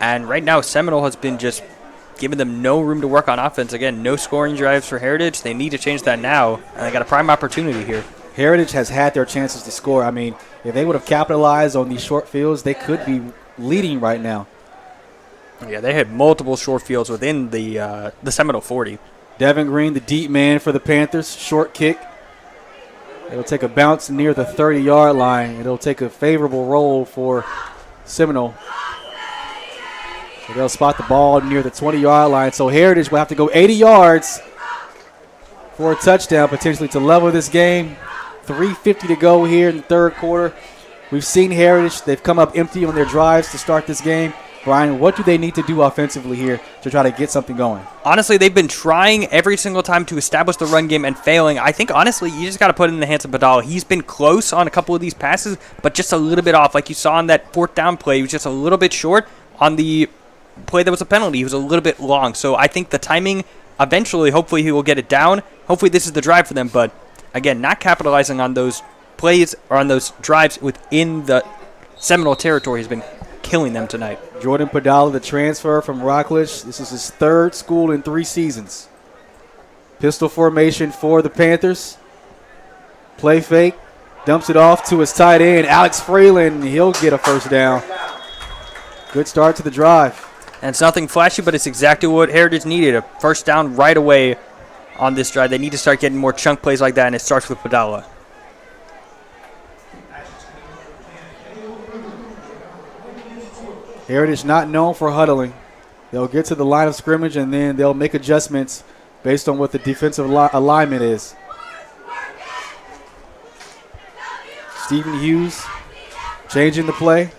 Speaker 3: And right now, Seminole has been just giving them no room to work on offense. Again, no scoring drives for Heritage. They need to change that now, and they got a prime opportunity here.
Speaker 2: Heritage has had their chances to score. I mean, if they would have capitalized on these short fields, they could be leading right now.
Speaker 3: Yeah, they had multiple short fields within the Seminole 40.
Speaker 2: Devin Green, the deep man for the Panthers. Short kick. It'll take a bounce near the 30-yard line. It'll take a favorable roll for Seminole. So they'll spot the ball near the 20-yard line. So Heritage will have to go 80 yards for a touchdown, potentially to level this game. 3:50 to go here in the third quarter. We've seen Heritage. They've come up empty on their drives to start this game. Brian, what do they need to do offensively here to try to get something going?
Speaker 3: Honestly, they've been trying every single time to establish the run game and failing. I think, honestly, you just got to put it in the hands of Padala. He's been close on a couple of these passes, but just a little bit off. Like you saw on that fourth down play, he was just a little bit short. On the play that was a penalty, he was a little bit long. So I think the timing, eventually, hopefully he will get it down. Hopefully this is the drive for them. But, again, not capitalizing on those plays or on those drives within the Seminole territory has been killing them tonight.
Speaker 2: Jordan Padala, the transfer from Rockledge. This is his third school in 3 seasons. Pistol formation for the Panthers. Play fake. Dumps it off to his tight end, Alex Fralin. He'll get a first down. Good start to the drive.
Speaker 3: And it's nothing flashy, but it's exactly what Heritage needed. A first down right away on this drive. They need to start getting more chunk plays like that, and it starts with Padala.
Speaker 2: Heritage not known for huddling. They'll get to the line of scrimmage, and then they'll make adjustments based on what the defensive alignment is. Stephen Hughes changing the play,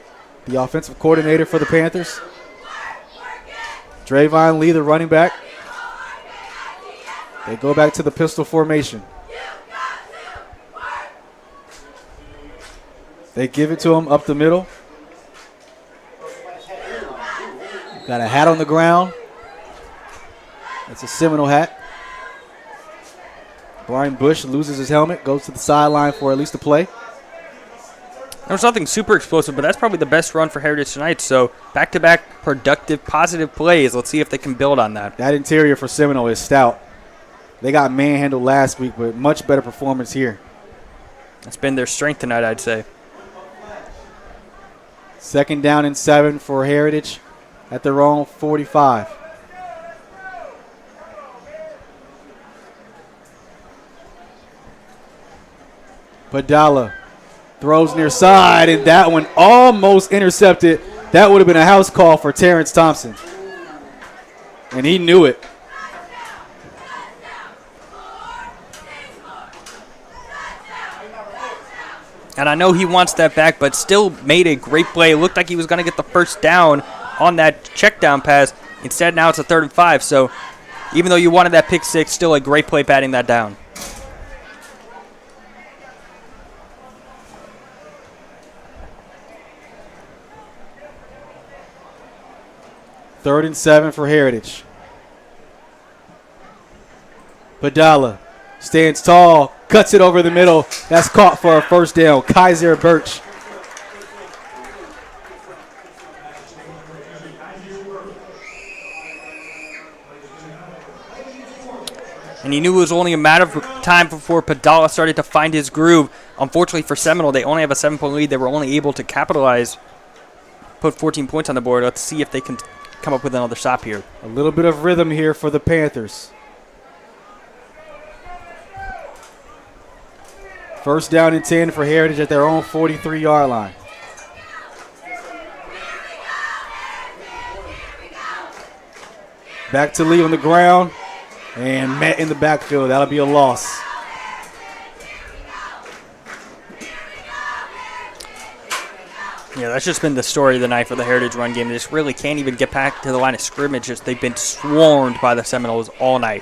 Speaker 2: the offensive coordinator for the Panthers. Drayvon Lee, the running back. They go back to the pistol formation. They give it to him up the middle. Got a hat on the ground. It's a Seminole hat. Brian Bush loses his helmet, goes to the sideline for at least a play.
Speaker 3: There was nothing super explosive, but that's probably the best run for Heritage tonight. So back-to-back productive, positive plays. Let's see if they can build on that.
Speaker 2: That interior for Seminole is stout. They got manhandled last week, but much better performance here.
Speaker 3: It's been their strength tonight, I'd say.
Speaker 2: 2nd down and 7 for Heritage at their own 45. Padala throws near side, and that one almost intercepted. That would have been a house call for Terrence Thompson. And he knew it.
Speaker 3: And I know he wants that back, but still made a great play. It looked like he was going to get the first down on that check down pass. Instead, now it's a 3rd and 5. So even though you wanted that pick six, still a great play patting that down.
Speaker 2: Third and 7 for Heritage. Padala stands tall, cuts it over the middle. That's caught for a first down. Kaiser Birch.
Speaker 3: And he knew it was only a matter of time before Padala started to find his groove. Unfortunately for Seminole, they only have a 7-point lead. They were only able to capitalize, put 14 points on the board. Let's see if they can come up with another stop here.
Speaker 2: A little bit of rhythm here for the Panthers. First down and 10 for Heritage at their own 43-yard line. Back to Lee on the ground and met in the backfield. That'll be a loss.
Speaker 3: Yeah, that's just been the story of the night for the Heritage run game. They just really can't even get back to the line of scrimmage. They've been swarmed by the Seminoles all night.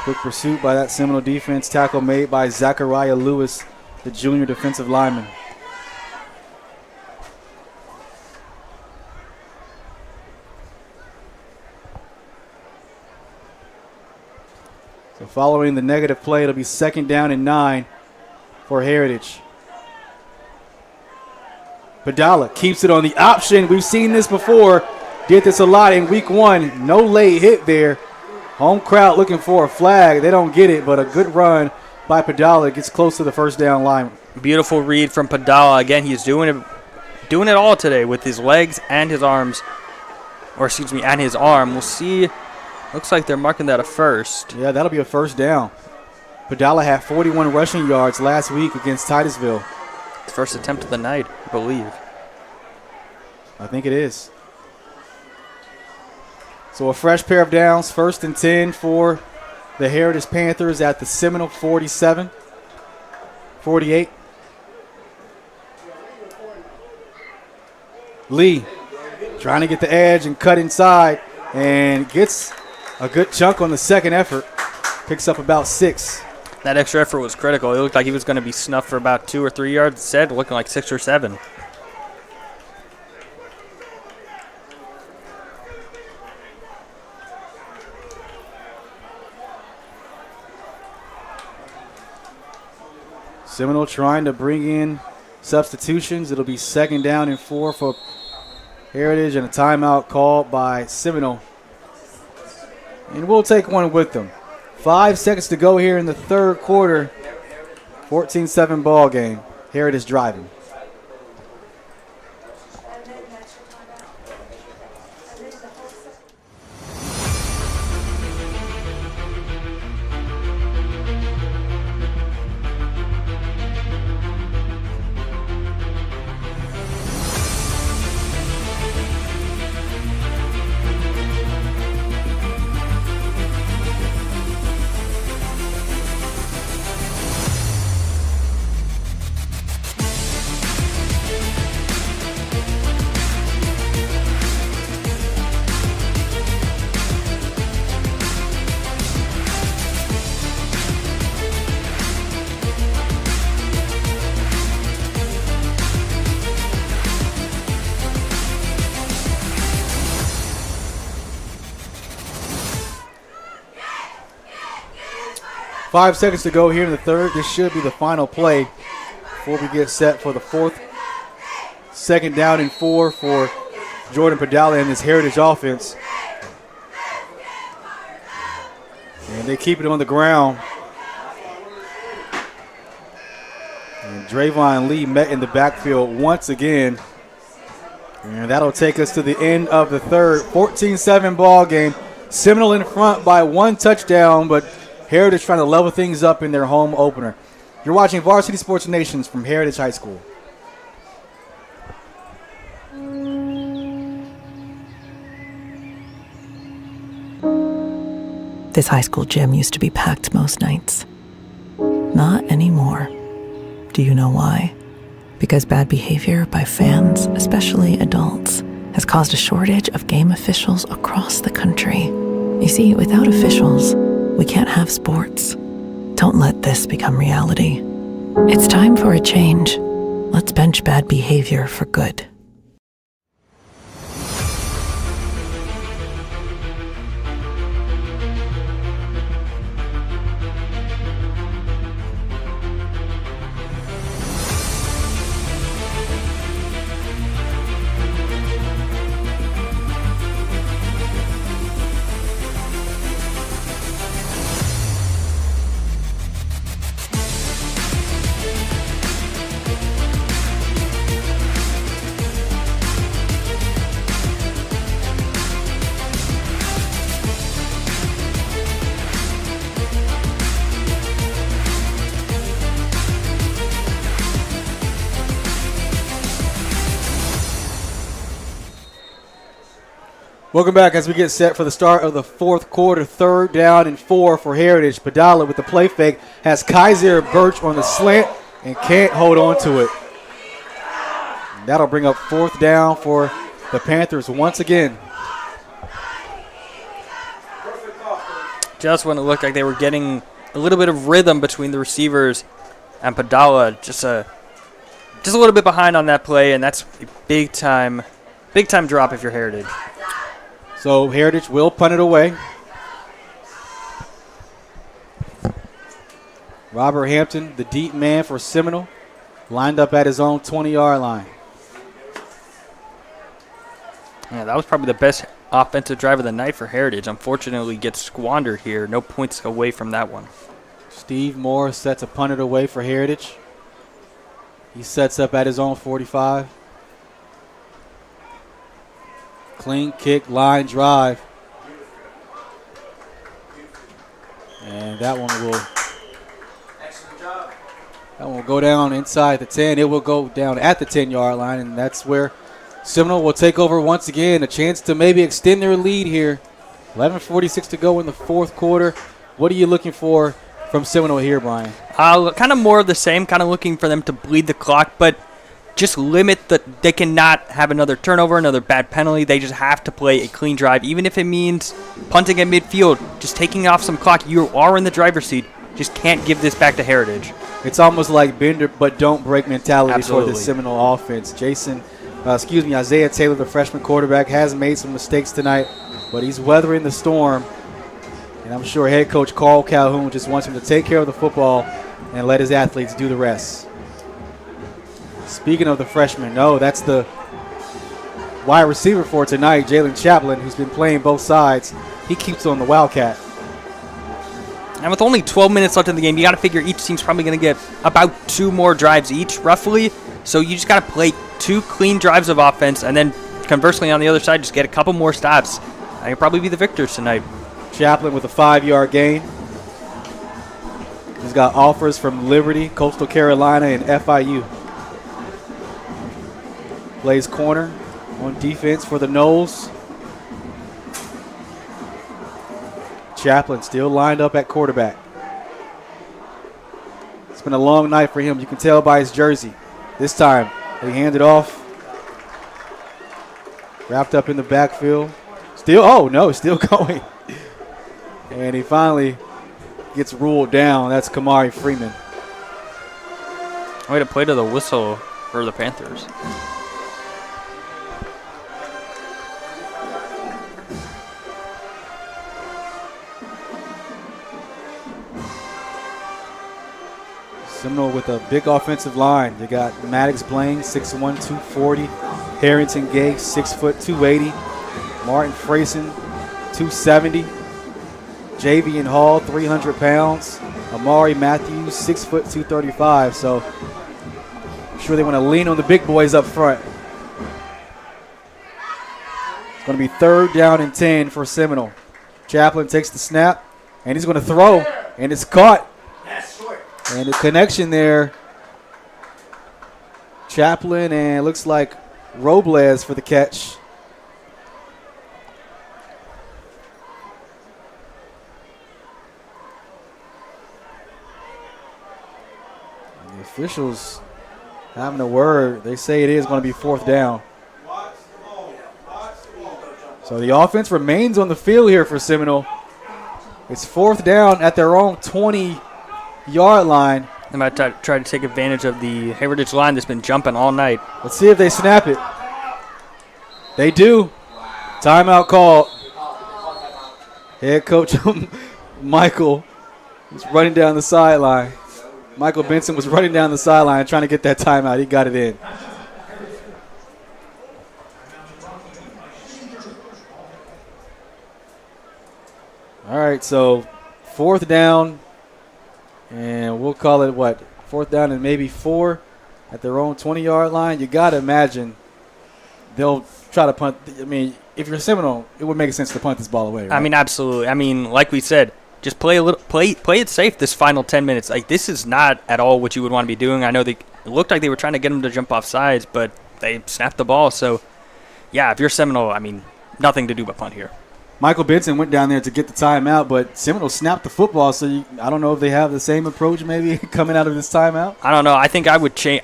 Speaker 2: Quick pursuit by that Seminole defense. Tackle made by Zachariah Lewis, the junior defensive lineman. So following the negative play, it'll be 2nd down and 9 for Heritage. Padala keeps it on the option. We've seen this before. Did this a lot in week 1. No late hit there. Home crowd looking for a flag. They don't get it, but a good run by Padala. Gets close to the first down line.
Speaker 3: Beautiful read from Padala. Again, he's doing it all today with his legs and his arms. Or excuse me, and his arm. We'll see. Looks like they're marking that a first.
Speaker 2: Yeah, that'll be a first down. Padala had 41 rushing yards last week against Titusville.
Speaker 3: First attempt of the night, I believe.
Speaker 2: I think it is. So a fresh pair of downs, 1st and 10 for the Heritage Panthers at the Seminole 47, 48. Lee trying to get the edge and cut inside and gets a good chunk on the second effort. Picks up about 6.
Speaker 3: That extra effort was critical. It looked like he was going to be snuffed for about 2 or 3 yards. Instead, looking like 6 or 7.
Speaker 2: Seminole trying to bring in substitutions. It'll be 2nd down and 4 for Heritage and a timeout called by Seminole. And we'll take one with them. 5 seconds to go here in the 3rd quarter. 14-7 ball game. Heritage driving. Five seconds to go here in the 3rd. This should be the final play before we get set for the 4th. 2nd down and 4 for Jordan Padala and his Heritage offense. And they keep it on the ground. And Drayvon Lee met in the backfield once again. And that'll take us to the end of the 3rd. 14-7 ball game. Seminole in front by 1 touchdown, but Heritage trying to level things up in their home opener. You're watching Varsity Sports Nation from Heritage High School.
Speaker 14: This high school gym used to be packed most nights. Not anymore. Do you know why? Because bad behavior by fans, especially adults, has caused a shortage of game officials across the country. You see, without officials, we can't have sports. Don't let this become reality. It's time for a change. Let's bench bad behavior for good.
Speaker 2: Welcome back as we get set for the start of the 4th quarter. 3rd down and 4 for Heritage. Padala with the play fake has Kaiser Birch on the slant and can't hold on to it. And that'll bring up 4th down for the Panthers once again.
Speaker 3: Just when it looked like they were getting a little bit of rhythm between the receivers and Padala, just a little bit behind on that play, and that's a big time drop if you're Heritage.
Speaker 2: So Heritage will punt it away. Robert Hampton, the deep man for Seminole, lined up at his own 20-yard line.
Speaker 3: Yeah, that was probably the best offensive drive of the night for Heritage. Unfortunately, gets squandered here. No points away from that one.
Speaker 2: Steve Moore sets a punt it away for Heritage. He sets up at his own 45. Clean kick, line drive. And that one will go down inside the 10. It will go down at the 10-yard line, and that's where Seminole will take over once again. A chance to maybe extend their lead here. 11:46 to go in the fourth quarter. What are you looking for from Seminole here, Brian?
Speaker 3: Kind of more of the same, kind of looking for them to bleed the clock, but just limit they cannot have another turnover, another bad penalty. They just have to play a clean drive, even if it means punting at midfield, just taking off some clock. You are in the driver's seat. Just can't give this back to Heritage.
Speaker 2: It's almost like bender but don't break mentality
Speaker 3: Absolutely.
Speaker 2: for the Seminole offense. Isaiah Taylor, the freshman quarterback, has made some mistakes tonight, but he's weathering the storm. And I'm sure head coach Carl Calhoun just wants him to take care of the football and let his athletes do the rest. Speaking of the freshman, that's the wide receiver for tonight, Jalen Chaplin, who's been playing both sides. He keeps on the Wildcat.
Speaker 3: And with only 12 minutes left in the game, you got to figure each team's probably going to get about 2 more drives each, roughly. So you just got to play 2 clean drives of offense, and then conversely on the other side, just get a couple more stops. And you'll probably be the victors tonight.
Speaker 2: Chaplin with a 5-yard gain. He's got offers from Liberty, Coastal Carolina, and FIU. Plays corner on defense for the Noles. Chaplin still lined up at quarterback. It's been a long night for him. You can tell by his jersey. This time, they hand it off. Wrapped up in the backfield. Still going. And he finally gets ruled down. That's Kamari Freeman.
Speaker 3: Way to play to the whistle for the Panthers.
Speaker 2: Seminole with a big offensive line. They got Maddox Blaine, 6'1", 240. Harrington Gay, 6 foot, 280. Martin Frayson, 270. Javian Hall, 300 pounds. Amari Matthews, 6 foot, 235. So I'm sure they want to lean on the big boys up front. It's going to be 3rd down and 10 for Seminole. Chaplin takes the snap, and he's going to throw, and it's caught. And the connection there, Chaplin and looks like Robles for the catch. And the officials having a word. They say it is going to be 4th down. So the offense remains on the field here for Seminole. It's 4th down at their own 20-yard line.
Speaker 3: They might try to take advantage of the Heritage line that's been jumping all night.
Speaker 2: Let's see if they snap it. They do. Timeout called. Head coach Michael was running down the sideline. Michael Benson was running down the sideline trying to get that timeout. He got it in. All right, so 4th down. And we'll call it, 4th down and maybe 4 at their own 20-yard line. You got to imagine they'll try to punt. I mean, if you're Seminole, it would make sense to punt this ball away, right?
Speaker 3: I mean, absolutely. I mean, like we said, just play it safe this final 10 minutes. Like, this is not at all what you would want to be doing. I know it looked like they were trying to get them to jump off sides, but they snapped the ball. So, yeah, if you're Seminole, I mean, nothing to do but punt here.
Speaker 2: Michael Benson went down there to get the timeout, but Seminole snapped the football, so I don't know if they have the same approach maybe coming out of this timeout.
Speaker 3: I don't know. I think I would change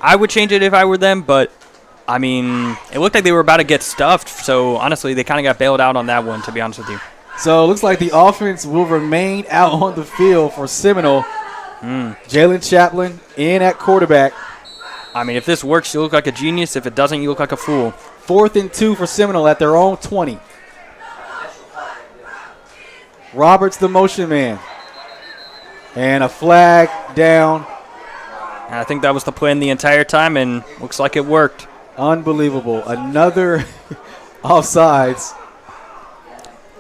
Speaker 3: it if I were them, but, I mean, it looked like they were about to get stuffed, so honestly, they kind of got bailed out on that one, to be honest with you.
Speaker 2: So it looks like the offense will remain out on the field for Seminole. Jalen Chaplin in at quarterback.
Speaker 3: I mean, if this works, you look like a genius. If it doesn't, you look like a fool.
Speaker 2: 4th and 2 for Seminole at their own 20. Roberts, the motion man. And a flag down.
Speaker 3: And I think that was the plan the entire time, and looks like it worked.
Speaker 2: Unbelievable. Another offsides.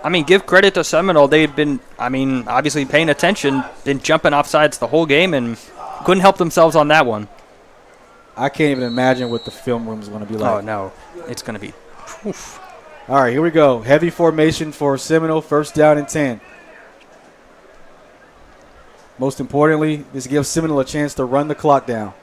Speaker 3: I mean, give credit to Seminole. They'd been, obviously paying attention, been jumping off sides the whole game, and couldn't help themselves on that one.
Speaker 2: I can't even imagine what the film room is going to be like.
Speaker 3: Oh, no. It's going to be. Oof.
Speaker 2: All right, here we go. Heavy formation for Seminole, 1st down and 10. Most importantly, this gives Seminole a chance to run the clock down.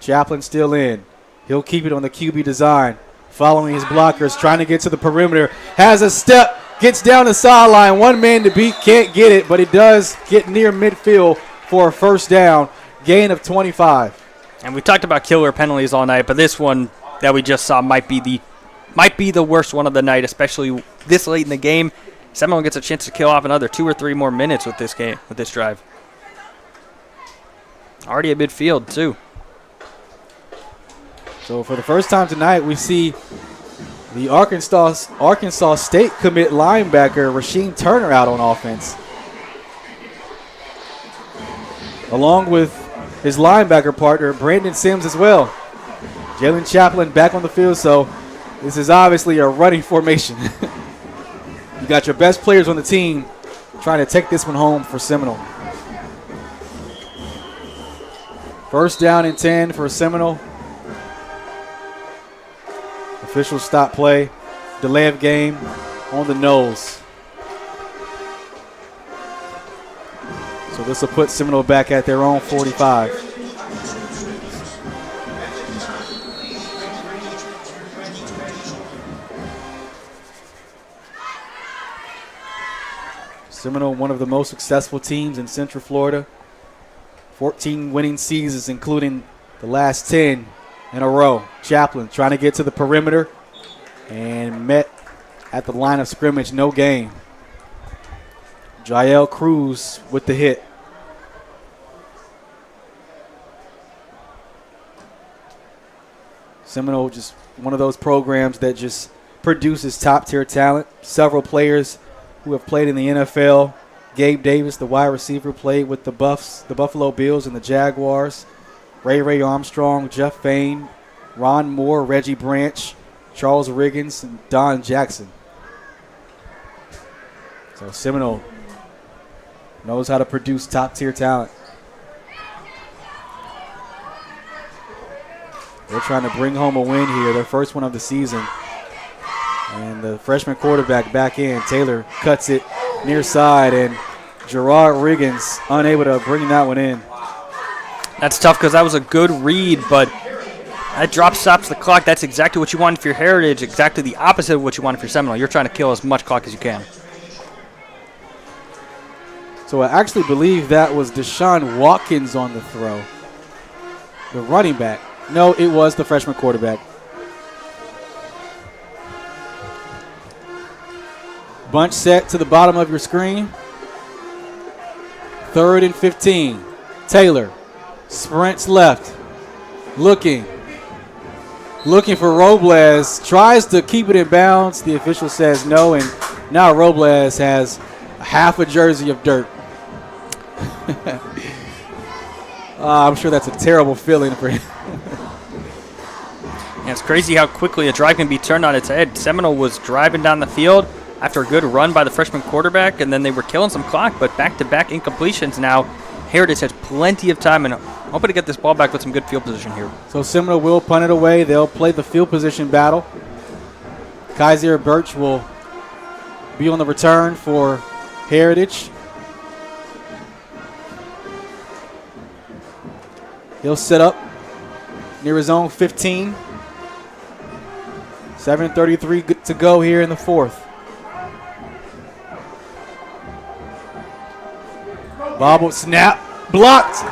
Speaker 2: Chaplin still in. He'll keep it on the QB design. Following his blockers, trying to get to the perimeter. Has a step, gets down the sideline. One man to beat, can't get it, but he does get near midfield for a 1st down. Gain of 25.
Speaker 3: And we talked about killer penalties all night, but this one that we just saw might be the worst one of the night, especially this late in the game. Seminole gets a chance to kill off another 2 or 3 more minutes with this game, with this drive. Already at midfield, too.
Speaker 2: So for the first time tonight, we see the Arkansas State commit linebacker Rasheem Turner out on offense, along with his linebacker partner Brandon Sims as well. Jalen Chaplin back on the field, so this is obviously a running formation. You got your best players on the team trying to take this one home for Seminole. 1st down and 10 for Seminole. Officials stop play. Delay of game on the nose. So this will put Seminole back at their own 45. Seminole, one of the most successful teams in Central Florida. 14 winning seasons, including the last 10 in a row. Chaplin trying to get to the perimeter and met at the line of scrimmage, no gain. Jael Cruz with the hit. Seminole, just one of those programs that just produces top-tier talent. Several players who have played in the NFL. Gabe Davis, the wide receiver, played with the Buffalo Bills and the Jaguars. Ray Armstrong, Jeff Fain, Ron Moore, Reggie Branch, Charles Riggins, and Don Jackson. So Seminole knows how to produce top-tier talent. They're trying to bring home a win here, their first one of the season. And the freshman quarterback back in. Taylor cuts it near side, and Gerard Riggins unable to bring that one in.
Speaker 3: That's tough because that was a good read, but that drop stops the clock. That's exactly what you want for your Heritage, exactly the opposite of what you want for your Seminole. You're trying to kill as much clock as you can.
Speaker 2: So I actually believe that was Deshaun Watkins on the throw. The running back. No, it was the freshman quarterback. Bunch set to the bottom of your screen. 3rd and 15. Taylor sprints left. Looking for Robles. Tries to keep it in bounds. The official says no, and now Robles has half a jersey of dirt. I'm sure that's a terrible feeling for him.
Speaker 3: And it's crazy how quickly a drive can be turned on its head. Seminole was driving down the field after a good run by the freshman quarterback, and then they were killing some clock, but back-to-back incompletions now. Heritage has plenty of time and hoping to get this ball back with some good field position here.
Speaker 2: So Seminole will punt it away. They'll play the field position battle. Kaiser Birch will be on the return for Heritage. He'll set up near his own 15. 7:33 to go here in the 4th. Bobble snap, blocked,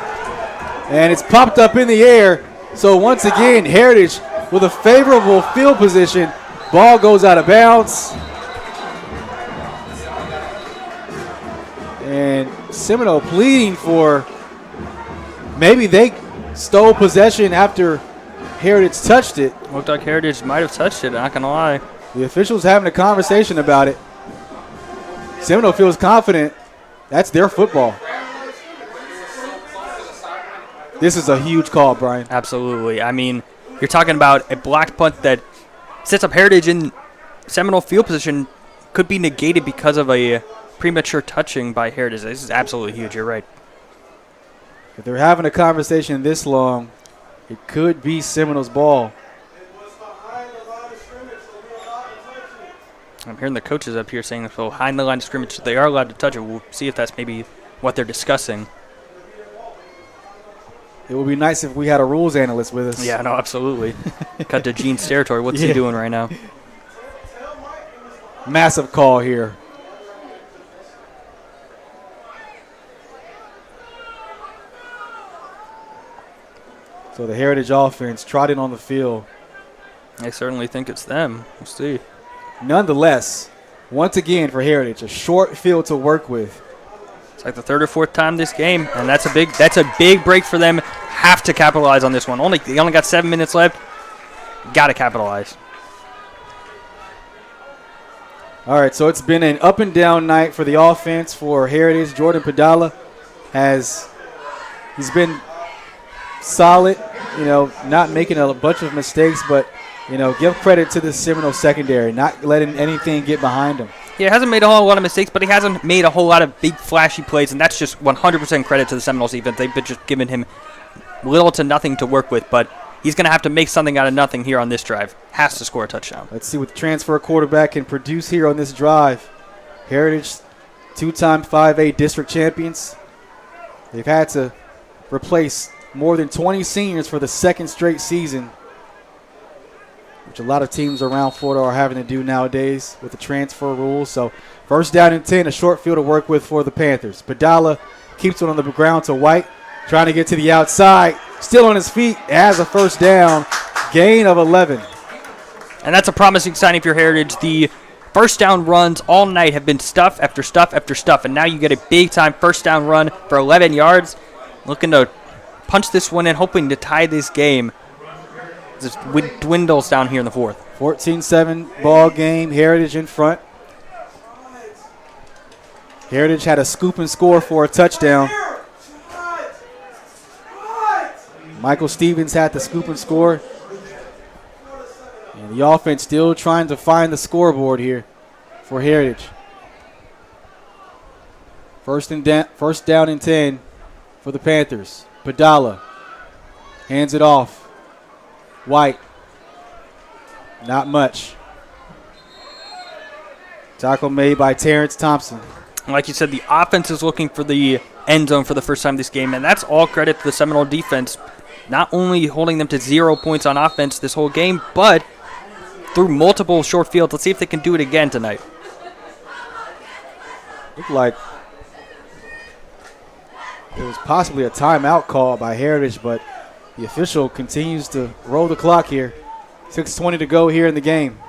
Speaker 2: and it's popped up in the air. So once again, Heritage with a favorable field position. Ball goes out of bounds. And Seminole pleading for maybe they stole possession after Heritage touched it.
Speaker 3: Looked like Heritage might have touched it, not going to lie.
Speaker 2: The officials having a conversation about it. Seminole feels confident. That's their football. This is a huge call, Brian.
Speaker 3: Absolutely. I mean, you're talking about a blocked punt that sets up Heritage in Seminole field position could be negated because of a premature touching by Heritage. This is absolutely huge. You're right.
Speaker 2: If they're having a conversation this long, it could be Seminoles ball.
Speaker 3: I'm hearing the coaches up here saying, so behind the line of scrimmage, they are allowed to touch it. We'll see if that's maybe what they're discussing.
Speaker 2: It would be nice if we had a rules analyst with us.
Speaker 3: Yeah, no, absolutely. Cut to Gene's territory. What's he doing right now?
Speaker 2: Massive call here. So the Heritage offense trotting on the field.
Speaker 3: I certainly think it's them. We'll see.
Speaker 2: Nonetheless, once again for Heritage, a short field to work with.
Speaker 3: It's like the third or fourth time this game, and that's a big break for them. Have to capitalize on this one. They only got 7 minutes left. Got to capitalize.
Speaker 2: All right, so it's been an up and down night for the offense for Heritage. Jordan Padala he's been solid, not making a bunch of mistakes, but give credit to the Seminole secondary, not letting anything get behind him.
Speaker 3: Yeah, he hasn't made a whole lot of mistakes, but he hasn't made a whole lot of big flashy plays, and that's just 100% credit to the Seminoles defense. They've been just giving him little to nothing to work with, but he's going to have to make something out of nothing here on this drive. Has to score a touchdown.
Speaker 2: Let's see what the transfer quarterback can produce here on this drive. Heritage, two-time 5A district champions. They've had to replace more than 20 seniors for the second straight season, which a lot of teams around Florida are having to do nowadays with the transfer rules. So first down and 10, a short field to work with for the Panthers. Padala keeps it on the ground to White, trying to get to the outside. Still on his feet, has a first down, gain of 11.
Speaker 3: And that's a promising sign if you're Heritage. The first down runs all night have been stuff after stuff after stuff, and now you get a big-time first down run for 11 yards. Looking to punch this one in, hoping to tie this game. It dwindles down here in the fourth.
Speaker 2: 14-7 ball game, Heritage in front. Heritage had a scoop and score for a touchdown. Michael Stevens had the scoop and score. And the offense still trying to find the scoreboard here for Heritage. First down and 10 for the Panthers. Padala hands it off. White, not much. Tackle made by Terrence Thompson.
Speaker 3: Like you said, the offense is looking for the end zone for the first time this game, and that's all credit to the Seminole defense. Not only holding them to 0 points on offense this whole game, but through multiple short fields. Let's see if they can do it again tonight.
Speaker 2: Looked like there was possibly a timeout call by Heritage, but the official continues to roll the clock here. 6:20 to go here in the game.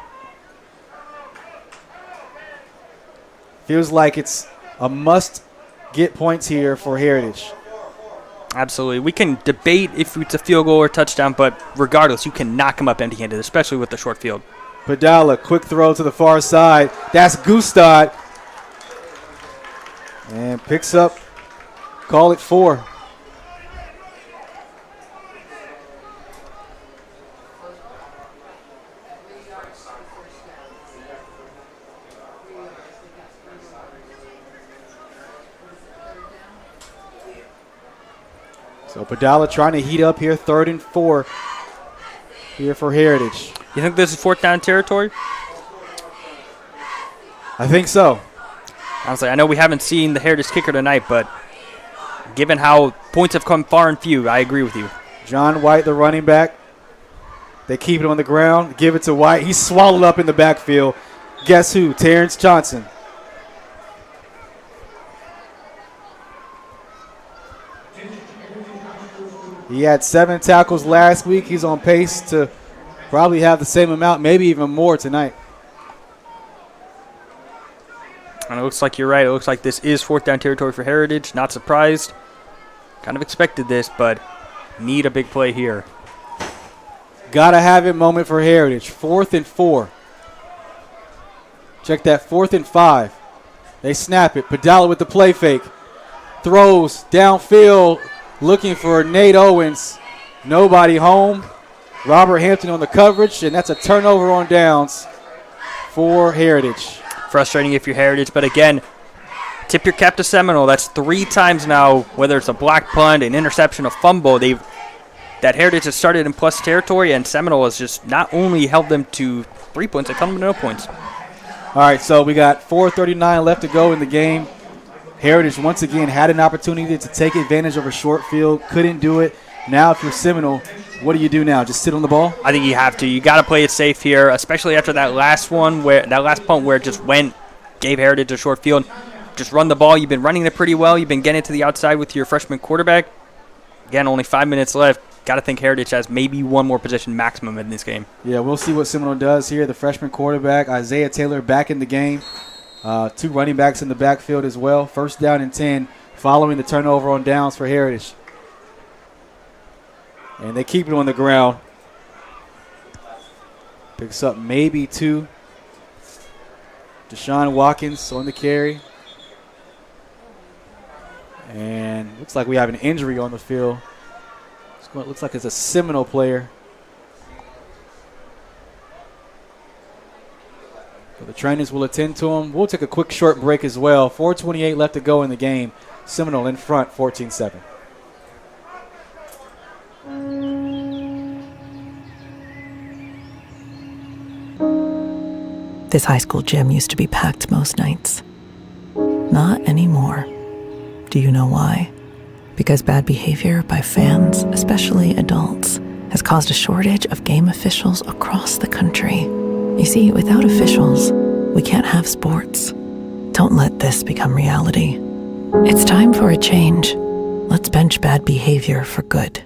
Speaker 2: Feels like it's a must get points here for Heritage.
Speaker 3: Absolutely. We can debate if it's a field goal or touchdown, but regardless, you can knock them up empty-handed, especially with the short field.
Speaker 2: Padala, quick throw to the far side. That's Gustad. And picks up, call it 4. So Padala trying to heat up here, 3rd and 4 here for Heritage.
Speaker 3: You think this is 4th down territory?
Speaker 2: I think so.
Speaker 3: Honestly, I know we haven't seen the Heritage kicker tonight, but given how points have come far and few, I agree with you.
Speaker 2: John White, the running back. They keep it on the ground, give it to White. He's swallowed up in the backfield. Guess who? Terrence Johnson. He had 7 tackles last week. He's on pace to probably have the same amount, maybe even more tonight.
Speaker 3: And it looks like you're right. It looks like this is 4th down territory for Heritage. Not surprised. Kind of expected this, but need a big play here.
Speaker 2: Gotta have it moment for Heritage. 4th and 4. Check that, 4th and 5. They snap it. Padala with the play fake. Throws downfield. Looking for Nate Owens. Nobody home. Robert Hampton on the coverage, and that's a turnover on downs for Heritage.
Speaker 3: frustrating if you're Heritage. But again, tip your cap to Seminole. That's 3 times now, whether it's a block punt, an interception, a fumble. That Heritage has started in plus territory, and Seminole has just not only held them to 3 points, they come to no points.
Speaker 2: All right, so we got 4:39 left to go in the game. Heritage once again had an opportunity to take advantage of a short field, couldn't do it. Now if you're Seminole, what do you do now? Just sit on the ball?
Speaker 3: I think you have to. You got to play it safe here, especially after that last punt where it just gave Heritage a short field. Just run the ball. You've been running it pretty well. You've been getting it to the outside with your freshman quarterback. Again, only 5 minutes left. Got to think Heritage has maybe one more possession maximum in this game.
Speaker 2: Yeah, we'll see what Seminole does here. The freshman quarterback, Isaiah Taylor, back in the game. 2 running backs in the backfield as well. 1st down and 10 following the turnover on downs for Heritage. And they keep it on the ground. Picks up maybe 2. Deshaun Watkins on the carry. And looks like we have an injury on the field. It looks like it's a Seminole player. So the trainers will attend to him. We'll take a quick short break as well. 4:28 left to go in the game. Seminole in front, 14-7.
Speaker 14: This high school gym used to be packed most nights. Not anymore. Do you know why? Because bad behavior by fans, especially adults, has caused a shortage of game officials across the country. You see, without officials, we can't have sports. Don't let this become reality. It's time for a change. Let's bench bad behavior for good.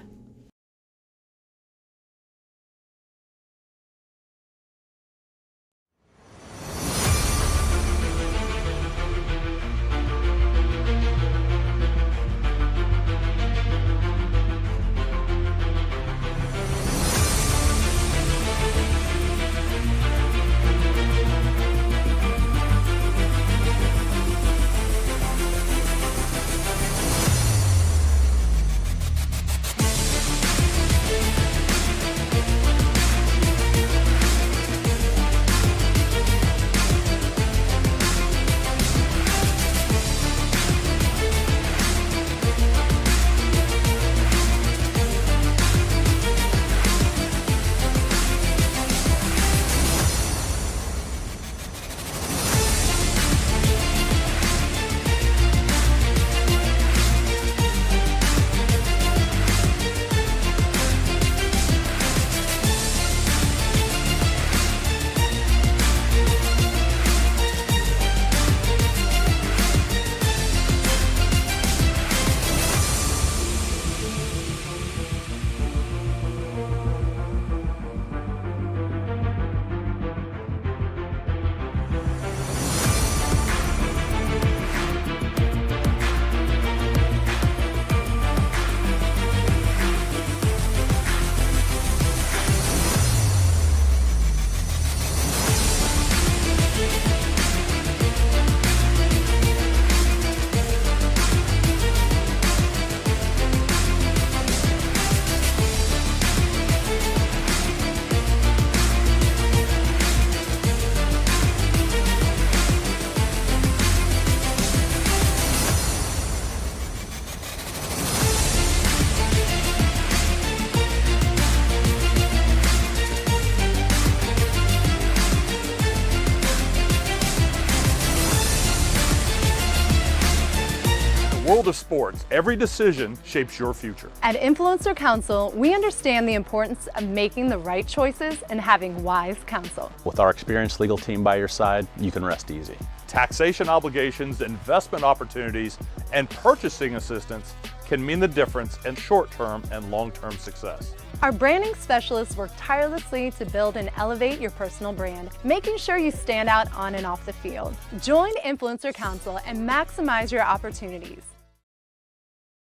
Speaker 6: World of sports, every decision shapes your future.
Speaker 7: At Influencer Council, we understand the importance of making the right choices and having wise counsel.
Speaker 8: With our experienced legal team by your side, you can rest easy.
Speaker 6: Taxation obligations, investment opportunities, and purchasing assistance can mean the difference in short-term and long-term success.
Speaker 7: Our branding specialists work tirelessly to build and elevate your personal brand, making sure you stand out on and off the field. Join Influencer Council and maximize your opportunities.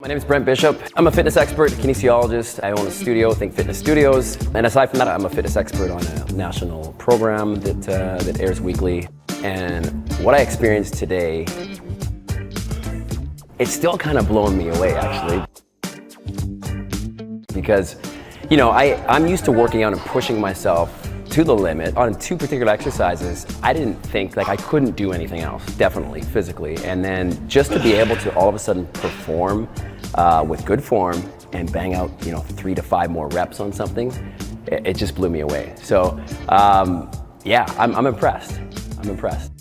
Speaker 16: My name is Brent Bishop. I'm a fitness expert, kinesiologist. I own a studio, Think Fitness Studios. And aside from that, I'm a fitness expert on a national program that airs weekly. And what I experienced today, it's still kind of blowing me away, actually. Because, you know, I'm used to working out and pushing myself to the limit. On 2 particular exercises, I didn't think, like I couldn't do anything else, definitely, physically. And then just to be able to all of a sudden perform with good form and bang out, 3 to 5 more reps on something, it just blew me away. So, yeah, I'm impressed. I'm impressed.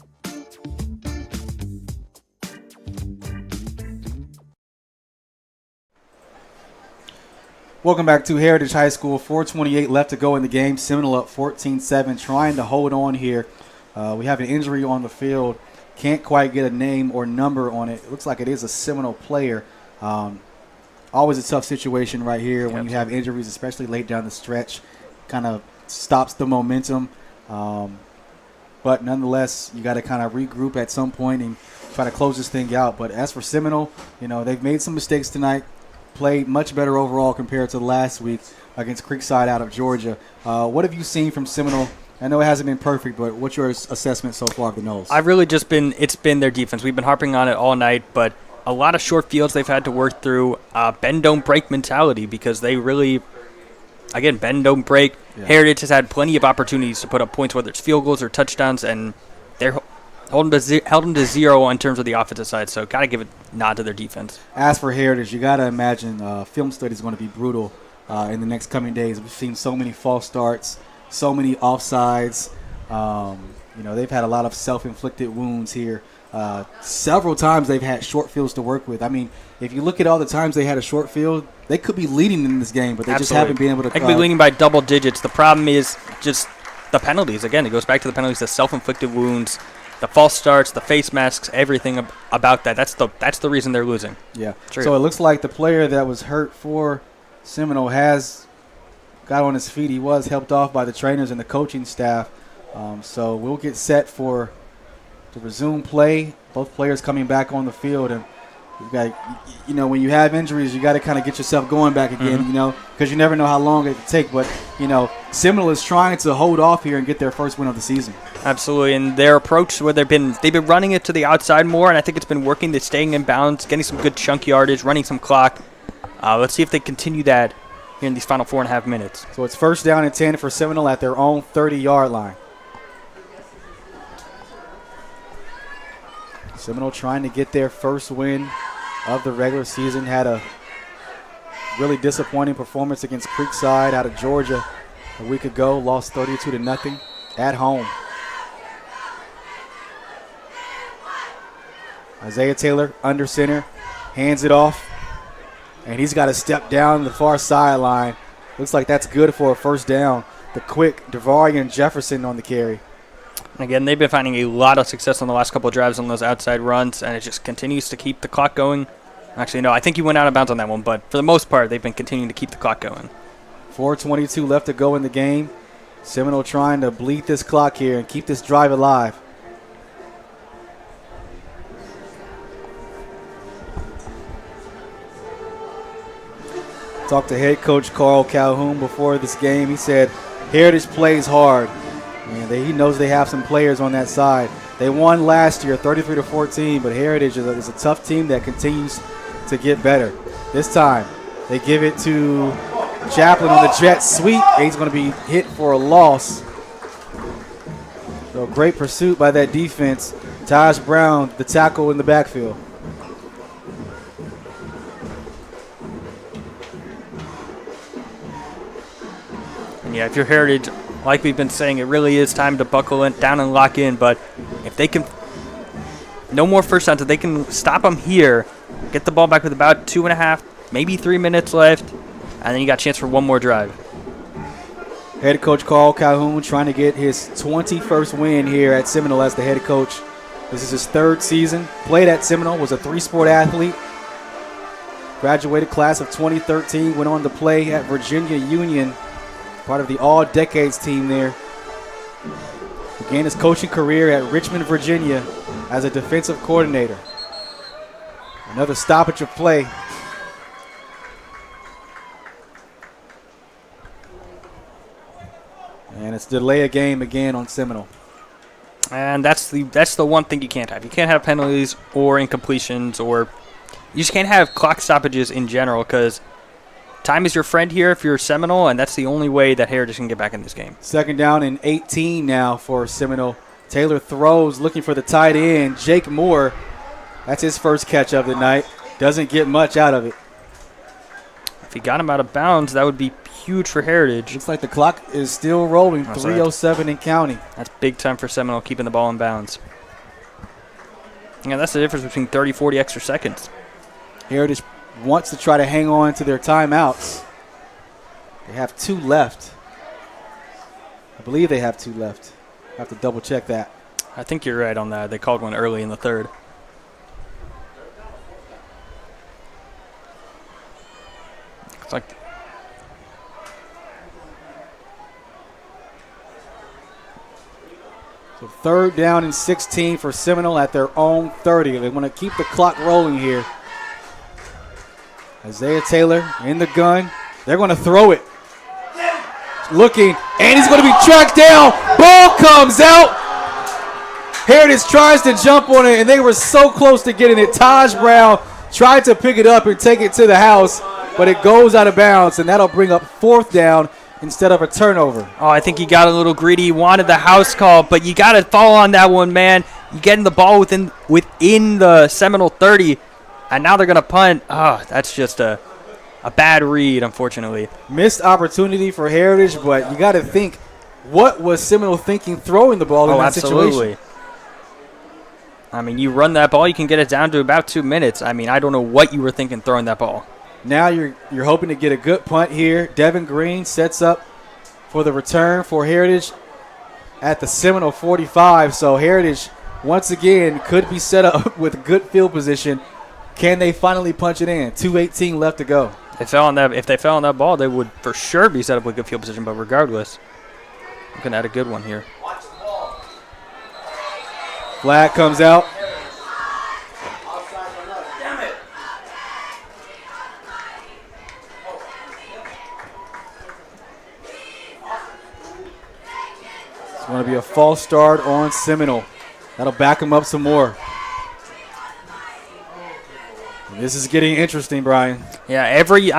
Speaker 2: Welcome back to Heritage High School. 4:28 left to go in the game. Seminole up 14-7, trying to hold on here. We have an injury on the field. Can't quite get a name or number on it. It looks like it is a Seminole player. Always a tough situation right here when you have injuries, especially late down the stretch. Kind of stops the momentum. But nonetheless, you got to kind of regroup at some point and try to close this thing out. But as for Seminole, they've made some mistakes tonight. Played much better overall compared to last week against Creekside out of Georgia. What have you seen from Seminole? I know it hasn't been perfect, but what's your assessment so far of the Noles?
Speaker 3: I've really it's been their defense. We've been harping on it all night, but a lot of short fields they've had to work through. Bend, don't break mentality, because they really, again, bend, don't break. Yeah. Heritage has had plenty of opportunities to put up points, whether it's field goals or touchdowns, and they're held them to 0 in terms of the offensive side, so got to give a nod to their defense.
Speaker 2: As for Heritage, you got to imagine film study is going to be brutal in the next coming days. We've seen so many false starts, so many offsides. They've had a lot of self-inflicted wounds here. Several times they've had short fields to work with. I mean, if you look at all the times they had a short field, they could be leading in this game, but they just haven't been able to.
Speaker 3: They could be leading by double digits. The problem is just the penalties. Again, it goes back to the penalties, the self-inflicted wounds, the false starts, the face masks, everything about that. That's the reason they're losing.
Speaker 2: Yeah. True. So it looks like the player that was hurt for Seminole has got on his feet. He was helped off by the trainers and the coaching staff. So we'll get set to resume play. Both players coming back on the field, and you got, when you have injuries, you got to kind of get yourself going back again, because you never know how long it can take. But Seminole is trying to hold off here and get their first win of the season.
Speaker 3: Absolutely, and their approach, where they've been running it to the outside more, and I think it's been working. They're staying in bounds, getting some good chunk yardage, running some clock. Let's see if they continue that here in these final 4.5 minutes.
Speaker 2: So it's 1st down and 10 for Seminole at their own 30-yard line. Seminole trying to get their first win of the regular season. Had a really disappointing performance against Creekside out of Georgia a week ago. Lost 32-0 at home. Isaiah Taylor under center, hands it off, and he's got to step down the far sideline. Looks like that's good for a 1st down. The quick Devarian Jefferson on the carry.
Speaker 3: Again, they've been finding a lot of success on the last couple of drives on those outside runs, and it just continues to keep the clock going. Actually, no, I think he went out of bounds on that one, but for the most part, they've been continuing to keep the clock going.
Speaker 2: 4:22 left to go in the game. Seminole trying to bleed this clock here and keep this drive alive. Talked to head coach Carl Calhoun before this game. He said Heritage plays hard. And he knows they have some players on that side. They won last year 33-14, but Heritage is a tough team that continues to get better. This time, they give it to Chaplin on the jet sweep. He's going to be hit for a loss. So great pursuit by that defense. Taj Brown, the tackle in the backfield.
Speaker 3: And yeah, if you're Heritage, like we've been saying, it really is time to buckle in, down and lock in. But if they can, no more first downs, if they can stop them here, get the ball back with about 2.5, maybe 3 minutes left, and then you got a chance for one more drive.
Speaker 2: Head coach Carl Calhoun trying to get his 21st win here at Seminole as the head coach. This is his 3rd season. Played at Seminole, was a 3-sport athlete. Graduated class of 2013, went on to play at Virginia Union, part of the all-decades team there. Began his coaching career at Richmond, Virginia as a defensive coordinator. Another stoppage of play. And it's delay a game again on Seminole.
Speaker 3: And that's the one thing you can't have. You can't have penalties or incompletions, or you just can't have clock stoppages in general, because time is your friend here if you're Seminole, and that's the only way that Heritage can get back in this game.
Speaker 2: 2nd down and 18 now for Seminole. Taylor throws, looking for the tight end, Jake Moore. That's his first catch of the night. Doesn't get much out of it.
Speaker 3: If he got him out of bounds, that would be huge for Heritage.
Speaker 2: Looks like the clock is still rolling,
Speaker 3: That's
Speaker 2: 3:07 and counting.
Speaker 3: That's big time for Seminole, keeping the ball in bounds. Yeah, that's the difference between 30, 40 extra seconds.
Speaker 2: Heritage wants to try to hang on to their timeouts. They have 2 left. I believe they have 2 left. I have to double check that.
Speaker 3: I think you're right on that. They called one early in the 3rd. Looks like
Speaker 2: so 3rd down and 16 for Seminole at their own 30. They want to keep the clock rolling here. Isaiah Taylor in the gun. They're going to throw it. Looking, and he's going to be tracked down. Ball comes out. Heritage tries to jump on it, and they were so close to getting it. Taj Brown tried to pick it up and take it to the house, but it goes out of bounds, and that'll bring up 4th down instead of a turnover.
Speaker 3: Oh, I think he got a little greedy. He wanted the house call, but you got to fall on that one, man. You getting the ball within the Seminole 30, and now they're going to punt. Oh, that's just a bad read, unfortunately.
Speaker 2: Missed opportunity for Heritage, but you got to think, what was Seminole thinking throwing the ball in that
Speaker 3: absolutely.
Speaker 2: situation?
Speaker 3: I mean, you run that ball, you can get it down to about 2 minutes. I mean, I don't know what you were thinking throwing that ball.
Speaker 2: Now you're hoping to get a good punt here. Devin Green sets up for the return for Heritage at the Seminole 45. So Heritage, once again, could be set up with good field position. Can they finally punch it in? 2:18 left to go.
Speaker 3: If they fell on that ball, they would for sure be set up with good field position. But regardless, looking at a good one here.
Speaker 2: Flag comes out. It's going to be a false start on Seminole. That'll back them up some more. This is getting interesting, Brian.
Speaker 3: Yeah, every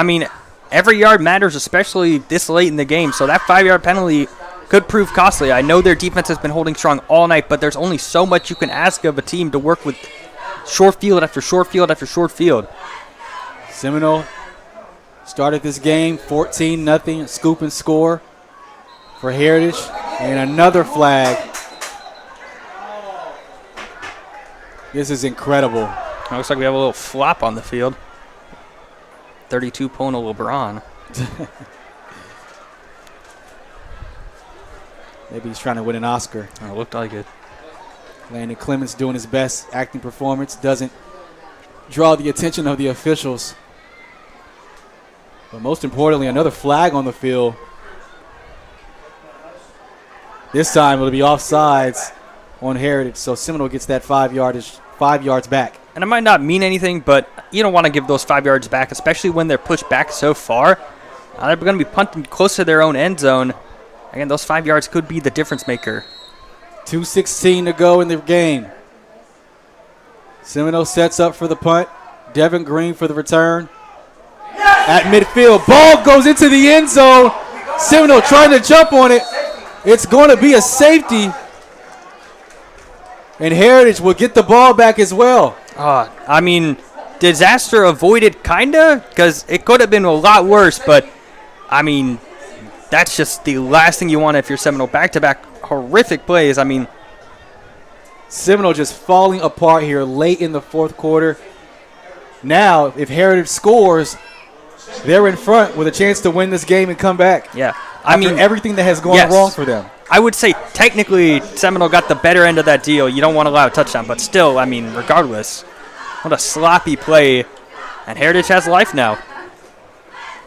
Speaker 3: yard matters, especially this late in the game. So that 5-yard penalty could prove costly. I know their defense has been holding strong all night, but there's only so much you can ask of a team to work with short field after short field after short field.
Speaker 2: Seminole started this game 14-0, scoop and score for Heritage, and another flag. This is incredible.
Speaker 3: It looks like we have a little flop on the field. 32 pulling a LeBron.
Speaker 2: Maybe he's trying to win an Oscar.
Speaker 3: It looked like it.
Speaker 2: Landon Clements doing his best acting performance. Doesn't draw the attention of the officials. But most importantly, another flag on the field. This time it'll be offsides on Heritage. So Seminole gets that 5 yards back.
Speaker 3: And it might not mean anything, but you don't want to give those 5 yards back, especially when they're pushed back so far. They're going to be punting close to their own end zone. Again, those 5 yards could be the difference maker.
Speaker 2: 2:16 to go in the game. Seminole sets up for the punt. Devin Green for the return. At midfield, ball goes into the end zone. Seminole trying to jump on it. It's going to be a safety. And Heritage will get the ball back as well.
Speaker 3: I mean, disaster avoided, kind of, because it could have been a lot worse. But, I mean, that's just the last thing you want if you're Seminole. Back-to-back horrific plays. I mean,
Speaker 2: Seminole just falling apart here late in the fourth quarter. Now, if Heritage scores, they're in front with a chance to win this game and come back.
Speaker 3: Yeah.
Speaker 2: I mean, everything that has gone wrong for them.
Speaker 3: I would say technically Seminole got the better end of that deal. You don't want to allow a touchdown, but still, I mean, regardless, what a sloppy play. And Heritage has life now.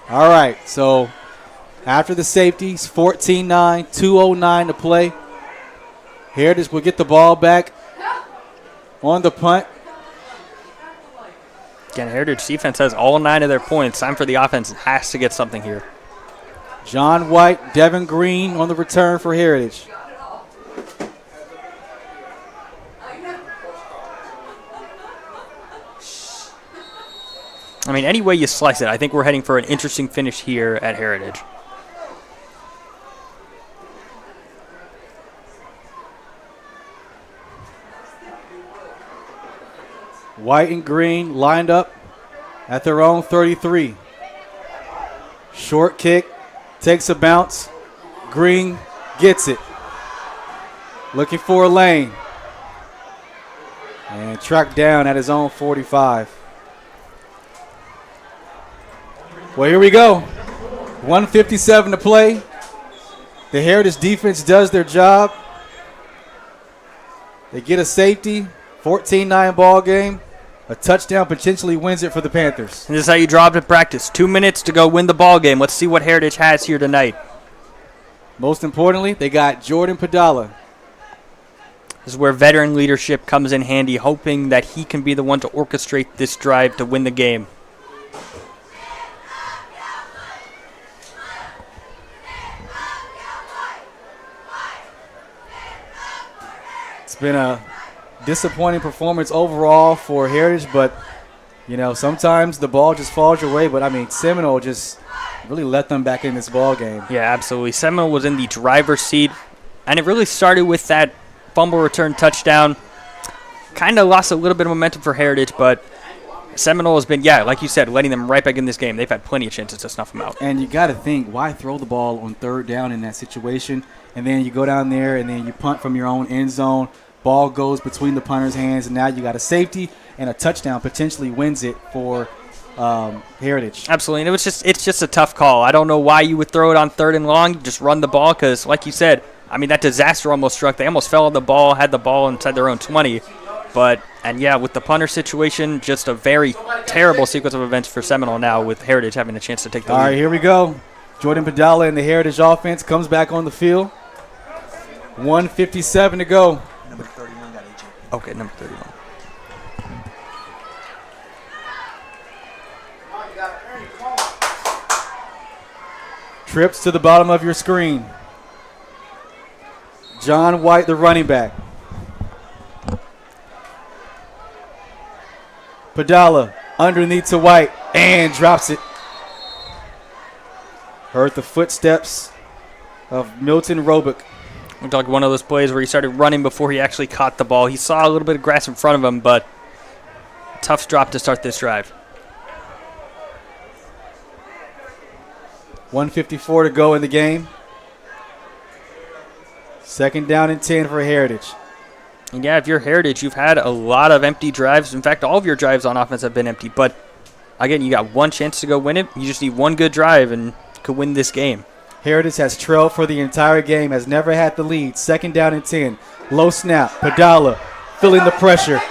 Speaker 2: All right, so after the safeties, 14-9, 2:09 to play. Heritage will get the ball back on the punt.
Speaker 3: Again, Heritage defense has all 9 of their points. Time for the offense has to get something here.
Speaker 2: John White, Devin Green on the return for Heritage.
Speaker 3: I mean, any way you slice it, I think we're heading for an interesting finish here at Heritage.
Speaker 2: White and green lined up at their own 33. Short kick, takes a bounce. Green gets it. Looking for a lane. And tracked down at his own 45. Well, here we go. 1:57 to play. The Heritage defense does their job. They get a safety. 14-9 ball game. A touchdown potentially wins it for the Panthers.
Speaker 3: And this is how you draw up in practice. 2 minutes to go win the ball game. Let's see what Heritage has here tonight.
Speaker 2: Most importantly, they got Jordan Padala.
Speaker 3: This is where veteran leadership comes in handy, hoping that he can be the one to orchestrate this drive to win the game.
Speaker 2: It's been a disappointing performance overall for Heritage, but, you know, sometimes the ball just falls your way. But, I mean, Seminole just really let them back in this ball game.
Speaker 3: Yeah, absolutely. Seminole was in the driver's seat, and it really started with that fumble return touchdown. Kind of lost a little bit of momentum for Heritage, but Seminole has been, yeah, like you said, letting them right back in this game. They've had plenty of chances to snuff them out.
Speaker 2: And you got to think, why throw the ball on third down in that situation? And then you go down there and then you punt from your own end zone. Ball goes between the punter's hands, and now you got a safety and a touchdown potentially wins it for Heritage.
Speaker 3: Absolutely, and it's just a tough call. I don't know why you would throw it on third and long. Just run the ball because, like you said, I mean, that disaster almost struck. They almost fell on the ball, had the ball inside their own 20. And yeah, with the punter situation, just a very terrible sequence of events for Seminole now with Heritage having a chance to take the lead.
Speaker 2: All right, here we go. Jordan Padala and the Heritage offense comes back on the field. 1:57 to go.
Speaker 3: Number 31 got AJ. Okay, number 31.
Speaker 2: Trips to the bottom of your screen. John White, the running back. Padala underneath to White and drops it. Heard the footsteps of Milton Roebuck.
Speaker 3: Looked like one of those plays where he started running before he actually caught the ball. He saw a little bit of grass in front of him, but tough drop to start this drive.
Speaker 2: 1:54 to go in the game. Second down and 10 for Heritage.
Speaker 3: And yeah, if you're Heritage, you've had a lot of empty drives. In fact, all of your drives on offense have been empty. But again, you got one chance to go win it. You just need one good drive and could win this game.
Speaker 2: Heritage has trailed for the entire game, has never had the lead. Second down and 10. Low snap. Padala feeling the pressure.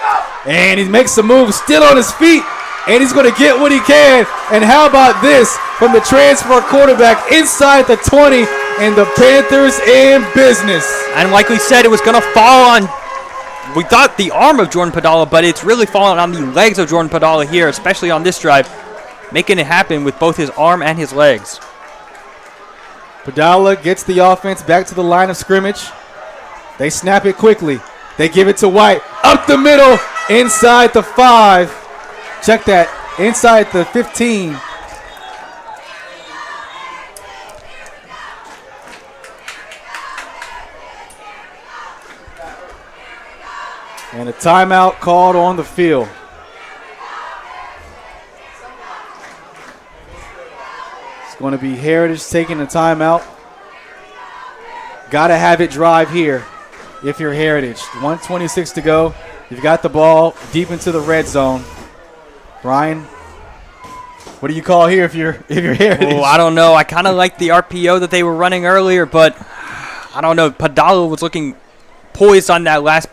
Speaker 2: And he makes a move, still on his feet. And he's going to get what he can. And how about this from the transfer quarterback inside the 20, and the Panthers in business.
Speaker 3: And like we said, it was going to fall on, we thought, the arm of Jordan Padala, but it's really fallen on the legs of Jordan Padala here, especially on this drive, making it happen with both his arm and his legs.
Speaker 2: Padala gets the offense back to the line of scrimmage. They snap it quickly. They give it to White. Up the middle, inside the 5. Check that, inside the 15. And a timeout called on the field. It's going to be Heritage taking the timeout. Got to have it drive here if you're Heritage. 1:26 to go. You've got the ball deep into the red zone. Brian, what do you call here if you're Heritage?
Speaker 3: Oh, I don't know. I kind of like the RPO that they were running earlier, but I don't know. Padala was looking poised on that last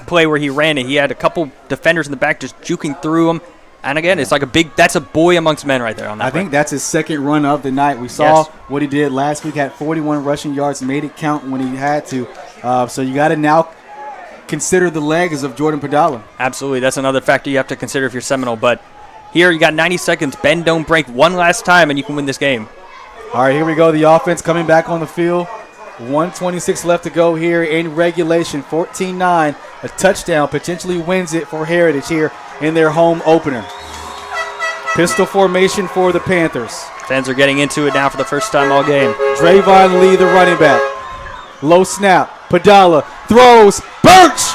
Speaker 3: play where he ran it. He had a couple defenders in the back just juking through him. And again, it's like that's a boy amongst men right there on that.
Speaker 2: I think that's his second run of the night. We saw what he did last week, had 41 rushing yards, made it count when he had to. So you got to now consider the legs of Jordan Padala.
Speaker 3: Absolutely. That's another factor you have to consider if you're Seminole. But here you got 90 seconds. Bend, don't break one last time, and you can win this game.
Speaker 2: All right, here we go. The offense coming back on the field. 1:26 left to go here in regulation. 14-9. A touchdown potentially wins it for Heritage here in their home opener. Pistol formation for the Panthers.
Speaker 3: Fans are getting into it now for the first time all game.
Speaker 2: Drayvon Lee, the running back. Low snap. Padala throws. Birch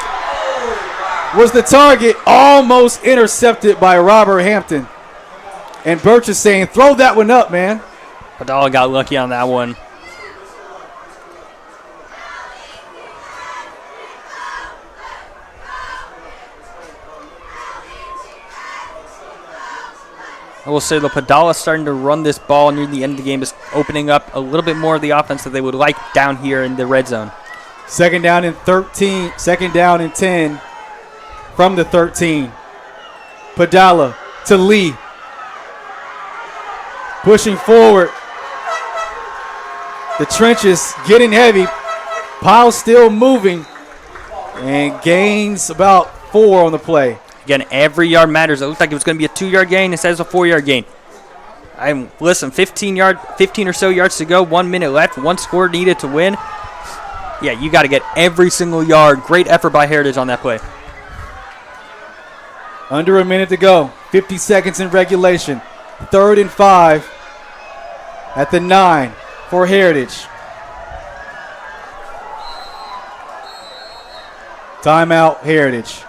Speaker 2: was the target. Almost intercepted by Robert Hampton. And Birch is saying, throw that one up, man.
Speaker 3: Padala got lucky on that one. I will say the Padala starting to run this ball near the end of the game is opening up a little bit more of the offense that they would like down here in the red zone.
Speaker 2: Second down and 13. Second down and 10 from the 13. Padala to Lee. Pushing forward. The trenches getting heavy. Pile still moving. And gains about 4 on the play.
Speaker 3: Again, every yard matters. It looked like it was going to be a 2-yard gain instead of a 4-yard gain. Listen, 15 or so yards to go, 1 minute left, 1 score needed to win. Yeah, you got to get every single yard. Great effort by Heritage on that play.
Speaker 2: Under a minute to go. 50 seconds in regulation. 3rd and 5 at the 9 for Heritage. Timeout, Heritage.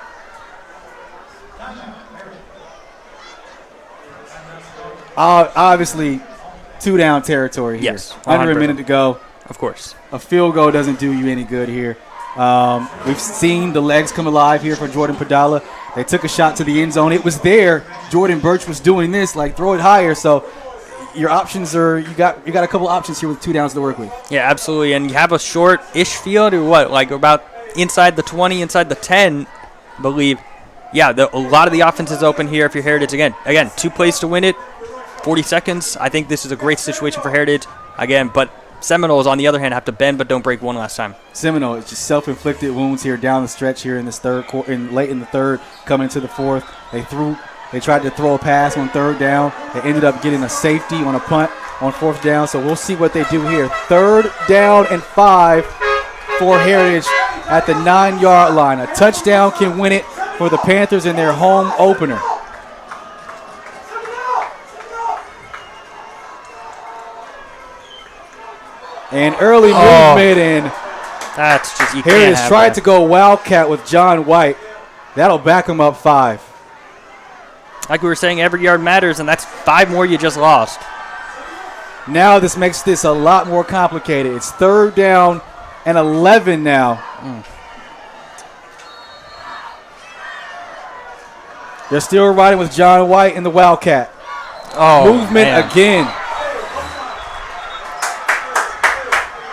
Speaker 2: Obviously, 2-down territory here.
Speaker 3: Yes, 100%.
Speaker 2: Under a minute to go.
Speaker 3: Of course.
Speaker 2: A field goal doesn't do you any good here. We've seen the legs come alive here for Jordan Padala. They took a shot to the end zone. It was there. Jordan Birch was doing this, like throw it higher. So your options are you got a couple options here with 2 downs to work with.
Speaker 3: Yeah, absolutely. And you have a short-ish field or what? Like about inside the 20, inside the 10, I believe. Yeah, a lot of the offense is open here if you're Heritage. Again, 2 plays to win it. 40 seconds. I think this is a great situation for Heritage. Again, but Seminoles, on the other hand, have to bend but don't break one last time.
Speaker 2: Seminole, it's just self-inflicted wounds here down the stretch here in this third quarter, late in the third, coming into the fourth. They tried to throw a pass on 3rd down. They ended up getting a safety on a punt on 4th down. So we'll see what they do here. 3rd down and 5 for Heritage at the 9-yard line. A touchdown can win it for the Panthers in their home opener. And early movement, and
Speaker 3: that's just you
Speaker 2: Heritage
Speaker 3: can't
Speaker 2: tried to go Wildcat with John White. That'll back him up 5.
Speaker 3: Like we were saying, every yard matters, and that's 5 more you just lost.
Speaker 2: Now this makes this a lot more complicated. It's 3rd down and 11 now. They're still riding with John White in the Wildcat. Movement
Speaker 3: man.
Speaker 2: Again.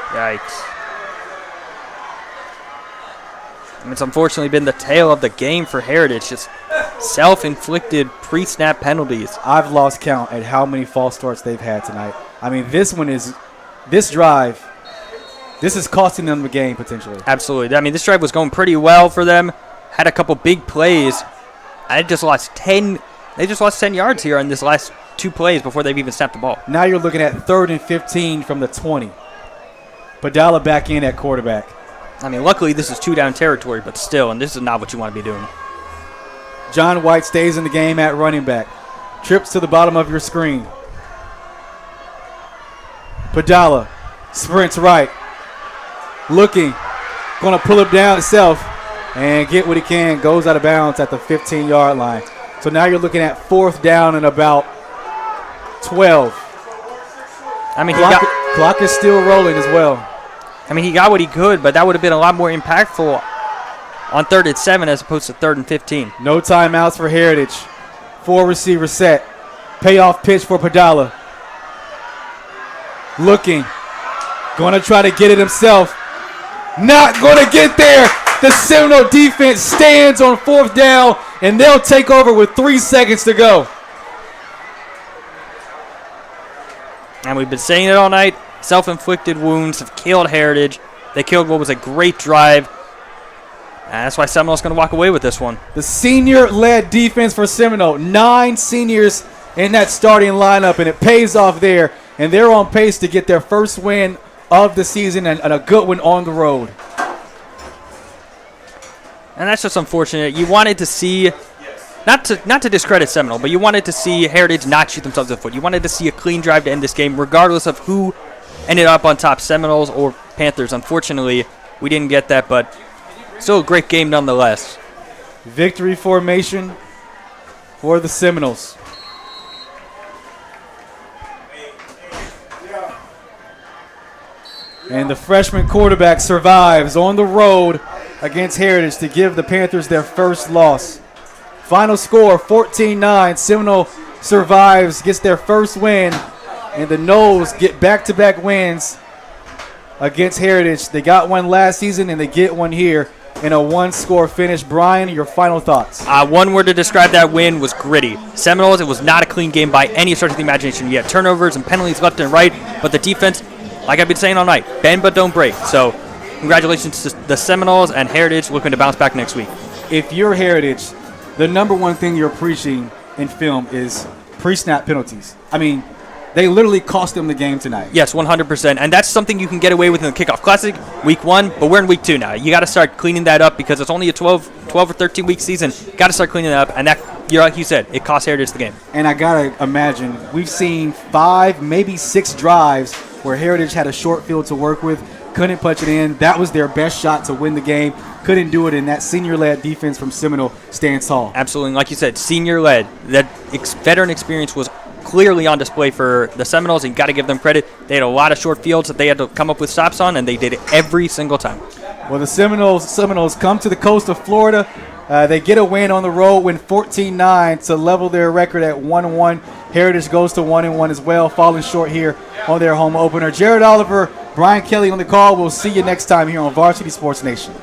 Speaker 3: Yikes. It's unfortunately been the tale of the game for Heritage. Just self-inflicted pre-snap penalties.
Speaker 2: I've lost count at how many false starts they've had tonight. I mean, this drive, this is costing them the game potentially.
Speaker 3: Absolutely. I mean, this drive was going pretty well for them. Had a couple big plays. They just lost 10 yards here on this last 2 plays before they've even snapped the ball.
Speaker 2: Now you're looking at 3rd and 15 from the 20. Padala back in at quarterback.
Speaker 3: I mean, luckily this is 2-down territory, but still, and this is not what you want to be doing.
Speaker 2: John White stays in the game at running back. Trips to the bottom of your screen. Padala sprints right. Looking. Going to pull it down itself and get what he can. Goes out of bounds at the 15-yard line. So now you're looking at 4th down and about 12.
Speaker 3: I mean,
Speaker 2: clock is still rolling as well.
Speaker 3: I mean, he got what he could, but that would have been a lot more impactful on 3rd and 7 as opposed to 3rd and 15.
Speaker 2: No timeouts for Heritage. 4 receiver set. Payoff pitch for Padala. Looking. Going to try to get it himself. Not going to get there. The Seminole defense stands on 4th down, and they'll take over with 3 seconds to go.
Speaker 3: And we've been saying it all night. Self-inflicted wounds have killed Heritage. They killed what was a great drive. And that's why Seminole's going to walk away with this one.
Speaker 2: The senior-led defense for Seminole. 9 seniors in that starting lineup, and it pays off there. And they're on pace to get their first win of the season and a good one on the road.
Speaker 3: And that's just unfortunate. You wanted to see not to discredit Seminole, but you wanted to see Heritage not shoot themselves in the foot. You wanted to see a clean drive to end this game, regardless of who ended up on top, Seminoles or Panthers. Unfortunately, we didn't get that, but still a great game nonetheless.
Speaker 2: Victory formation for the Seminoles. And the freshman quarterback survives on the road against Heritage to give the Panthers their first loss. Final score, 14-9. Seminole survives, gets their first win, and the Noles get back-to-back wins against Heritage. They got one last season, and they get one here in a one-score finish. Brian, your final thoughts?
Speaker 3: One word to describe that win was gritty. Seminoles, it was not a clean game by any stretch of the imagination. You had turnovers and penalties left and right, but the defense, like I've been saying all night, bend but don't break. So congratulations to the Seminoles, and Heritage looking to bounce back next week.
Speaker 2: If you're Heritage, the number one thing you're preaching in film is pre-snap penalties. I mean, they literally cost them the game tonight.
Speaker 3: Yes, 100%. And that's something you can get away with in the Kickoff Classic, week 1, but we're in week 2 now. You got to start cleaning that up because it's only a 12 or 13-week season. Got to start cleaning that up, and that, like you said, it cost Heritage the game.
Speaker 2: And I got to imagine, we've seen 5, maybe 6 drives where Heritage had a short field to work with, couldn't punch it in. That was their best shot to win the game. Couldn't do it, in that senior-led defense from Seminole stands tall.
Speaker 3: Absolutely. Like you said, senior-led. That veteran experience was clearly on display for the Seminoles, and you got to give them credit. They had a lot of short fields that they had to come up with stops on, and they did it every single time.
Speaker 2: Well, the Seminoles come to the coast of Florida. They get a win on the road, win 14-9 to level their record at 1-1. Heritage goes to 1-1 as well, falling short here on their home opener. Jared Oliver, Brian Kelly on the call. We'll see you next time here on Varsity Sports Nation.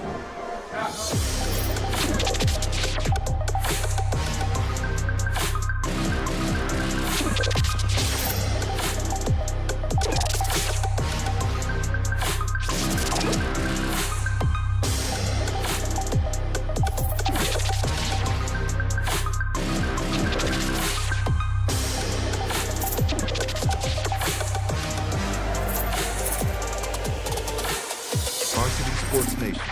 Speaker 1: Varsity Sports Nation.